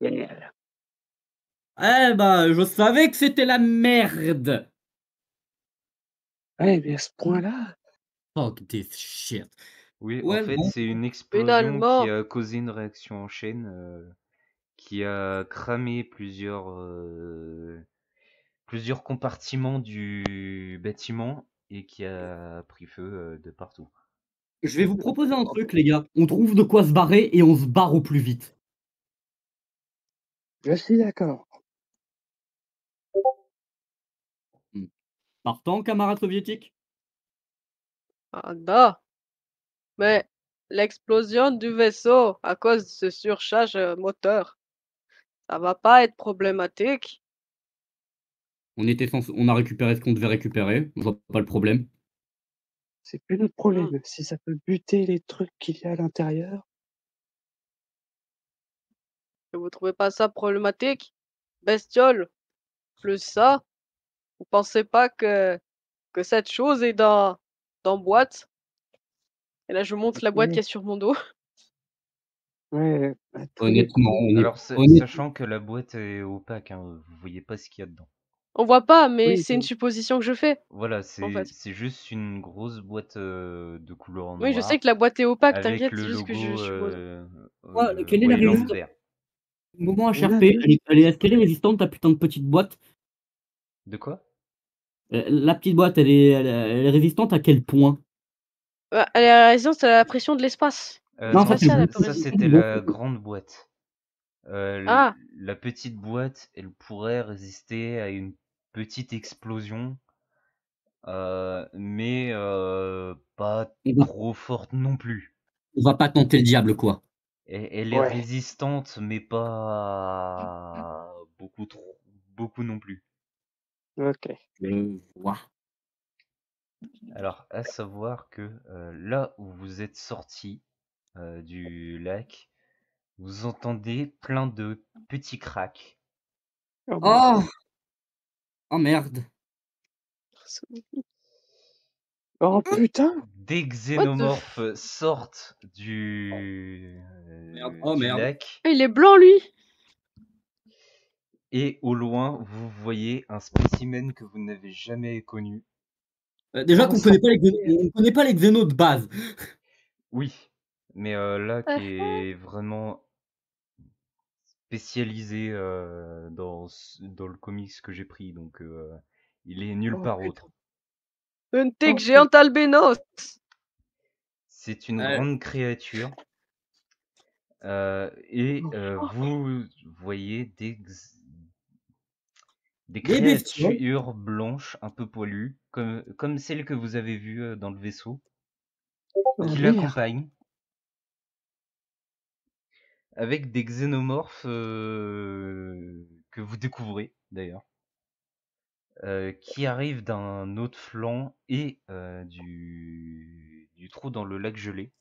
Speaker 4: Génial.
Speaker 3: Eh bah, je savais que c'était la merde.
Speaker 4: Ouais, mais à ce point-là,
Speaker 3: Fuck this shit.
Speaker 2: Oui, en
Speaker 3: Ouais,
Speaker 2: fait,
Speaker 3: bon.
Speaker 2: c'est une explosion qui
Speaker 1: Finalement.
Speaker 2: a causé une réaction en chaîne qui a cramé plusieurs compartiments du bâtiment et qui a pris feu de partout.
Speaker 3: Je vais vous proposer un truc, les gars. On trouve de quoi se barrer et on se barre au plus vite.
Speaker 4: je suis d'accord.
Speaker 3: Partant, camarades soviétiques?
Speaker 1: Ah, da. Mais l'explosion du vaisseau à cause de ce surcharge moteur, ça va pas être problématique.
Speaker 3: On a récupéré ce qu'on devait récupérer. Je vois pas le problème.
Speaker 4: C'est plus notre
Speaker 1: Hmm.
Speaker 4: problème. Si ça peut buter les trucs qu'il y a à l'intérieur,
Speaker 1: Et vous trouvez pas ça problématique? Bestiole, plus ça, vous pensez pas que cette chose est dans boîte? Et là, je montre la boîte
Speaker 4: ouais,
Speaker 1: qu'il y a sur mon dos.
Speaker 4: ouais, à tous les
Speaker 3: Honnêtement,
Speaker 4: coups.
Speaker 2: Alors,
Speaker 3: honnêtement.
Speaker 2: sachant que la boîte est opaque, hein, vous voyez pas ce qu'il y a dedans.
Speaker 1: On voit pas, mais
Speaker 4: Oui,
Speaker 1: c'est une supposition que je fais,
Speaker 2: Voilà,
Speaker 1: en fait.
Speaker 2: c'est juste une grosse boîte de couleur
Speaker 1: Oui, je sais
Speaker 2: noire
Speaker 1: que la boîte est opaque,
Speaker 2: avec
Speaker 1: t'inquiète,
Speaker 2: le
Speaker 1: c'est juste que je
Speaker 2: logo
Speaker 1: suppose.
Speaker 3: Quelle est la
Speaker 2: Wayland
Speaker 3: résistance?
Speaker 2: vert.
Speaker 3: Moment
Speaker 4: on a
Speaker 3: HRP,
Speaker 4: deux.
Speaker 3: est-ce qu'elle est résistante, ta putain de petite boîte?
Speaker 2: De quoi?
Speaker 3: La petite boîte, elle est résistante à quel point?
Speaker 1: Elle est résistante à la pression de l'espace.
Speaker 3: Non, ça c'est
Speaker 1: Spatial,
Speaker 3: bon.
Speaker 1: elle peut
Speaker 2: Ça,
Speaker 1: résister.
Speaker 2: c'était la grande boîte.
Speaker 1: Ah,
Speaker 2: La petite boîte, elle pourrait résister à une petite explosion, mais pas
Speaker 3: On va,
Speaker 2: trop forte non plus.
Speaker 3: on va pas tenter le diable, quoi.
Speaker 2: Elle est
Speaker 4: Ouais,
Speaker 2: résistante, mais pas beaucoup non plus.
Speaker 4: ok.
Speaker 3: Je vois.
Speaker 2: Alors, à savoir que là où vous êtes sorti du lac, vous entendez plein de petits cracks.
Speaker 4: Oh
Speaker 3: Oh!
Speaker 4: merde.
Speaker 3: Oh merde.
Speaker 4: Oh putain!
Speaker 2: Des
Speaker 1: what the
Speaker 2: xénomorphes sortent
Speaker 3: Merde. Oh
Speaker 2: du
Speaker 3: merde.
Speaker 2: lac
Speaker 1: Il est blanc, lui!
Speaker 2: et au loin, vous voyez un spécimen que vous n'avez jamais connu.
Speaker 3: Déjà
Speaker 4: Oh,
Speaker 3: qu'on
Speaker 4: ça
Speaker 3: on connaît pas les xénos de base.
Speaker 2: Oui, mais là qui
Speaker 1: Ah,
Speaker 2: est vraiment spécialisé dans le comics que j'ai pris, donc il est nulle
Speaker 4: Oh
Speaker 2: part
Speaker 4: putain.
Speaker 2: autre.
Speaker 1: une tigre
Speaker 4: Oh putain.
Speaker 1: géante albinos!
Speaker 2: C'est une
Speaker 3: Euh,
Speaker 2: grande créature et vous voyez des
Speaker 3: des bestioles.
Speaker 2: créatures blanches un peu poilues, comme celles que vous avez vues dans le vaisseau,
Speaker 4: Oh
Speaker 2: qui
Speaker 4: merde.
Speaker 2: l'accompagnent, avec des xénomorphes que vous découvrez d'ailleurs, qui arrivent d'un autre flanc et du trou dans le lac gelé,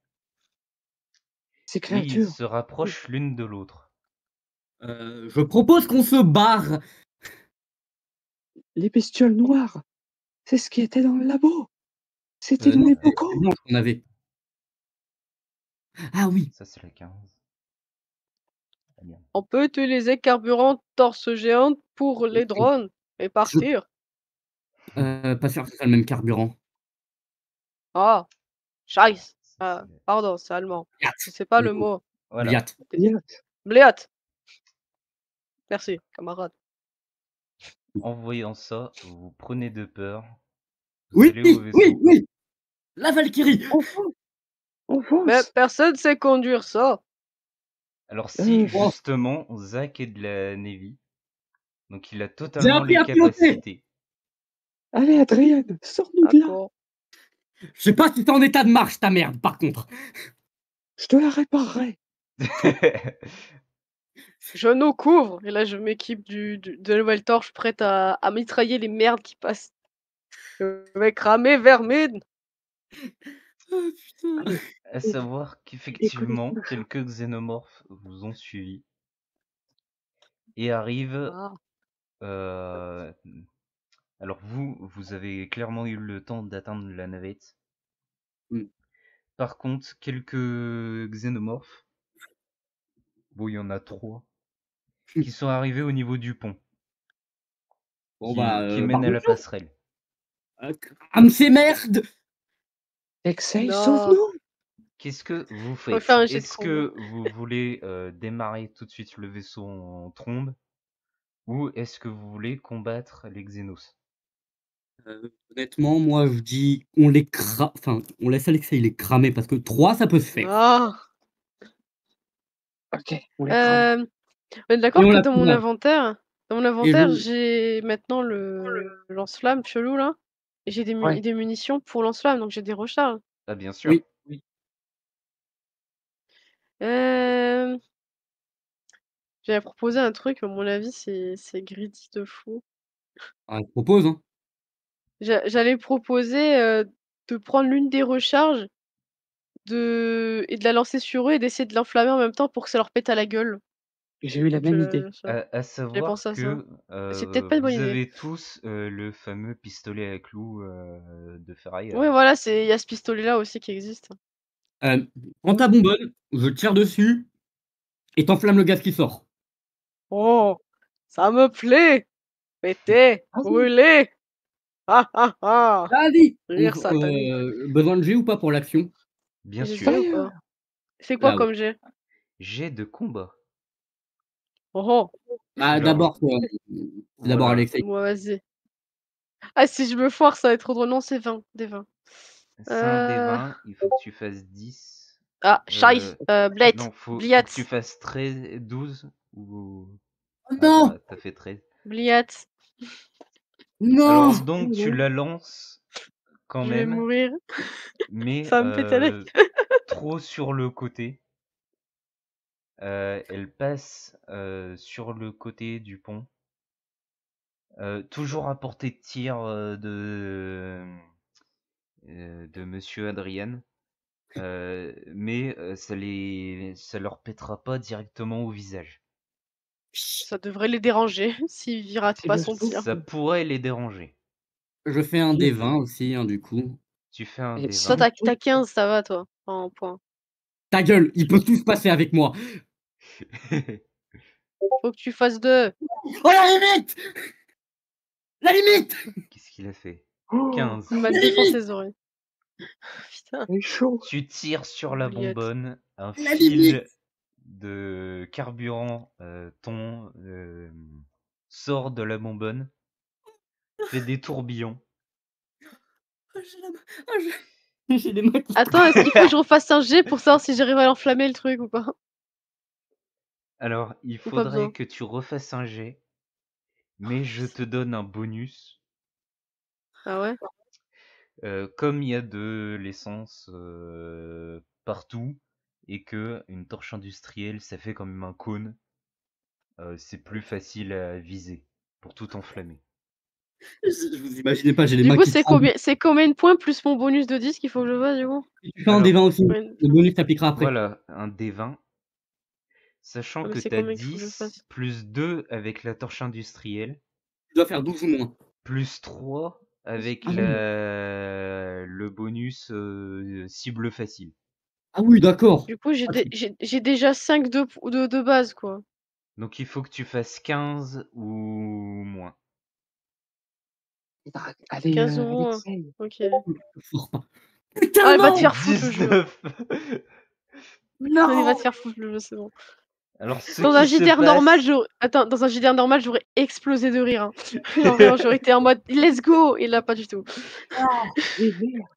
Speaker 4: Ces
Speaker 2: et ils
Speaker 4: créatures,
Speaker 2: se rapprochent l'une de l'autre.
Speaker 3: Je propose qu'on se barre.
Speaker 4: les bestioles noires, c'est ce qui était dans le labo. C'était dans
Speaker 3: Non,
Speaker 4: les
Speaker 3: c'est
Speaker 4: bocaux.
Speaker 3: blanche qu'on avait. Ah oui.
Speaker 2: Ça, c'est la 15. Ah, bien.
Speaker 1: On peut utiliser carburant torse géante pour les drones et
Speaker 3: Je,
Speaker 1: partir.
Speaker 3: pas sûr que ce soit le même carburant.
Speaker 1: Ah, scheiße.
Speaker 2: Ça, c'est
Speaker 1: Pardon, c'est allemand.
Speaker 3: Bliat.
Speaker 1: Je sais pas
Speaker 3: Du
Speaker 1: le
Speaker 3: coup,
Speaker 1: mot.
Speaker 2: Voilà.
Speaker 3: Bliat.
Speaker 4: Bien.
Speaker 1: Bliat. Merci, camarade.
Speaker 2: En voyant ça, vous prenez de peur. Vous
Speaker 3: Oui,
Speaker 2: allez au
Speaker 3: oui,
Speaker 2: vaisseau.
Speaker 3: oui. La Valkyrie.
Speaker 4: On fonce. On
Speaker 1: Mais
Speaker 4: fonce.
Speaker 1: personne sait conduire ça.
Speaker 2: Alors si,
Speaker 3: Oh,
Speaker 2: justement, Zach est de la Navy, donc il a
Speaker 3: j'ai
Speaker 2: totalement
Speaker 3: appris
Speaker 2: les
Speaker 3: à piloter.
Speaker 2: capacités.
Speaker 4: Allez, Adrienne, sors-nous de là.
Speaker 1: D'accord.
Speaker 3: Je sais pas si t'es en état de marche, ta merde, par contre.
Speaker 4: Je te la réparerai.
Speaker 1: Je nous couvre et là je m'équipe de la nouvelle torche prête à mitrailler les merdes qui passent. Je vais cramer Vermine.
Speaker 3: Oh, putain.
Speaker 4: Allez,
Speaker 2: À savoir qu'effectivement,
Speaker 4: écoute-moi.
Speaker 2: quelques xénomorphes vous ont suivi et arrivent.
Speaker 1: Ah.
Speaker 2: euh, Alors vous avez clairement eu le temps d'atteindre la navette.
Speaker 3: Mm.
Speaker 2: Par contre, quelques xénomorphes, bon il y en a 3, qui sont arrivés au niveau du pont,
Speaker 3: Bon bah,
Speaker 2: qui mène à la
Speaker 3: bonjour.
Speaker 2: passerelle.
Speaker 3: Crame ces merdes.
Speaker 4: Texeil,
Speaker 1: Non.
Speaker 4: sauve-nous.
Speaker 2: Qu'est-ce que vous
Speaker 1: Faut
Speaker 2: faites?
Speaker 1: faire un jet de
Speaker 2: Est-ce
Speaker 1: combat.
Speaker 2: que vous voulez démarrer tout de suite le vaisseau en trombe ou est-ce que vous voulez combattre les xénos?
Speaker 3: Honnêtement, moi je dis enfin, on laisse Alexei les cramer parce que 3 ça peut se faire.
Speaker 1: Ah.
Speaker 4: Ok, on les crame.
Speaker 1: On est
Speaker 3: Et
Speaker 1: d'accord
Speaker 3: on
Speaker 1: que
Speaker 3: la
Speaker 1: dans mon
Speaker 3: pommade.
Speaker 1: inventaire,
Speaker 3: je
Speaker 1: j'ai maintenant le lance-flamme chelou là. Et j'ai
Speaker 4: Ouais.
Speaker 1: des munitions pour lance-flamme, donc j'ai des recharges.
Speaker 2: Ah bien sûr.
Speaker 3: Oui.
Speaker 1: Hem, J'avais proposé un truc, mais à mon avis, c'est greedy de fou.
Speaker 3: Ah, je propose, hein.
Speaker 1: J'allais proposer, de prendre l'une des recharges et de la lancer sur eux et d'essayer de l'enflammer en même temps pour que ça leur pète à la gueule.
Speaker 4: J'ai eu la
Speaker 1: Donc
Speaker 4: même idée.
Speaker 1: ça
Speaker 2: À
Speaker 1: j'avais
Speaker 2: savoir
Speaker 1: pensé à ça.
Speaker 2: que
Speaker 1: C'est peut-être pas une bonne
Speaker 2: vous
Speaker 1: idée.
Speaker 2: avez tous le fameux pistolet à clous de ferraille.
Speaker 1: Oui, voilà, il y a ce pistolet-là aussi qui existe.
Speaker 3: Prends ta bonbonne, je tire dessus et t'enflammes le gaz qui sort.
Speaker 1: Oh! Ça me plaît! Péter!
Speaker 4: Vas-y.
Speaker 1: Brûler! Ah ah ah!
Speaker 3: Vas-y!
Speaker 1: Rire satanique.
Speaker 3: Besoin de G ou pas pour l'action?
Speaker 2: Bien
Speaker 1: J'ai
Speaker 2: sûr.
Speaker 1: G ou
Speaker 4: Fire.
Speaker 1: pas? C'est quoi
Speaker 3: Là, ouais.
Speaker 1: comme G?
Speaker 2: Jet de combat.
Speaker 1: Oh oh!
Speaker 3: Bah,
Speaker 2: Alors
Speaker 3: c'est d'abord
Speaker 2: voilà,
Speaker 3: Alexei.
Speaker 1: Bon, vas-y. Ah, si je me foire, ça va être trop drôle. Non, c'est 20, des 20.
Speaker 2: c'est un des 20, il faut que tu fasses 10.
Speaker 1: Ah, Scheiß, Blät,
Speaker 2: Non, faut que tu
Speaker 1: Bliat,
Speaker 2: fasses 13, 12 ou...
Speaker 3: Oh
Speaker 2: Ah
Speaker 3: non!
Speaker 2: bah, t'as fait 13.
Speaker 1: Bliat,
Speaker 3: Non!
Speaker 2: Alors donc, tu la lances quand
Speaker 1: je vais
Speaker 2: même,
Speaker 1: mourir.
Speaker 2: mais
Speaker 1: Ça va me péter la
Speaker 2: trop sur le côté. Elle passe sur le côté du pont. Toujours à portée de tir de Monsieur Adrien. Mais ça leur pètera pas directement au visage.
Speaker 1: Ça devrait les déranger s'ils ratent
Speaker 4: C'est
Speaker 1: pas
Speaker 4: le
Speaker 1: son tir.
Speaker 2: Ça
Speaker 4: souffle.
Speaker 2: pourrait les déranger.
Speaker 3: Je fais un
Speaker 4: Et-
Speaker 3: D20 aussi, hein, du coup.
Speaker 2: Tu fais un
Speaker 4: et
Speaker 2: des
Speaker 1: Toi,
Speaker 2: 20.
Speaker 1: t'as 15, ça va, toi, en points.
Speaker 3: Ta gueule, ils peuvent tous passer avec moi.
Speaker 1: Faut que tu fasses 2.
Speaker 3: Oh la limite! La limite!
Speaker 2: Qu'est-ce qu'il a fait?
Speaker 4: Oh,
Speaker 2: 15.
Speaker 1: Il m'a défoncé les oreilles. Putain,
Speaker 4: c'est chaud.
Speaker 2: Tu tires sur la
Speaker 1: Bliat.
Speaker 2: bonbonne, un
Speaker 3: La limite!
Speaker 2: fil de carburant sort de la bonbonne, fait des tourbillons.
Speaker 3: Oh, j'ai les mains qui
Speaker 1: Attends, est-ce qu'il faut que je refasse un jet pour savoir si j'arrive à enflammer le truc ou pas?
Speaker 2: Alors, il
Speaker 1: Ou pas
Speaker 2: faudrait
Speaker 1: besoin?
Speaker 2: que tu refasses un jet, mais je te donne un bonus.
Speaker 1: Ah ouais?
Speaker 2: Comme il y a de l'essence partout et que une torche industrielle, ça fait quand même un cône, c'est plus facile à viser pour tout enflammer.
Speaker 3: Je vous imaginez pas, j'ai les
Speaker 1: Du
Speaker 3: mains
Speaker 1: coup,
Speaker 3: qui tremblent.
Speaker 1: c'est combien de points plus mon bonus de 10 qu'il faut que je fasse, du coup?
Speaker 3: Si tu fais un
Speaker 2: Alors,
Speaker 3: D20 aussi,
Speaker 1: Ouais.
Speaker 3: le bonus t'appliquera après.
Speaker 2: voilà, un D20. Sachant
Speaker 1: Ah, mais
Speaker 2: que
Speaker 1: c'est
Speaker 2: tu as
Speaker 1: combien qu'il faut que je
Speaker 2: 10,
Speaker 1: fasse?
Speaker 2: plus 2 avec la torche industrielle,
Speaker 3: Tu dois faire 12 ou moins.
Speaker 2: plus 3 avec
Speaker 3: Ah oui,
Speaker 2: le bonus cible facile.
Speaker 3: ah oui, d'accord.
Speaker 1: Du coup,
Speaker 3: Ah, tu-
Speaker 1: j'ai déjà 5 de base, quoi.
Speaker 2: Donc il faut que tu fasses 15 ou moins.
Speaker 4: Allez,
Speaker 1: 15 ou moins.
Speaker 4: Alexei.
Speaker 1: OK.
Speaker 3: Sors pas.
Speaker 1: Ah,
Speaker 3: Putain,
Speaker 1: elle va te
Speaker 3: non!
Speaker 1: faire foutre le jeu.
Speaker 2: 19.
Speaker 1: Il va
Speaker 3: Non!
Speaker 1: te faire foutre le jeu, c'est bon.
Speaker 2: Alors ce
Speaker 1: Dans un
Speaker 2: qui se
Speaker 1: JDR normal,
Speaker 2: passe...
Speaker 1: dans un JDR normal, j'aurais explosé de rire, hein. Genre vraiment, j'aurais été en mode: «Let's go!» et là, pas du tout.
Speaker 4: Mais merde.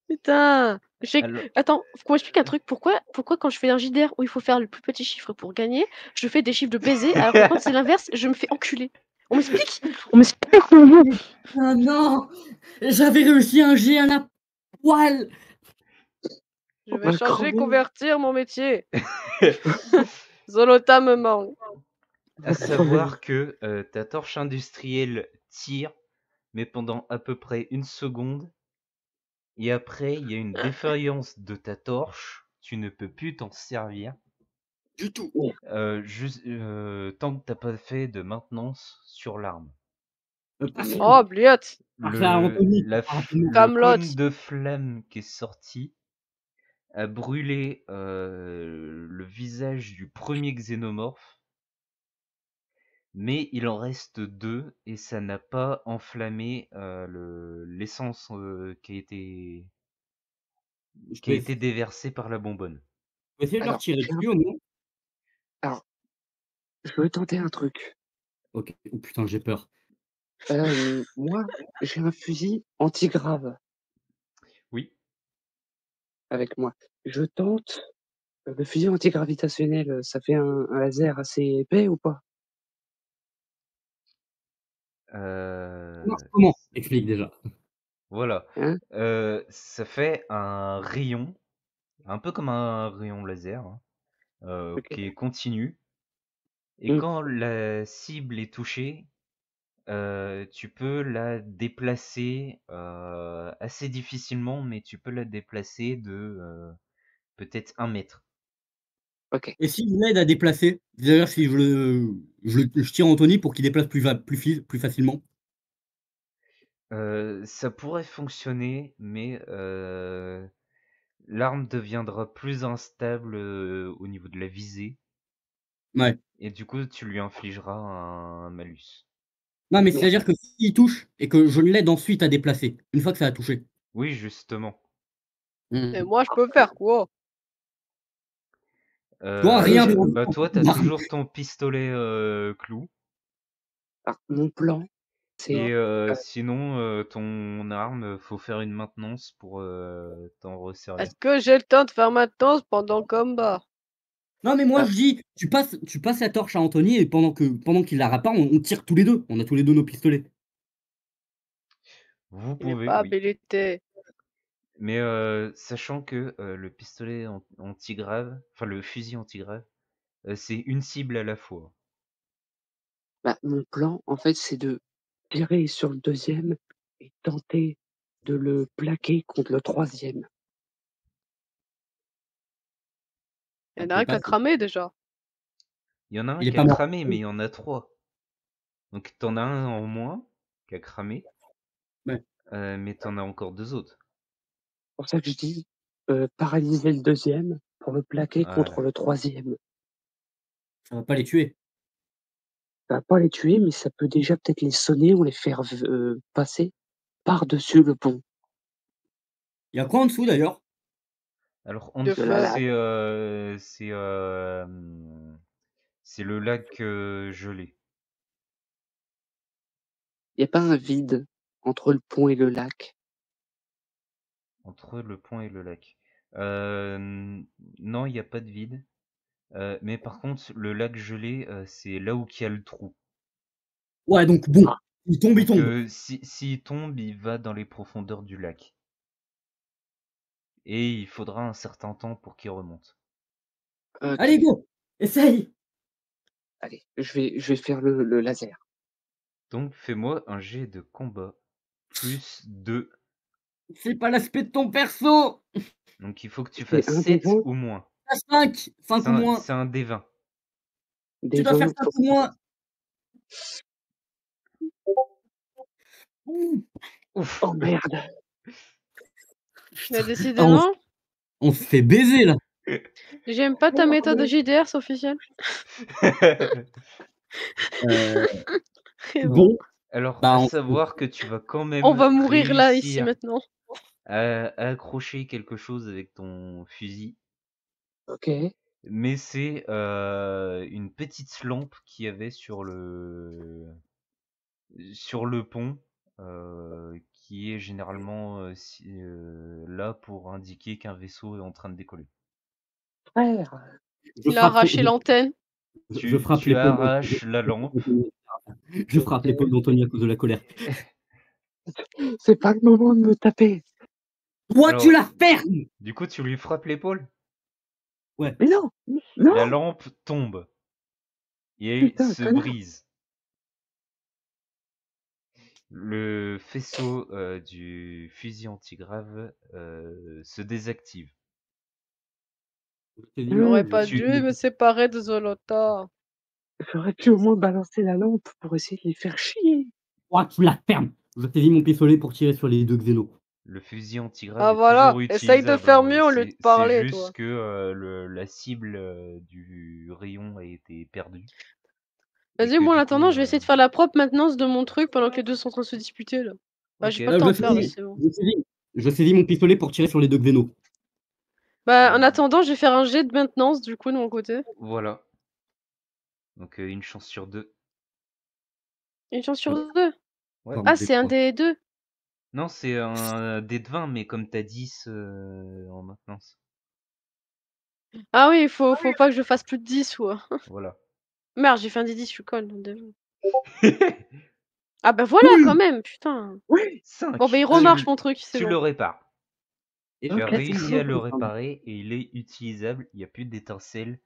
Speaker 1: Putain!
Speaker 2: Alors,
Speaker 1: Attends, faut qu'on m'explique un truc. Pourquoi quand je fais un JDR où il faut faire le plus petit chiffre pour gagner, je fais des chiffres de baiser, alors que quand c'est l'inverse, je me fais enculer? On m'explique? On m'explique!
Speaker 3: Ah non! J'avais réussi un G à la... poil.
Speaker 1: Je
Speaker 4: On
Speaker 1: vais
Speaker 4: va le
Speaker 1: changer,
Speaker 4: crever.
Speaker 1: convertir mon métier. Zolota me manque.
Speaker 4: On
Speaker 2: À
Speaker 4: va crever.
Speaker 2: savoir que ta torche industrielle tire, mais pendant à peu près 1 seconde, et après, il y a une défaillance de ta torche, tu ne peux plus t'en servir,
Speaker 3: Du tout.
Speaker 2: tant que t'as pas fait de maintenance sur l'arme.
Speaker 3: Passez
Speaker 1: Oh, bliotte.
Speaker 3: Parfait à Anthony.
Speaker 2: Le
Speaker 1: Camelot.
Speaker 2: cône de flamme qui est sorti a brûlé le visage du premier xénomorphe, mais il en reste 2 et ça n'a pas enflammé l'essence qui a
Speaker 3: Je peux
Speaker 2: été déversée par la bonbonne.
Speaker 3: essayer de leur
Speaker 4: Alors,
Speaker 3: tirer
Speaker 4: j'ai un-
Speaker 3: dessus au moins.
Speaker 4: alors, je veux tenter un truc.
Speaker 3: Ok. Oh putain, j'ai peur.
Speaker 4: Moi, j'ai un fusil anti-grave
Speaker 2: Oui.
Speaker 4: avec moi. Je tente le fusil antigravitationnel. Ça fait un laser assez épais ou pas?
Speaker 3: Comment? Explique déjà.
Speaker 2: Voilà.
Speaker 4: Hein?
Speaker 2: Ça fait un rayon, un peu comme un rayon laser, hein,
Speaker 4: Ok.
Speaker 2: qui est continu. Et
Speaker 4: Mm.
Speaker 2: quand la cible est touchée, tu peux la déplacer assez difficilement, mais tu peux la déplacer de peut-être 1 mètre.
Speaker 4: Ok.
Speaker 3: Et si je l'aide à déplacer, d'ailleurs, si je tire Anthony pour qu'il déplace plus facilement.
Speaker 2: Ça pourrait fonctionner, mais l'arme deviendra plus instable au niveau de la visée,
Speaker 3: Ouais.
Speaker 2: et du coup, tu lui infligeras un malus.
Speaker 3: Non, mais
Speaker 4: Merde.
Speaker 3: c'est-à-dire que s'il touche et que je l'aide ensuite à déplacer, une fois que ça a touché.
Speaker 2: Oui, justement.
Speaker 1: Et moi, je peux faire quoi?
Speaker 3: Toi, rien pour
Speaker 2: Bah toi, t'as toujours ton pistolet clou,
Speaker 4: Alors, mon plan, c'est
Speaker 2: et sinon, ton arme, faut faire une maintenance pour t'en resservir.
Speaker 1: Est-ce que j'ai le temps de faire maintenance pendant le combat?
Speaker 3: Non, mais moi
Speaker 4: Ah.
Speaker 3: je dis, tu passes la torche à Anthony et pendant qu'il la répare, on tire tous les deux. On a tous les deux nos pistolets.
Speaker 2: Vous
Speaker 1: Il n'est
Speaker 2: pouvez,
Speaker 1: pas
Speaker 2: oui.
Speaker 1: habilité.
Speaker 2: Mais sachant que le pistolet anti-grave, enfin le fusil anti-grave, c'est une cible à la fois.
Speaker 4: bah, mon plan, en fait, c'est de tirer sur le deuxième et tenter de le plaquer contre le troisième.
Speaker 1: Il y en
Speaker 3: Ça
Speaker 1: a
Speaker 3: peut
Speaker 1: un qui a
Speaker 3: passer.
Speaker 1: cramé déjà.
Speaker 2: Il y en a un
Speaker 3: Il est
Speaker 2: qui a
Speaker 3: pas mort.
Speaker 2: cramé, mais il y en a 3. Donc t'en as un en moins qui a cramé,
Speaker 3: Ouais.
Speaker 2: mais t'en as encore 2 autres.
Speaker 4: C'est pour ça que je dis paralyser le deuxième pour le plaquer contre
Speaker 2: Voilà.
Speaker 4: le troisième.
Speaker 3: Ça va pas les tuer.
Speaker 4: Ça va pas les tuer, mais ça peut déjà peut-être les sonner ou les faire passer par-dessus le pont.
Speaker 3: Il y a quoi en dessous d'ailleurs?
Speaker 2: Alors en
Speaker 1: De
Speaker 2: dessous,
Speaker 4: la
Speaker 1: feu.
Speaker 2: c'est le lac gelé.
Speaker 4: Il n'y a pas un vide entre le pont et le lac.
Speaker 2: Entre le pont et le lac. Non, il n'y a pas de vide. Mais par contre, le lac gelé, c'est là où il y a le trou.
Speaker 3: Ouais, donc bon.
Speaker 4: Ah,
Speaker 3: Il tombe, il
Speaker 2: Donc
Speaker 3: tombe.
Speaker 2: s'il tombe, il va dans les profondeurs du lac. Et il faudra un certain temps pour qu'il remonte.
Speaker 4: ok.
Speaker 3: Allez, go! Essaye!
Speaker 4: Allez, je vais faire le laser.
Speaker 2: Donc fais-moi un jet de combat. Plus 2.
Speaker 3: C'est pas l'aspect de ton perso!
Speaker 2: Donc il faut que tu
Speaker 4: C'est
Speaker 2: fasses
Speaker 4: un des
Speaker 2: 7
Speaker 4: 20.
Speaker 2: ou moins.
Speaker 3: À 5! 5 ou moins!
Speaker 2: C'est un D20.
Speaker 4: Des
Speaker 3: Tu dois faire
Speaker 4: 20.
Speaker 3: 5 ou moins! Ouh.
Speaker 2: Ouf.
Speaker 4: Oh merde.
Speaker 1: Mais
Speaker 3: Ah,
Speaker 1: décidément,
Speaker 3: on se fait baiser là!
Speaker 1: j'aime pas ta méthode de JDR, c'est officiel. C'est bon.
Speaker 3: Bon,
Speaker 2: Alors,
Speaker 3: bah
Speaker 2: à
Speaker 3: on
Speaker 2: savoir que tu vas quand
Speaker 1: On
Speaker 2: même
Speaker 1: va mourir là, ici,
Speaker 2: réussir
Speaker 1: maintenant.
Speaker 2: à accrocher quelque chose avec ton fusil.
Speaker 4: Ok.
Speaker 2: Mais c'est une petite lampe qu'il y avait sur le pont, qui est généralement là pour indiquer qu'un vaisseau est en train de décoller.
Speaker 4: Frère.
Speaker 3: je
Speaker 1: Il a
Speaker 3: frappe,
Speaker 1: arraché l'antenne.
Speaker 3: je frappe
Speaker 2: Tu
Speaker 3: l'épaule
Speaker 2: arraches la lampe.
Speaker 3: je frappe l'épaule d'Anthony à cause de la colère.
Speaker 4: C'est pas le moment de me taper.
Speaker 3: Toi, tu
Speaker 2: Alors,
Speaker 3: la fermes.
Speaker 2: du coup, tu lui frappes l'épaule.
Speaker 3: Ouais.
Speaker 4: Mais non,
Speaker 2: La
Speaker 4: non,
Speaker 2: lampe tombe et
Speaker 4: putain,
Speaker 2: se
Speaker 4: connard.
Speaker 2: brise. Le faisceau du fusil antigrave se désactive.
Speaker 1: J'aurais pas
Speaker 2: Tu-
Speaker 1: dû me séparer de Zolota.
Speaker 4: J'aurais pu au moins balancer la lampe pour essayer de les faire chier.
Speaker 3: Toi, tu la fermes. Je saisis mon pistolet pour tirer sur les 2 xénos.
Speaker 2: Le fusil antigrave
Speaker 1: Ah
Speaker 2: est
Speaker 1: voilà,
Speaker 2: toujours
Speaker 1: essaye de
Speaker 2: utilisable.
Speaker 1: faire
Speaker 2: Hein.
Speaker 1: mieux au lieu de
Speaker 2: C'est
Speaker 1: parler,
Speaker 2: juste
Speaker 1: toi.
Speaker 2: que la cible du rayon a été perdue. Et
Speaker 1: Vas-y,
Speaker 2: que
Speaker 1: moi en
Speaker 2: du
Speaker 1: attendant,
Speaker 2: coup,
Speaker 1: je vais essayer de faire la propre maintenance de mon truc pendant que les deux sont en train de se disputer là. Bah, j'ai
Speaker 2: ok,
Speaker 1: pas le temps
Speaker 3: je
Speaker 1: de faire là,
Speaker 3: saisis,
Speaker 1: c'est bon.
Speaker 3: je saisis mon pistolet pour tirer sur les 2 xénos.
Speaker 1: Bah, en attendant, je vais faire un jet de maintenance du coup de mon côté.
Speaker 2: voilà. Donc une chance sur 2.
Speaker 1: Une chance sur
Speaker 3: Ouais.
Speaker 1: 2.
Speaker 2: Ouais.
Speaker 1: Ah, c'est un des deux.
Speaker 2: Non, c'est un dé de 20, mais comme t'as 10 en maintenance.
Speaker 1: Ah oui, faut pas que je fasse plus de 10 ou.
Speaker 2: Voilà.
Speaker 1: Merde, j'ai fait un des 10, je suis conne. Ah bah voilà quand même, putain.
Speaker 4: Oui,
Speaker 2: 5.
Speaker 1: Bon bah il remarche mon truc, c'est
Speaker 2: Tu le
Speaker 1: bon.
Speaker 2: répares.
Speaker 3: Et
Speaker 2: Tu as
Speaker 4: Ok,
Speaker 2: réussi
Speaker 4: c'est
Speaker 2: à le
Speaker 4: bon.
Speaker 2: réparer et il est utilisable. Il n'y a plus d'étincelles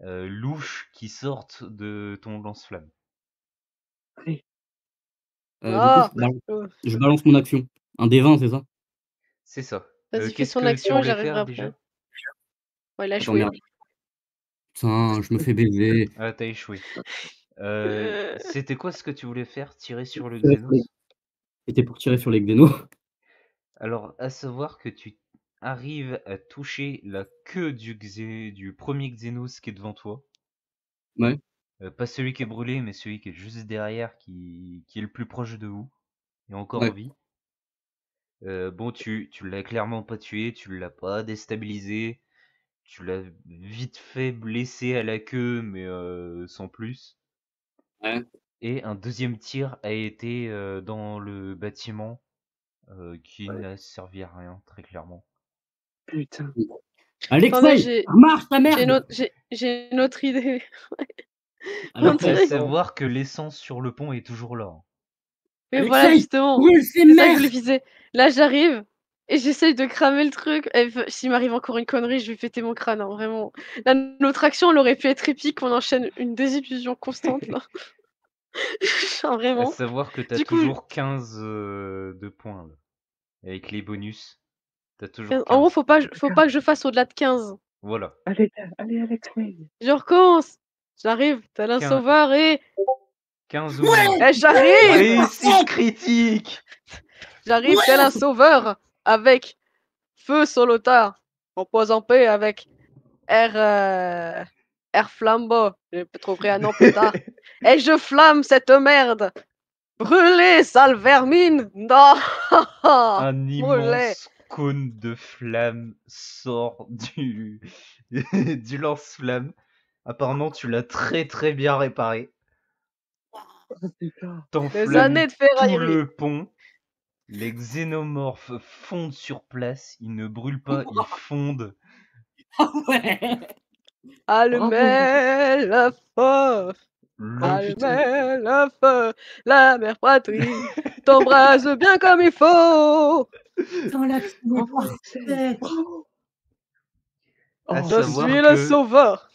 Speaker 2: louches qui sortent de ton lance-flamme.
Speaker 4: Allez,
Speaker 3: du coup,
Speaker 1: Ah,
Speaker 3: je balance mon action. Un des 20, c'est ça?
Speaker 2: C'est ça.
Speaker 1: vas-y, fais
Speaker 2: Qu'est-ce
Speaker 1: son
Speaker 2: que tu
Speaker 1: action et
Speaker 2: voulais
Speaker 1: j'arriverai
Speaker 2: faire
Speaker 1: après.
Speaker 2: déjà?
Speaker 1: Ouais, il a
Speaker 3: Attends,
Speaker 1: échoué.
Speaker 3: merde. Putain, je me fais baiser.
Speaker 2: Ah, t'as échoué. C'était quoi ce que tu voulais faire? Tirer sur le
Speaker 3: Tirer sur les-
Speaker 2: Xenos?
Speaker 3: C'était pour tirer sur les xénos.
Speaker 2: Alors, à savoir que tu arrives à toucher la queue du premier Xenos qui est devant toi.
Speaker 3: Ouais.
Speaker 2: Pas celui qui est brûlé, mais celui qui est juste derrière, qui est le plus proche de vous, et encore en
Speaker 3: Ouais.
Speaker 2: vie. Bon, tu l'as clairement pas tué, tu l'as pas déstabilisé, tu l'as vite fait blessé à la queue, mais sans plus.
Speaker 3: Ouais.
Speaker 2: Et un deuxième tir a été dans le bâtiment, qui n'a servi à rien, très clairement.
Speaker 4: putain.
Speaker 1: Attendez,
Speaker 3: Alexei, marche ta merde!
Speaker 1: j'ai une autre idée. On
Speaker 3: Alors,
Speaker 2: À
Speaker 1: dirait.
Speaker 2: savoir que l'essence sur le pont est toujours là.
Speaker 1: Mais voilà,
Speaker 3: Alexei,
Speaker 1: justement.
Speaker 3: brûle ces
Speaker 1: C'est ça que je voulais
Speaker 3: merdes!
Speaker 1: viser. Là, j'arrive et j'essaye de cramer le truc. Et s'il m'arrive encore une connerie, je vais péter mon crâne, hein, vraiment. Là, notre action, elle aurait pu être épique. On enchaîne une désillusion constante, là. Genre,
Speaker 2: À
Speaker 1: vraiment.
Speaker 2: savoir que t'as
Speaker 1: Du coup,
Speaker 2: toujours 15 de points, là. Avec les bonus, t'as toujours
Speaker 1: en gros,
Speaker 2: 15.
Speaker 1: faut pas que je fasse au-delà de 15.
Speaker 2: Voilà.
Speaker 4: Allez, allez, Alex,
Speaker 1: Je recommence. J'arrive, tel un
Speaker 2: 15,
Speaker 1: sauveur et.
Speaker 2: 15 ou moins.
Speaker 1: Eh, j'arrive!
Speaker 2: Réussite critique!
Speaker 1: J'arrive tel un sauveur avec feu sur l'auteur. Repose en paix avec Air Flambeau. J'ai trouvé un nom plus tard. Et je flamme cette merde. Brûlez, sale vermine! Non!
Speaker 2: Un
Speaker 1: Brûlez!
Speaker 2: immense cône de flamme sort du, du lance-flamme. Apparemment, tu l'as très très bien réparé.
Speaker 4: Oh putain.
Speaker 1: Des
Speaker 2: T'enflammes
Speaker 1: années de
Speaker 2: tout
Speaker 1: ferraillerie.
Speaker 2: le pont. Les xénomorphes fondent sur place. Ils ne brûlent pas, ils fondent.
Speaker 3: Ah ouais!
Speaker 1: Allumez le feu!
Speaker 2: Le
Speaker 1: Allumez le feu! La mère patrie t'embrasse bien comme il faut!
Speaker 3: Putain, l'action est
Speaker 4: Bravo, Alexei.
Speaker 3: parfaite!
Speaker 4: Bravo.
Speaker 2: À
Speaker 1: Je
Speaker 2: savoir
Speaker 1: suis le
Speaker 2: que,
Speaker 1: sauveur!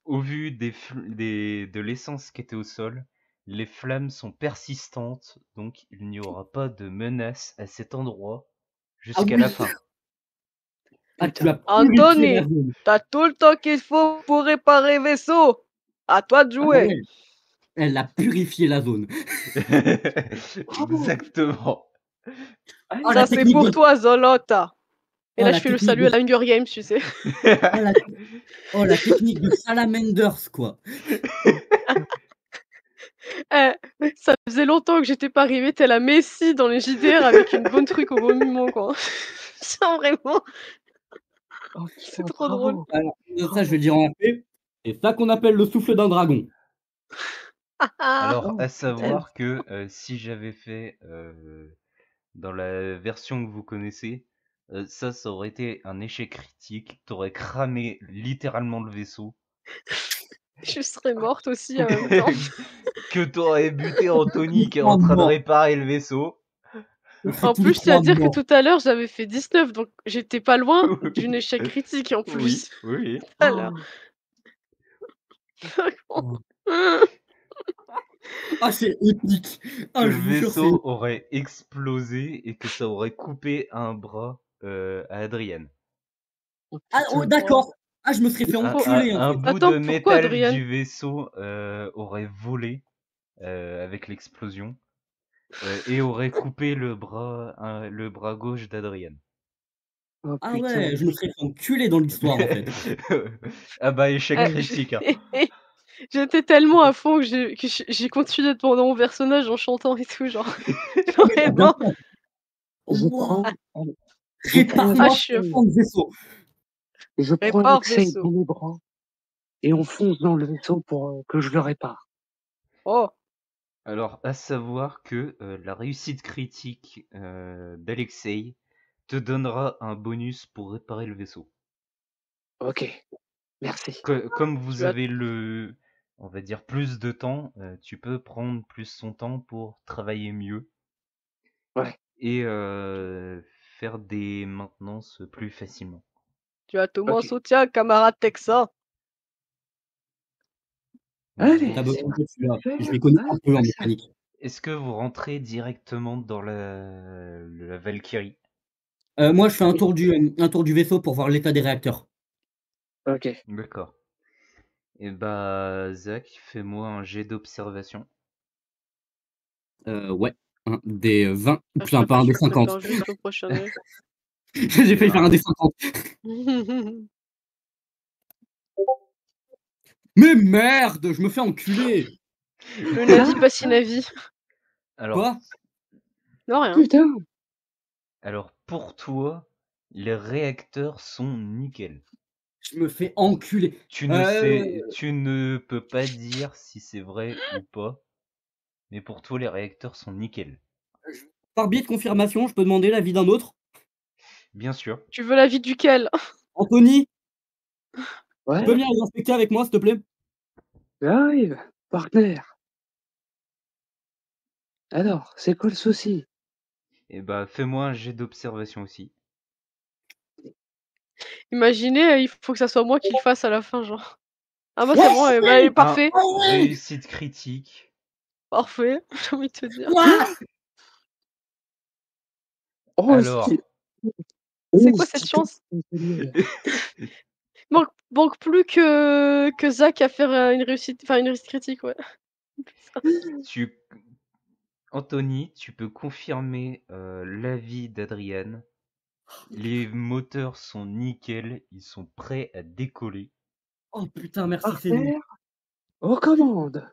Speaker 2: au vu de l'essence qui était au sol, les flammes sont persistantes, donc il n'y aura pas de menace à cet endroit jusqu'à
Speaker 3: oui.
Speaker 2: la fin.
Speaker 3: Ah, tu as purifié
Speaker 1: Anthony,
Speaker 3: la zone.
Speaker 1: t'as tout le temps qu'il faut pour réparer vaisseau! À toi de
Speaker 3: Ah
Speaker 1: jouer!
Speaker 3: ouais, elle a purifié la zone.
Speaker 2: Exactement.
Speaker 3: Oh,
Speaker 1: Ça,
Speaker 3: la
Speaker 1: c'est
Speaker 3: technique
Speaker 1: pour
Speaker 3: de...
Speaker 1: toi, Zolota! Et
Speaker 3: Oh,
Speaker 1: là,
Speaker 3: la
Speaker 1: je fais le
Speaker 3: technique
Speaker 1: salut
Speaker 3: de...
Speaker 1: à la Hunger Games, tu sais.
Speaker 3: Oh, la technique de Salamanders, quoi.
Speaker 1: Eh, ça faisait longtemps que j'étais pas arrivée telle la Messi dans les JDR avec une bonne truc au vomiment, quoi. Genre, vraiment,
Speaker 4: Oh
Speaker 1: c'est
Speaker 4: putain,
Speaker 1: trop drôle.
Speaker 4: bravo.
Speaker 3: Alors, ça, je vais dire en RP. C'est ça qu'on appelle le souffle d'un dragon.
Speaker 2: Alors,
Speaker 4: Oh,
Speaker 2: à
Speaker 4: putain.
Speaker 2: savoir que si j'avais fait dans la version que vous connaissez, ça aurait été un échec critique. T'aurais cramé littéralement le vaisseau.
Speaker 1: Je serais morte aussi en même temps.
Speaker 2: Que t'aurais buté Anthony qui est en
Speaker 3: Oh
Speaker 2: train de
Speaker 3: non.
Speaker 2: réparer le vaisseau.
Speaker 3: On serait
Speaker 1: En
Speaker 3: tous les
Speaker 1: plus, je tiens à
Speaker 3: 3
Speaker 1: dire que
Speaker 3: morts.
Speaker 1: tout à l'heure, j'avais fait 19, donc j'étais pas loin d'une échec critique en
Speaker 2: Oui,
Speaker 1: plus,
Speaker 2: oui.
Speaker 1: tout à l'heure.
Speaker 3: Oh. Ah, c'est épique!
Speaker 2: Que
Speaker 3: Ah,
Speaker 2: le
Speaker 3: je vous jure, c'est
Speaker 2: vaisseau aurait explosé et que ça aurait coupé un bras à Adrienne.
Speaker 4: Oh
Speaker 3: ah, oh,
Speaker 4: putain.
Speaker 1: Wow.
Speaker 3: d'accord! Ah, je me serais fait
Speaker 2: Un,
Speaker 1: Pour...
Speaker 3: enculer, en
Speaker 2: un
Speaker 3: fait.
Speaker 2: bout
Speaker 1: Attends,
Speaker 2: de
Speaker 1: pourquoi
Speaker 2: métal
Speaker 1: Adrien?
Speaker 2: du vaisseau aurait volé avec l'explosion et aurait coupé le bras gauche d'Adrienne.
Speaker 4: Oh
Speaker 3: Ah
Speaker 4: putain.
Speaker 3: ouais, je me serais fait enculer dans l'histoire, en fait.
Speaker 2: Ah bah échec
Speaker 1: Euh,
Speaker 2: critique. Hein.
Speaker 1: J'étais tellement à fond que j'ai continué pendant mon personnage en chantant et tout, genre,
Speaker 3: Ah, mais
Speaker 1: j'aurais
Speaker 3: t'as bien
Speaker 1: non.
Speaker 3: fait.
Speaker 4: Je
Speaker 3: Wouah!
Speaker 4: prends, allez, je prends
Speaker 1: Ah,
Speaker 3: Répare-moi
Speaker 1: je suis à
Speaker 3: ton
Speaker 1: fond.
Speaker 3: vaisseau.
Speaker 4: Je prends
Speaker 1: Répare
Speaker 4: Alexei dans
Speaker 1: vaisseau.
Speaker 4: mes bras et on fonce dans le vaisseau pour que je le répare.
Speaker 1: Oh,
Speaker 2: Alors, à savoir que la réussite critique d'Alexei te donnera un bonus pour réparer le vaisseau.
Speaker 4: Ok, merci.
Speaker 2: Comme vous
Speaker 1: tu as...
Speaker 2: avez on va dire, plus de temps, tu peux prendre plus son temps pour travailler mieux
Speaker 4: Ouais.
Speaker 2: et faire des maintenances plus facilement.
Speaker 1: tu as tout mon
Speaker 4: Ok.
Speaker 1: soutien, camarade Texan.
Speaker 4: Allez,
Speaker 3: T'as
Speaker 2: Vous,
Speaker 4: c'est
Speaker 3: besoin de
Speaker 4: parti.
Speaker 3: celui-là.
Speaker 4: Faire
Speaker 3: Je m'y connais un peu en
Speaker 4: ça.
Speaker 3: mécanique.
Speaker 2: est-ce que vous rentrez directement dans la Valkyrie?
Speaker 3: Moi, je fais un tour du vaisseau pour voir l'état des réacteurs.
Speaker 4: Ok.
Speaker 2: D'accord. Et bah, Zach, fais-moi un jet d'observation.
Speaker 3: Ouais, un des 20.
Speaker 1: Ah, je
Speaker 3: Putain, pas
Speaker 1: préfère,
Speaker 3: un des
Speaker 1: je
Speaker 3: 50.
Speaker 1: préfère juste le prochain œil.
Speaker 3: J'ai failli faire un des 50. Mais merde! Je me fais enculer!
Speaker 1: Le
Speaker 4: Ça?
Speaker 1: Navi pas si Navi.
Speaker 2: Alors,
Speaker 3: Quoi?
Speaker 1: Non, rien.
Speaker 4: Putain.
Speaker 2: alors pour toi, les réacteurs sont nickel.
Speaker 3: Je me fais enculer.
Speaker 2: Tu ne peux pas dire si c'est vrai ou pas, mais pour toi, les réacteurs sont nickel.
Speaker 3: Par biais de confirmation, je peux demander l'avis d'un autre?
Speaker 2: Bien sûr.
Speaker 1: Tu veux l'avis duquel?
Speaker 3: Anthony, tu peux
Speaker 4: Ouais,
Speaker 3: venir les inspecter avec moi, s'il te plaît?
Speaker 4: j'arrive. Partenaire. Alors, c'est quoi le souci?
Speaker 2: Et bah, fais-moi un jet d'observation aussi.
Speaker 1: Imaginez, il faut que ça soit moi qui le fasse à la fin, genre. Ah bah c'est
Speaker 3: Ouais!
Speaker 1: bon, bah,
Speaker 2: Un
Speaker 1: parfait.
Speaker 3: Ouais!
Speaker 2: réussite critique.
Speaker 1: Parfait, j'ai envie de te dire.
Speaker 3: Ouah!
Speaker 4: Oh,
Speaker 2: Alors,
Speaker 1: C'est
Speaker 4: oh,
Speaker 1: quoi cette
Speaker 4: putain,
Speaker 1: chance?
Speaker 4: c'est nul.
Speaker 1: Manque plus que Zach à faire, une réussite critique, ouais.
Speaker 2: tu, Anthony, tu peux confirmer l'avis d'Adriane. Les moteurs sont nickel, ils sont prêts à décoller.
Speaker 3: Oh putain, merci, c'est nous.
Speaker 4: Partenaire, aux commandes.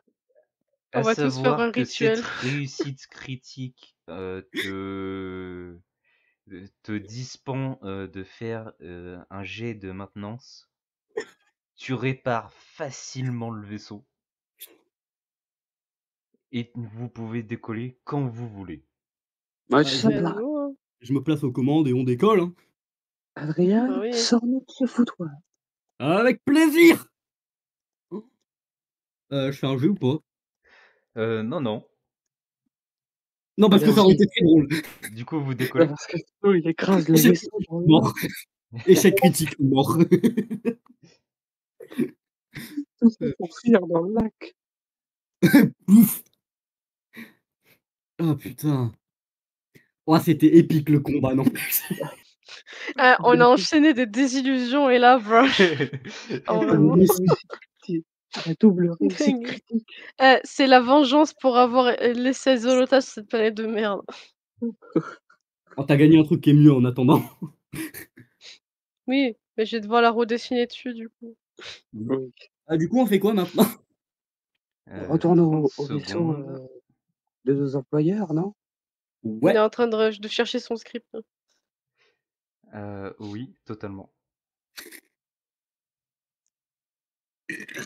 Speaker 1: On
Speaker 2: À
Speaker 1: va tous faire un
Speaker 2: savoir que cette
Speaker 1: rituel.
Speaker 2: réussite critique te dispend de faire un jet de maintenance. Tu répares facilement le vaisseau et vous pouvez décoller quand vous voulez.
Speaker 4: Moi,
Speaker 3: Bah,
Speaker 4: je
Speaker 3: je
Speaker 4: sais
Speaker 1: Let's
Speaker 4: pas.
Speaker 1: go, hein.
Speaker 3: je me place aux commandes et on décolle, hein.
Speaker 1: Bah
Speaker 4: Adrien,
Speaker 1: oui.
Speaker 4: sors-nous de ce foutoir.
Speaker 3: Avec plaisir! Je fais un jeu ou pas?
Speaker 2: Non, non.
Speaker 3: Non, parce que ça aurait été très drôle.
Speaker 2: Du coup, vous
Speaker 4: Ouais,
Speaker 2: décollez.
Speaker 4: parce que sinon, il écrase le
Speaker 3: Échec
Speaker 4: vaisseau
Speaker 3: critique,
Speaker 4: dans le
Speaker 3: mort. Échec critique, mort.
Speaker 4: tout ça pour fuir dans le lac.
Speaker 3: Ouf! Ah putain. Oh, c'était épique le combat, non?
Speaker 1: Ah, on a enchaîné des désillusions et là, bro, oh
Speaker 4: La
Speaker 1: vraiment.
Speaker 4: double réussite critique. La double réussite
Speaker 1: Dingue.
Speaker 4: critique.
Speaker 1: C'est la vengeance pour avoir, laissé Zolota sur cette planète de merde.
Speaker 3: Oh, tu gagné un truc qui est mieux en attendant.
Speaker 1: Oui, mais je vais devoir la redessiner dessus, du coup.
Speaker 4: Oui.
Speaker 3: Ah, du coup, on fait quoi maintenant?
Speaker 4: On retourne
Speaker 2: 30
Speaker 4: au vaisseau
Speaker 2: secondes.
Speaker 4: de nos employeurs, non?
Speaker 1: Il est
Speaker 3: Ouais,
Speaker 1: en train de chercher son script.
Speaker 2: Oui, totalement.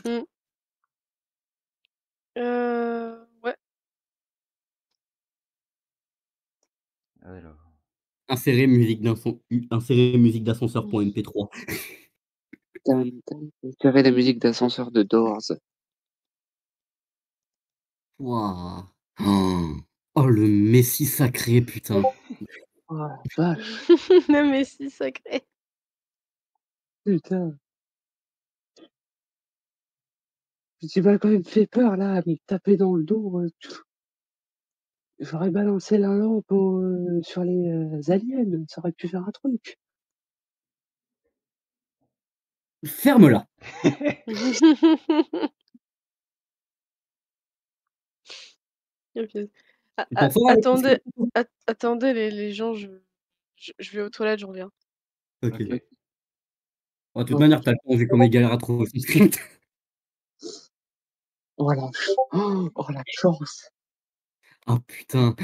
Speaker 1: Mmh. Ouais.
Speaker 2: Alors,
Speaker 3: insérer musique d'ascenseur.mp3.
Speaker 4: Tan, tan. Insérer la musique d'ascenseur de Doors.
Speaker 3: Wouah! Oh. Oh, le messie sacré, putain.
Speaker 4: Oh la vache,
Speaker 1: Le messie sacré.
Speaker 4: putain. Tu m'as quand même fait peur là, à me taper dans le dos. J'aurais balancé la lampe sur les aliens, ça aurait pu faire un truc.
Speaker 3: Ferme-la.
Speaker 1: OK.
Speaker 3: Tu t'en sors avec
Speaker 1: Attendez, attendez les gens, je vais aux toilettes, je reviens.
Speaker 3: OK.
Speaker 2: Ok.
Speaker 3: Oh, de toute
Speaker 4: Oh,
Speaker 3: manière, t'as le temps vu comme il galère à trouver son script.
Speaker 4: oh la oh la chance.
Speaker 3: Ah putain.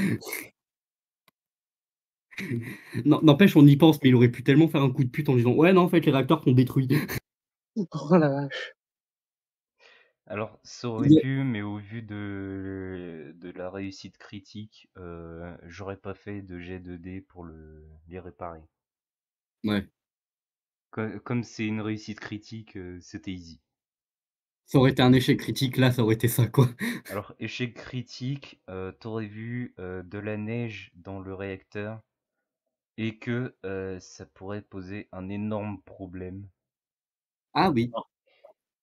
Speaker 3: Non, n'empêche, on y pense, mais il aurait pu tellement faire un coup de pute en disant ouais, non, en fait, les réacteurs sont détruits.
Speaker 4: Oh la vache.
Speaker 2: Alors, ça aurait
Speaker 3: Il y a-
Speaker 2: pu, mais au vu de la réussite critique, j'aurais pas fait de jet de dés pour les réparer.
Speaker 3: Ouais,
Speaker 2: Comme c'est une réussite critique, c'était easy.
Speaker 3: ça aurait été un échec critique, là, ça aurait été ça, quoi.
Speaker 2: Alors, échec critique, t'aurais vu de la neige dans le réacteur et que ça pourrait poser un énorme problème.
Speaker 3: Ah oui.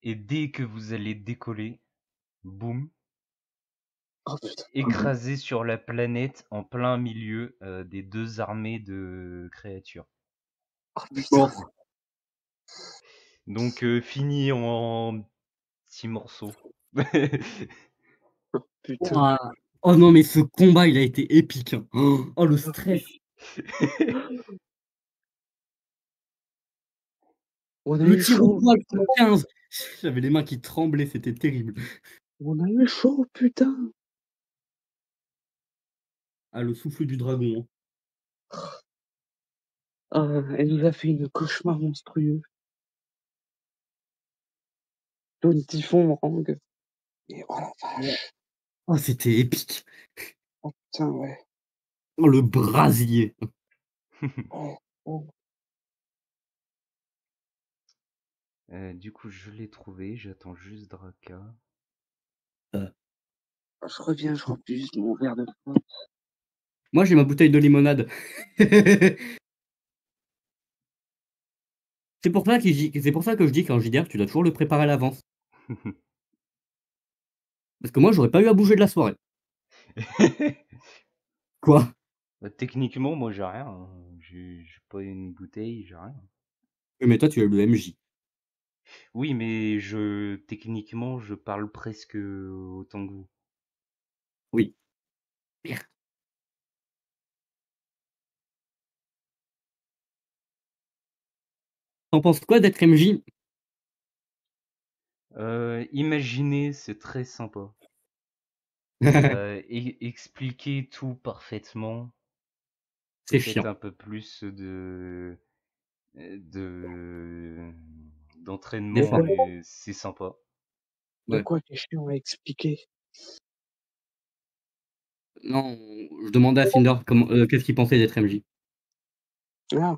Speaker 2: Et dès que vous allez décoller, boum,
Speaker 4: Oh putain.
Speaker 2: écrasé sur la planète en plein milieu des deux armées de créatures.
Speaker 4: Oh putain.
Speaker 3: Bon.
Speaker 2: Donc fini en petits morceaux.
Speaker 4: Putain.
Speaker 3: Ouah. Oh non, mais ce combat, il a été épique, hein. Oh, le stress.
Speaker 4: On a
Speaker 3: Le
Speaker 4: eu
Speaker 3: tir au
Speaker 4: chaud.
Speaker 3: poil, sur 15. J'avais les mains qui tremblaient, c'était terrible.
Speaker 4: On a eu chaud, putain.
Speaker 3: Ah, le souffle du dragon, hein.
Speaker 4: Ah, elle nous a fait une cauchemar monstrueux. Dont typhon Morang. Et oh la vache.
Speaker 3: Oh, c'était épique.
Speaker 4: Oh putain, ouais.
Speaker 3: Oh, le brasier.
Speaker 4: Oh, oh.
Speaker 2: Du coup, je l'ai trouvé, j'attends juste Draka.
Speaker 4: Je reviens, je remplis juste mon verre de vin.
Speaker 3: Moi, j'ai ma bouteille de limonade. C'est pour ça que je dis qu'en JDR, tu dois toujours le préparer à l'avance. Parce que moi, j'aurais pas eu à bouger de la soirée. Quoi?
Speaker 2: Bah, techniquement, moi j'ai rien, hein. J'ai pas une bouteille, j'ai rien.
Speaker 3: Oui, mais toi, tu as le MJ.
Speaker 2: Oui, mais techniquement, je parle presque autant que vous.
Speaker 3: Oui. Merde. T'en penses quoi d'être MJ?
Speaker 2: Imaginer, c'est très sympa. Expliquer tout parfaitement,
Speaker 3: C'est
Speaker 2: peut-être
Speaker 3: chiant.
Speaker 2: un peu plus de
Speaker 3: Des fois.
Speaker 2: d'entraînement, mais c'est sympa.
Speaker 4: De
Speaker 3: Ouais.
Speaker 4: quoi t'es chiant à expliquer?
Speaker 3: Non, je demandais à Cinder qu'est-ce qu'il pensait d'être MJ.
Speaker 4: Ah,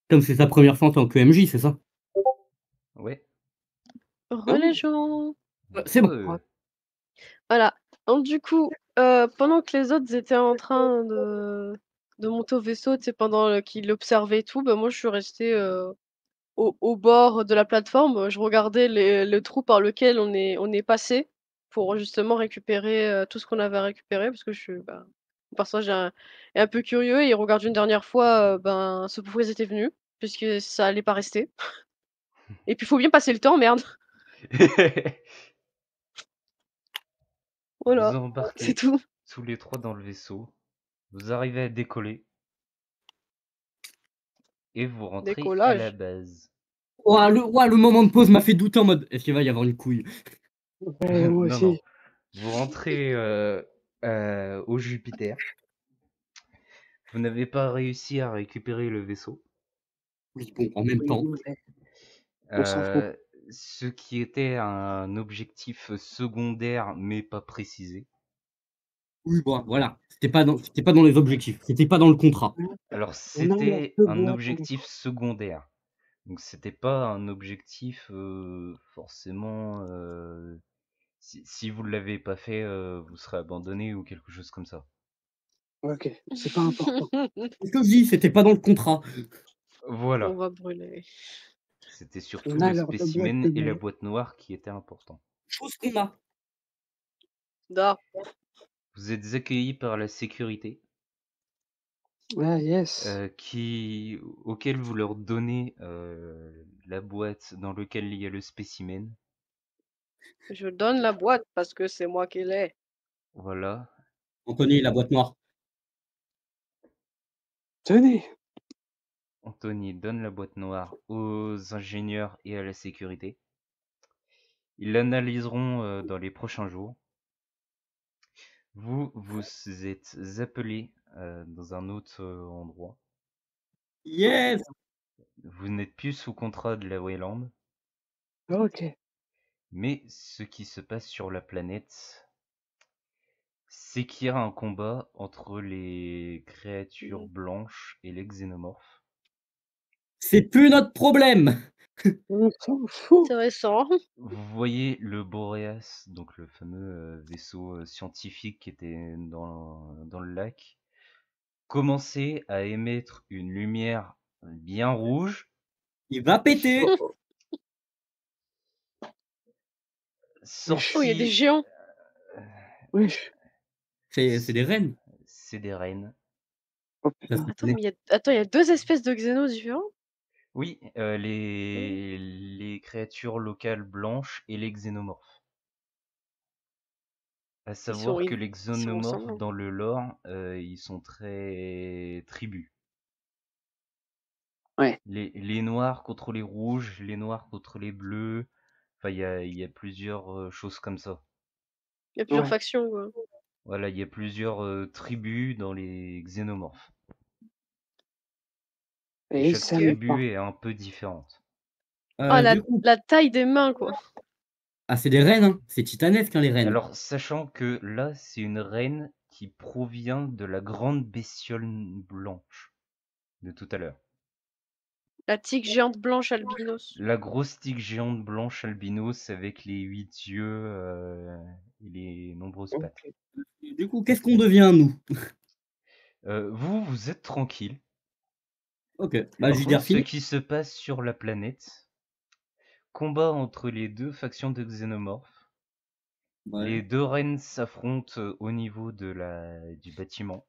Speaker 3: Comme c'est sa première fois en tant que MJ, c'est ça?
Speaker 2: Ouais.
Speaker 1: Les gens.
Speaker 3: C'est bon.
Speaker 2: Ouais.
Speaker 1: Voilà. Donc du coup, pendant que les autres étaient en train de monter au vaisseau, tu sais, pendant, qu'ils observaient et tout, bah, moi je suis restée, au bord de la plateforme. Je regardais le trou par lequel on est passé pour justement récupérer, tout ce qu'on avait à récupérer parce que je suis, bah, mon personnage est un peu curieux et il regarde une dernière fois, ben, ce pourquoi ils étaient venus, puisque ça allait pas rester et puis il faut bien passer le temps, merde.
Speaker 2: Vous
Speaker 1: Voilà, c'est
Speaker 2: embarquez
Speaker 1: tout.
Speaker 2: tous les trois dans le vaisseau, vous arrivez à décoller et vous rentrez à la
Speaker 1: Décollage.
Speaker 2: base.
Speaker 3: Ouah, le moment de pause m'a fait douter en mode est-ce qu'il va y avoir une couille?
Speaker 4: ouais, moi
Speaker 2: Non, non.
Speaker 4: aussi.
Speaker 2: Vous rentrez au Jupiter. Vous n'avez pas réussi à récupérer le vaisseau.
Speaker 3: Oui, bon, en même
Speaker 4: Oui,
Speaker 3: temps.
Speaker 4: ouais, on s'en fout.
Speaker 2: Euh, Ce qui était un objectif secondaire mais pas précisé.
Speaker 3: Oui, bon, voilà. C'était pas dans les objectifs. C'était pas dans le contrat.
Speaker 2: Alors
Speaker 4: On a la
Speaker 2: c'était
Speaker 4: queue
Speaker 2: un
Speaker 4: bois
Speaker 2: objectif secondaire. Donc c'était pas un objectif forcément Si vous ne l'avez pas fait, vous serez abandonné ou quelque chose comme ça.
Speaker 4: Ok, c'est pas important.
Speaker 3: C'est ce que je dis, c'était pas dans le contrat.
Speaker 1: On
Speaker 2: Voilà.
Speaker 1: va brûler.
Speaker 2: C'était
Speaker 4: On
Speaker 2: surtout
Speaker 4: a
Speaker 2: le
Speaker 4: l'heure de boîte de
Speaker 2: spécimen et la
Speaker 4: nuit.
Speaker 2: boîte noire qui étaient importants.
Speaker 3: Chose qu'on a.
Speaker 1: Da.
Speaker 2: Vous êtes accueillis par la sécurité,
Speaker 4: Ah, yes.
Speaker 2: auquel vous leur donnez la boîte dans laquelle il y a le spécimen.
Speaker 1: Je donne la boîte parce que c'est moi qui l'ai.
Speaker 2: Voilà.
Speaker 3: Anthony, la boîte noire.
Speaker 4: Tenez.
Speaker 2: Anthony donne la boîte noire aux ingénieurs et à la sécurité. Ils l'analyseront dans les prochains jours. Vous êtes appelés dans un autre endroit.
Speaker 3: Yes!
Speaker 2: Vous n'êtes plus sous contrat de la Wayland,
Speaker 4: Ok.
Speaker 2: mais ce qui se passe sur la planète, c'est qu'il y a un combat entre les créatures blanches et les xénomorphes.
Speaker 3: C'est plus notre problème!
Speaker 4: On s'en fout.
Speaker 1: Intéressant.
Speaker 2: Vous voyez le Boreas, donc le fameux vaisseau scientifique qui était dans le lac, commencer à émettre une lumière bien rouge.
Speaker 3: Il va péter!
Speaker 4: Oh,
Speaker 1: Oh, il y a des
Speaker 2: Sorti,
Speaker 1: géants.
Speaker 4: wesh.
Speaker 3: C'est des reines.
Speaker 2: c'est des reines.
Speaker 4: Oh
Speaker 3: Ça
Speaker 4: putain.
Speaker 3: se
Speaker 1: Attends, mais il y a deux espèces de xénos différents?
Speaker 2: Oui, les créatures locales blanches et les xénomorphes. À savoir que les
Speaker 1: Ils sont
Speaker 2: xénomorphes,
Speaker 1: ressemblants.
Speaker 2: dans le lore, ils sont très tribus.
Speaker 4: Ouais.
Speaker 2: Les noirs contre les rouges, les noirs contre les bleus. Enfin, il y a plusieurs choses comme ça.
Speaker 1: Il y a plusieurs
Speaker 4: Ouais.
Speaker 1: factions, quoi.
Speaker 2: Voilà, il y a plusieurs tribus dans les xénomorphes. Et
Speaker 4: Et ils
Speaker 2: chaque
Speaker 4: s'aiment
Speaker 1: Ok.
Speaker 4: pas.
Speaker 2: tribu est un peu différente.
Speaker 1: Ah,
Speaker 3: Du coup,
Speaker 1: la taille des mains, quoi.
Speaker 3: c'est des reines, hein. C'est titanesque, hein, les reines.
Speaker 2: Alors, sachant que là, c'est une reine qui provient de la grande bestiole blanche de tout à l'heure.
Speaker 1: La tigre géante blanche albinos.
Speaker 2: La grosse tigre géante blanche albinos avec les 8 yeux et les nombreuses pattes.
Speaker 4: Ok.
Speaker 3: Du coup, qu'est-ce qu'on devient, nous?
Speaker 2: Vous êtes tranquille.
Speaker 3: Ok,
Speaker 2: Par
Speaker 3: je
Speaker 2: contre,
Speaker 3: dire
Speaker 2: ce
Speaker 3: fini.
Speaker 2: qui se passe sur la planète, combat entre les deux factions de xénomorphes.
Speaker 3: Ouais,
Speaker 2: Les deux reines s'affrontent au niveau du bâtiment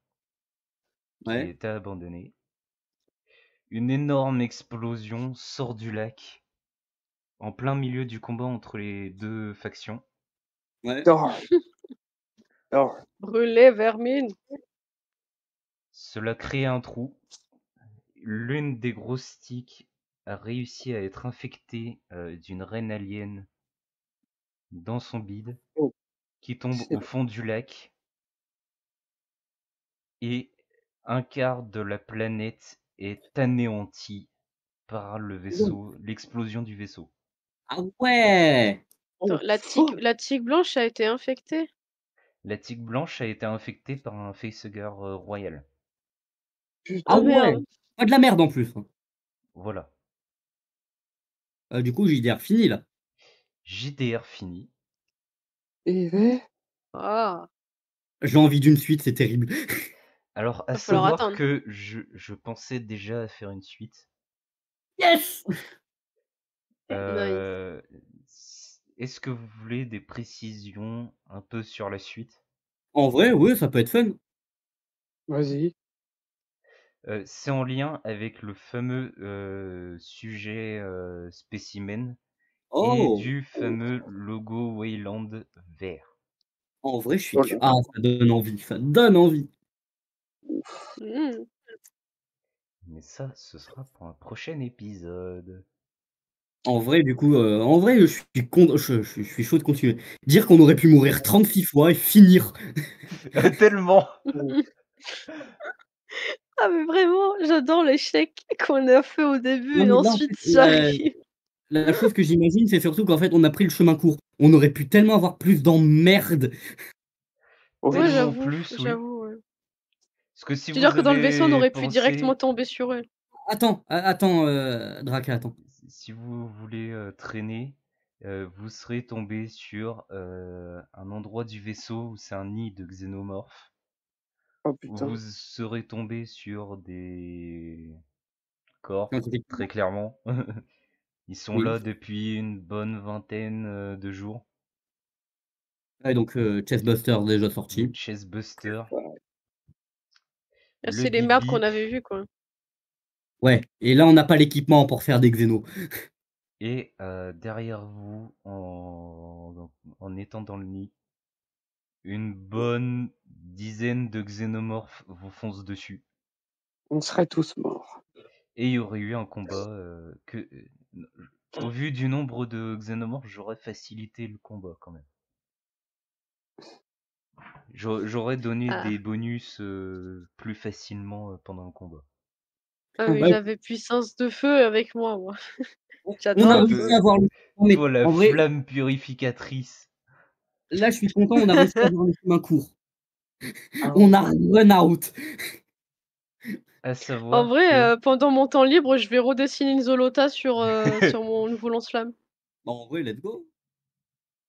Speaker 2: qui
Speaker 3: ouais,
Speaker 2: est abandonné. Une énorme explosion sort du lac en plein milieu du combat entre les deux factions.
Speaker 3: ouais.
Speaker 4: Dors. Dors.
Speaker 1: Brûlé, vermine.
Speaker 2: Cela crée un trou. L'une des grosses sticks a réussi à être infectée d'une reine alien dans son bide,
Speaker 4: Oh.
Speaker 2: qui tombe
Speaker 4: C'est
Speaker 2: au fond du lac, et un quart de la planète est anéanti par le vaisseau, l'explosion du vaisseau.
Speaker 3: Ah ouais!
Speaker 4: Oh,
Speaker 1: Attends,
Speaker 4: fuck.
Speaker 1: la tigre blanche a été infectée?
Speaker 2: La tigre blanche a été infectée par un facehugger royal.
Speaker 3: Ah
Speaker 1: Ah
Speaker 4: Putain.
Speaker 3: ouais!
Speaker 1: merde.
Speaker 3: Pas de la merde en plus, hein.
Speaker 2: Voilà.
Speaker 3: Du coup, JDR fini, là.
Speaker 2: JDR fini.
Speaker 4: Et ouais.
Speaker 1: Ah,
Speaker 3: J'ai envie d'une suite, c'est terrible.
Speaker 2: Alors, à
Speaker 1: va falloir
Speaker 2: savoir
Speaker 1: attendre.
Speaker 2: que je pensais déjà à faire une suite.
Speaker 3: Yes!
Speaker 1: Nice.
Speaker 2: Euh, Est-ce que vous voulez des précisions un peu sur la suite?
Speaker 3: En vrai, ouais, ça peut être fun.
Speaker 4: Vas-y.
Speaker 2: C'est en lien avec le fameux sujet spécimen et
Speaker 3: Oh!
Speaker 2: du fameux logo Wayland vert.
Speaker 3: En vrai, je suis
Speaker 4: Oh
Speaker 3: cu
Speaker 4: là.
Speaker 3: ah, ça donne envie, ça donne envie.
Speaker 1: Mhm.
Speaker 2: Mais ça, ce sera pour un prochain épisode.
Speaker 3: En vrai, du coup, en vrai, je suis chaud de continuer. Dire qu'on aurait pu mourir 36 fois et finir.
Speaker 2: Tellement!
Speaker 1: Ah, mais vraiment, j'adore l'échec qu'on a fait au début
Speaker 3: Non,
Speaker 1: et
Speaker 3: mais là, en
Speaker 1: ensuite
Speaker 3: fait,
Speaker 1: j'arrive.
Speaker 3: la chose que j'imagine, c'est surtout qu'en fait, on a pris le chemin court. On aurait pu tellement avoir plus d'emmerdes.
Speaker 1: Ouais,
Speaker 2: Tellement
Speaker 4: Wesh.
Speaker 2: plus, oui.
Speaker 1: j'avoue, ouais.
Speaker 2: Parce que si
Speaker 1: C'est-à-dire
Speaker 2: vous
Speaker 1: que dans le vaisseau, on
Speaker 2: avez
Speaker 1: aurait pu directement
Speaker 2: pensé,
Speaker 1: tomber sur elle.
Speaker 3: Attends, Draka, attends.
Speaker 2: si vous voulez traîner, vous serez tombé sur un endroit du vaisseau où c'est un nid de xénomorphes.
Speaker 4: Oh putain.
Speaker 2: Vous serez tombé sur des corps,
Speaker 3: Scientifique.
Speaker 2: très clairement. Ils sont
Speaker 3: Oui.
Speaker 2: là depuis une bonne vingtaine de jours.
Speaker 3: Ouais, donc Chestbuster déjà
Speaker 2: Donc
Speaker 3: sorti.
Speaker 2: Chestbuster, le
Speaker 1: C'est les
Speaker 2: Bip
Speaker 1: merdes qu'on
Speaker 2: Bip
Speaker 1: avait vues, quoi.
Speaker 3: Ouais, et là on n'a pas l'équipement pour faire des xénos.
Speaker 2: et derrière vous, en étant dans le nid, une bonne dizaine de xénomorphes vous foncent dessus.
Speaker 4: On serait tous morts.
Speaker 2: Et il y aurait eu un combat au vu du nombre de xénomorphes, j'aurais facilité le combat quand même. J'aurais donné
Speaker 1: Ah,
Speaker 2: des bonus plus facilement pendant le combat.
Speaker 1: ah mais
Speaker 3: Ouais.
Speaker 1: j'avais puissance de feu avec moi.
Speaker 3: On
Speaker 1: J'adore
Speaker 3: a
Speaker 1: le
Speaker 3: réussi
Speaker 1: feu.
Speaker 3: à avoir le chemin, mais
Speaker 2: Toi, la
Speaker 3: en vrai,
Speaker 2: flamme purificatrice.
Speaker 3: là je suis content, on a réussi à avoir le chemin court.
Speaker 4: Ah
Speaker 3: On
Speaker 4: ouais.
Speaker 3: a run out.
Speaker 2: À
Speaker 1: En
Speaker 2: savoir
Speaker 1: vrai,
Speaker 2: que
Speaker 1: pendant mon temps libre, je vais redessiner une Zolota sur mon nouveau lance-flamme.
Speaker 3: Bah, en vrai, let's go.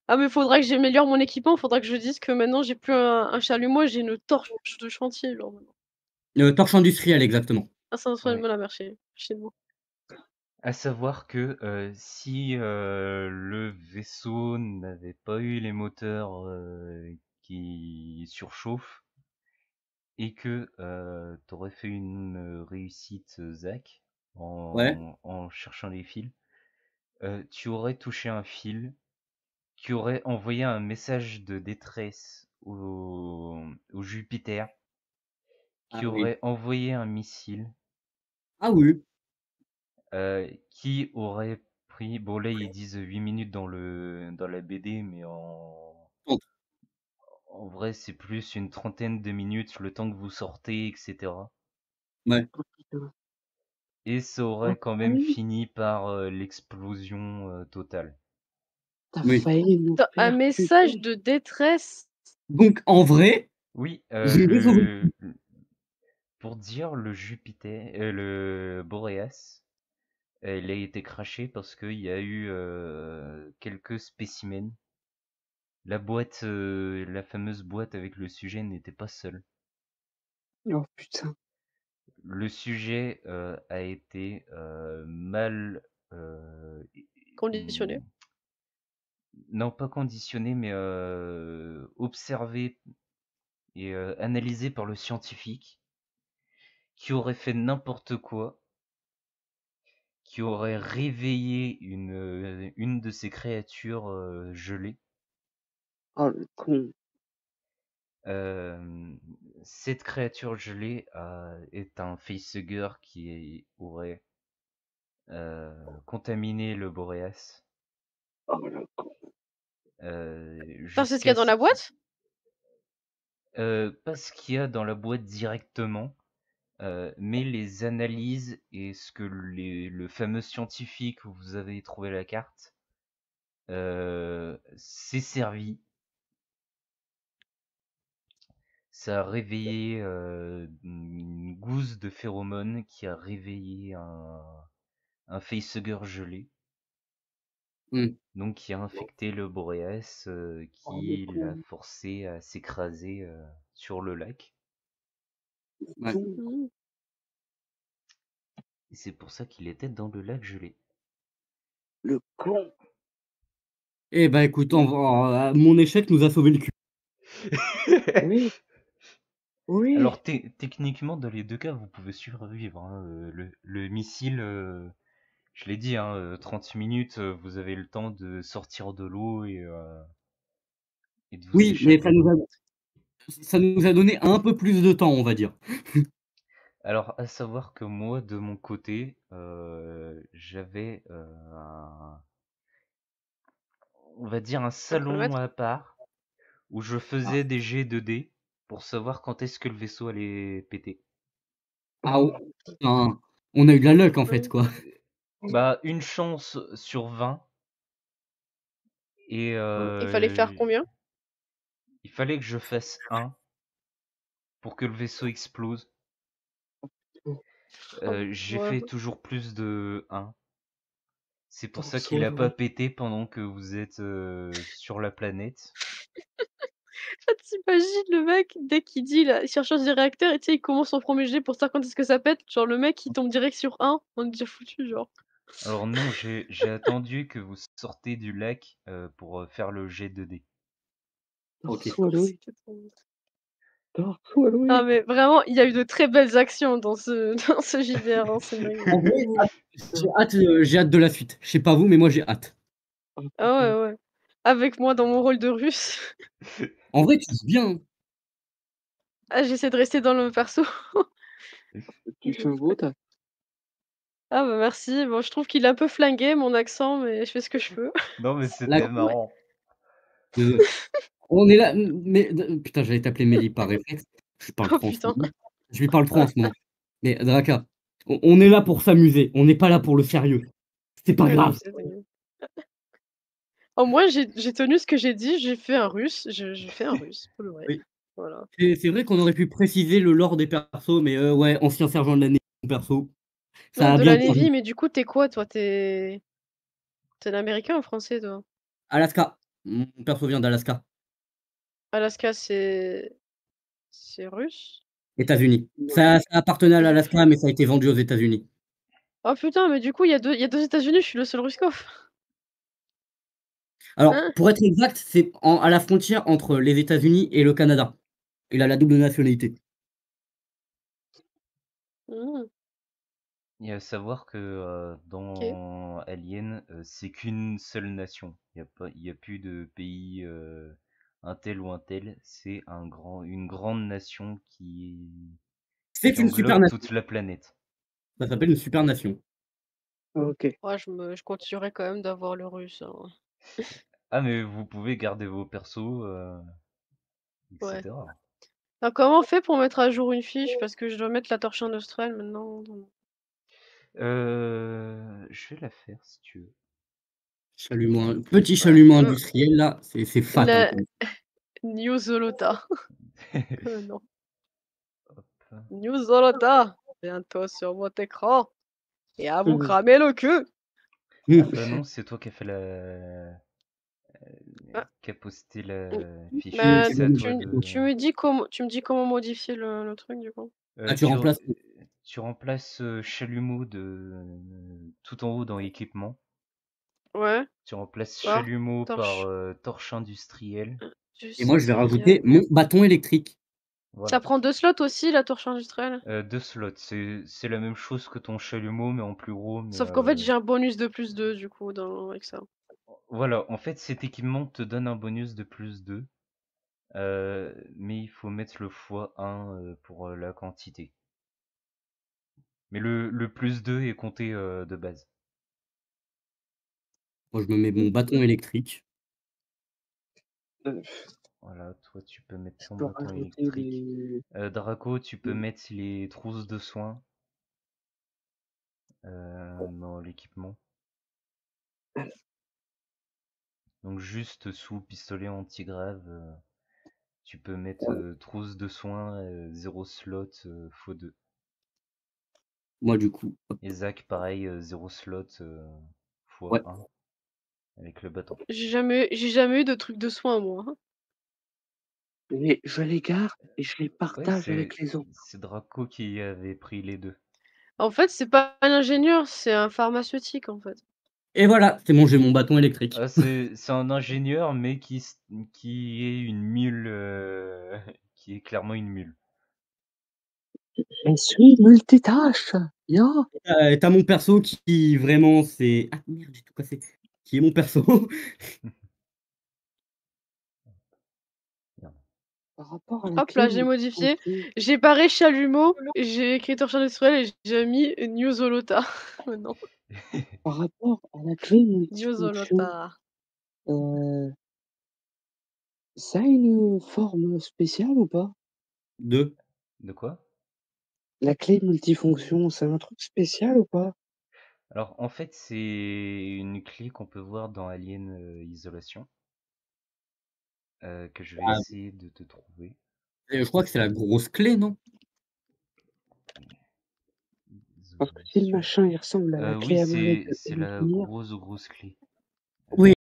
Speaker 1: Ah mais faudra que j'améliore mon équipement, faudra que je dise que maintenant j'ai plus un chalumeau, j'ai une torche de chantier genre maintenant.
Speaker 3: Torche industrielle, exactement.
Speaker 1: Ah ça serait une
Speaker 2: Ouais.
Speaker 1: bonne merci, chez nous.
Speaker 2: À savoir que si le vaisseau n'avait pas eu les moteurs qui surchauffent et que t'aurais fait une réussite Zach
Speaker 3: Ouais,
Speaker 2: en cherchant les fils, tu aurais touché un fil qui aurait envoyé un message de détresse au Jupiter,
Speaker 3: ah
Speaker 2: qui
Speaker 3: oui.
Speaker 2: aurait envoyé un missile,
Speaker 3: Ah oui.
Speaker 2: qui aurait pris, bon là ils disent 8 minutes dans la BD, mais
Speaker 3: Bon,
Speaker 2: en vrai c'est plus une trentaine de minutes, le temps que vous sortez, etc.
Speaker 3: ouais.
Speaker 4: Oh putain.
Speaker 2: Et ça
Speaker 4: T'as
Speaker 2: aurait quand même
Speaker 4: failli,
Speaker 2: fini par l'explosion totale.
Speaker 4: t'as
Speaker 3: Oui.
Speaker 4: failli nous
Speaker 1: Un message
Speaker 4: percuter.
Speaker 1: de détresse?
Speaker 3: Donc en vrai,
Speaker 2: Oui,
Speaker 3: je vais sauver le coup.
Speaker 2: pour dire le Jupiter, le Boréas, il a été craché parce qu'il y a eu quelques spécimens. La fameuse boîte avec le sujet n'était pas seule.
Speaker 4: Oh putain.
Speaker 2: Le sujet a été mal,
Speaker 1: Conditionné.
Speaker 2: hmm, non pas conditionné, mais observé et analysé par le scientifique, qui aurait fait n'importe quoi, qui aurait réveillé une de ces créatures gelées.
Speaker 4: Oh le con.
Speaker 2: Euh, cette créature gelée est un facehugger aurait contaminé le Boréas
Speaker 4: Oh le con.
Speaker 1: Attends, c'est ce qu'il y a
Speaker 2: jusqu'à
Speaker 1: dans
Speaker 2: ce
Speaker 1: la
Speaker 2: qu'il...
Speaker 1: boîte?
Speaker 2: pas ce qu'il y a dans la boîte directement, mais les analyses et ce que le fameux scientifique où vous avez trouvé la carte s'est servi. Ça a réveillé une gousse de phéromones qui a réveillé un facehugger gelé,
Speaker 3: Hmm.
Speaker 2: donc qui a infecté le Boréas,
Speaker 4: Oh le
Speaker 2: qui l'a
Speaker 4: con.
Speaker 2: forcé à s'écraser sur le lac.
Speaker 3: Ouais.
Speaker 4: Con.
Speaker 1: Mmh.
Speaker 2: Et c'est pour ça qu'il était dans le lac gelé.
Speaker 4: Le con.
Speaker 3: Eh ben écoute, mon échec nous a sauvé le cul.
Speaker 4: Oui. Oui.
Speaker 2: Alors techniquement, dans les deux cas, vous pouvez survivre, hein. Le missile, je l'ai dit, hein, 30 minutes, vous avez le temps de sortir de l'eau et de vous
Speaker 3: Oui, mais
Speaker 2: échapper.
Speaker 3: ça nous a donné un peu plus de temps, on va dire.
Speaker 2: Alors, à savoir que moi, de mon côté, j'avais on va dire un
Speaker 1: Un
Speaker 2: salon
Speaker 1: chronomètre?
Speaker 2: à part où je faisais des jets de dés pour savoir quand est-ce que le vaisseau allait péter.
Speaker 3: Ah, oh, putain, on a eu de la luck en fait,
Speaker 1: Mmh.
Speaker 3: quoi.
Speaker 2: Bah, une chance sur 20 et
Speaker 1: Il fallait faire combien?
Speaker 2: il fallait que je fasse 1 pour que le vaisseau explose.
Speaker 1: Oh,
Speaker 2: J'ai
Speaker 1: ouais.
Speaker 2: fait toujours plus de 1. C'est pour
Speaker 4: Dark
Speaker 2: ça qu'il a
Speaker 4: Souls,
Speaker 2: pas
Speaker 4: ouais.
Speaker 2: pété pendant que vous êtes sur la planète.
Speaker 1: En fait, t'imagines le mec, dès qu'il dit là, il cherche des réacteurs et tu sais, il commence son premier jet pour savoir quand est-ce que ça pète. Genre, le mec, il tombe direct sur 1, on est déjà foutu, genre.
Speaker 2: Alors non, j'ai attendu que vous sortez du lac pour faire le jet 2D.
Speaker 4: Dark
Speaker 3: Ok.
Speaker 4: Souls, oui.
Speaker 1: C'était trop-
Speaker 4: Dark Souls,
Speaker 1: Ah,
Speaker 4: oui.
Speaker 1: mais vraiment, il y a eu de très belles actions dans ce, dans ce JDR, hein, c'est
Speaker 3: En
Speaker 1: dingue.
Speaker 3: vrai, j'ai hâte de la suite. Je sais pas vous, mais moi j'ai hâte.
Speaker 1: Ah ouais, ouais. Avec moi dans mon rôle de russe.
Speaker 3: En vrai, tu joues bien, hein.
Speaker 1: Ah, j'essaie de rester dans le perso.
Speaker 4: Tu fais un beau taf.
Speaker 1: Ah bah merci. Bon, je trouve qu'il est un peu flingué, mon accent, mais je fais ce que je peux.
Speaker 2: Non mais
Speaker 3: La
Speaker 2: c'était marrant.
Speaker 3: Euh, on est là, mais putain, j'allais t'appeler Mélie par réflexe. Je parle
Speaker 1: Oh
Speaker 3: trop en ce
Speaker 1: putain.
Speaker 3: moment. Je lui parle trop en ce moment. Mais Draka, on est là pour s'amuser. On n'est pas là pour le sérieux. C'est pas
Speaker 1: Ouais, je
Speaker 3: grave.
Speaker 1: sais, t'inquiète. Au moins, j'ai tenu ce que j'ai dit, j'ai fait un russe. J'ai fait un russe, pour le vrai.
Speaker 3: Oui.
Speaker 1: Voilà.
Speaker 3: C'est vrai qu'on aurait pu préciser le lore des persos, mais ouais, ancien sergent de l'année, perso.
Speaker 1: Non,
Speaker 3: Ça a
Speaker 1: de
Speaker 3: bien
Speaker 1: la
Speaker 3: servi.
Speaker 1: Navy, mais du coup, t'es quoi, toi? T'es l'américain ou français, toi?
Speaker 3: Alaska. Mon perso vient d'Alaska.
Speaker 1: Alaska, c'est russe?
Speaker 3: États-Unis.
Speaker 4: Ouais.
Speaker 3: Ça appartenait à l'Alaska, mais ça a été vendu aux États-Unis.
Speaker 1: Oh putain, mais du coup, il y a deux États-Unis, je suis le seul Ruskov.
Speaker 3: Alors,
Speaker 1: Hein?
Speaker 3: pour être exact, c'est à la frontière entre les États-Unis et le Canada. Il a la double nationalité.
Speaker 1: Mmh,
Speaker 2: Il y a à savoir que
Speaker 1: OK.
Speaker 2: dans Alien, c'est qu'une seule nation. Il y a plus de pays un tel ou un tel. C'est une grande nation
Speaker 3: C'est
Speaker 2: qui
Speaker 3: une super
Speaker 2: englobe
Speaker 3: nation.
Speaker 2: toute la planète.
Speaker 3: Ça s'appelle une super nation.
Speaker 4: Ok.
Speaker 1: Ouais, je continuerai quand même d'avoir le russe, hein.
Speaker 2: Ah mais vous pouvez garder vos persos,
Speaker 1: Ouais.
Speaker 2: etc.
Speaker 1: Alors, comment on fait pour mettre à jour une fiche? Parce que je dois mettre la torche industrielle maintenant.
Speaker 2: Je vais la faire si tu veux.
Speaker 3: Petit
Speaker 1: Ouais.
Speaker 3: chalumeau industriel, là, c'est fat, hein.
Speaker 1: La New Zolota. Non.
Speaker 2: Hop.
Speaker 1: New Zolota, bientôt sur votre écran. Et à vous
Speaker 4: Mhm.
Speaker 1: cramer le cul.
Speaker 2: Ah bah non, c'est toi qui as fait
Speaker 1: Ah,
Speaker 2: qui a posté la fiche.
Speaker 1: bah,
Speaker 2: C'est à toi de.
Speaker 1: tu me dis comment modifier le truc du coup.
Speaker 3: Ah, tu
Speaker 2: Tu,
Speaker 3: remplaces.
Speaker 2: tu remplaces chalumeau tout en haut dans équipement.
Speaker 1: Ouais,
Speaker 2: Tu remplaces
Speaker 1: par
Speaker 2: chalumeau par
Speaker 1: torche
Speaker 2: torche industrielle.
Speaker 3: Et moi, je vais rajouter mon bâton électrique.
Speaker 1: Ça
Speaker 2: Voilà.
Speaker 1: prend 2 slots aussi, la torche industrielle?
Speaker 2: Deux slots. C'est la même chose que ton chalumeau, mais en plus gros. Mais
Speaker 1: Sauf qu'en fait, j'ai un bonus de plus 2 du coup avec ça.
Speaker 2: voilà, en fait, cet équipement te donne un bonus de plus 2. Mais il faut mettre le x1 pour la quantité. Mais le plus 2 est compté de base.
Speaker 3: Moi, je me mets mon bâton électrique.
Speaker 4: Euh,
Speaker 2: Voilà, toi tu peux mettre
Speaker 4: Je
Speaker 2: ton
Speaker 4: peux
Speaker 2: bâton
Speaker 4: rajouter
Speaker 2: électrique. Draco, tu peux mettre les trousses de soins dans l'équipement. Donc juste sous pistolet anti-grave, tu peux mettre trousse de soins, 0 slot x2.
Speaker 3: Moi, du coup, hop,
Speaker 2: Et Zach, pareil, 0 slot
Speaker 3: ouais.
Speaker 2: x1 avec le bâton.
Speaker 1: J'ai jamais eu de truc de soin moi, hein.
Speaker 4: Mais je les garde et je les
Speaker 2: Ouais,
Speaker 4: partage avec les autres.
Speaker 2: c'est Draco qui avait pris les deux.
Speaker 1: En fait, c'est pas un ingénieur, c'est un pharmaceutique en fait.
Speaker 3: Et voilà, c'est bon, j'ai mon bâton électrique.
Speaker 2: Ah, c'est un ingénieur, mais qui est une mule, qui est clairement une mule.
Speaker 4: Je suis multitâche. Yo.
Speaker 3: T'as mon perso qui vraiment c'est. Ah merde, j'ai tout cassé. Qui est mon perso.
Speaker 2: Merde.
Speaker 4: Par rapport à la
Speaker 1: Hop
Speaker 4: clé
Speaker 1: là, j'ai modifié.
Speaker 4: multifonction.
Speaker 1: J'ai paré chalumeau, j'ai écrit torche industrielle et j'ai mis New Zolota maintenant.
Speaker 4: Par rapport à la clé
Speaker 1: New
Speaker 4: multifonction,
Speaker 1: Zolota.
Speaker 4: euh, ça a une forme spéciale ou pas?
Speaker 3: Deux.
Speaker 2: De quoi?
Speaker 4: La clé multifonction, c'est un truc spécial ou pas?
Speaker 2: Alors, en fait, c'est une clé qu'on peut voir dans Alien Isolation, que je vais
Speaker 3: Ah,
Speaker 2: essayer de te trouver.
Speaker 3: je crois que c'est la grosse clé, non?
Speaker 4: Parce que si le machin il ressemble à la
Speaker 2: Oui,
Speaker 4: clé à molette
Speaker 2: c'est
Speaker 4: de
Speaker 2: la
Speaker 4: Nier,
Speaker 2: grosse clé.
Speaker 3: Oui,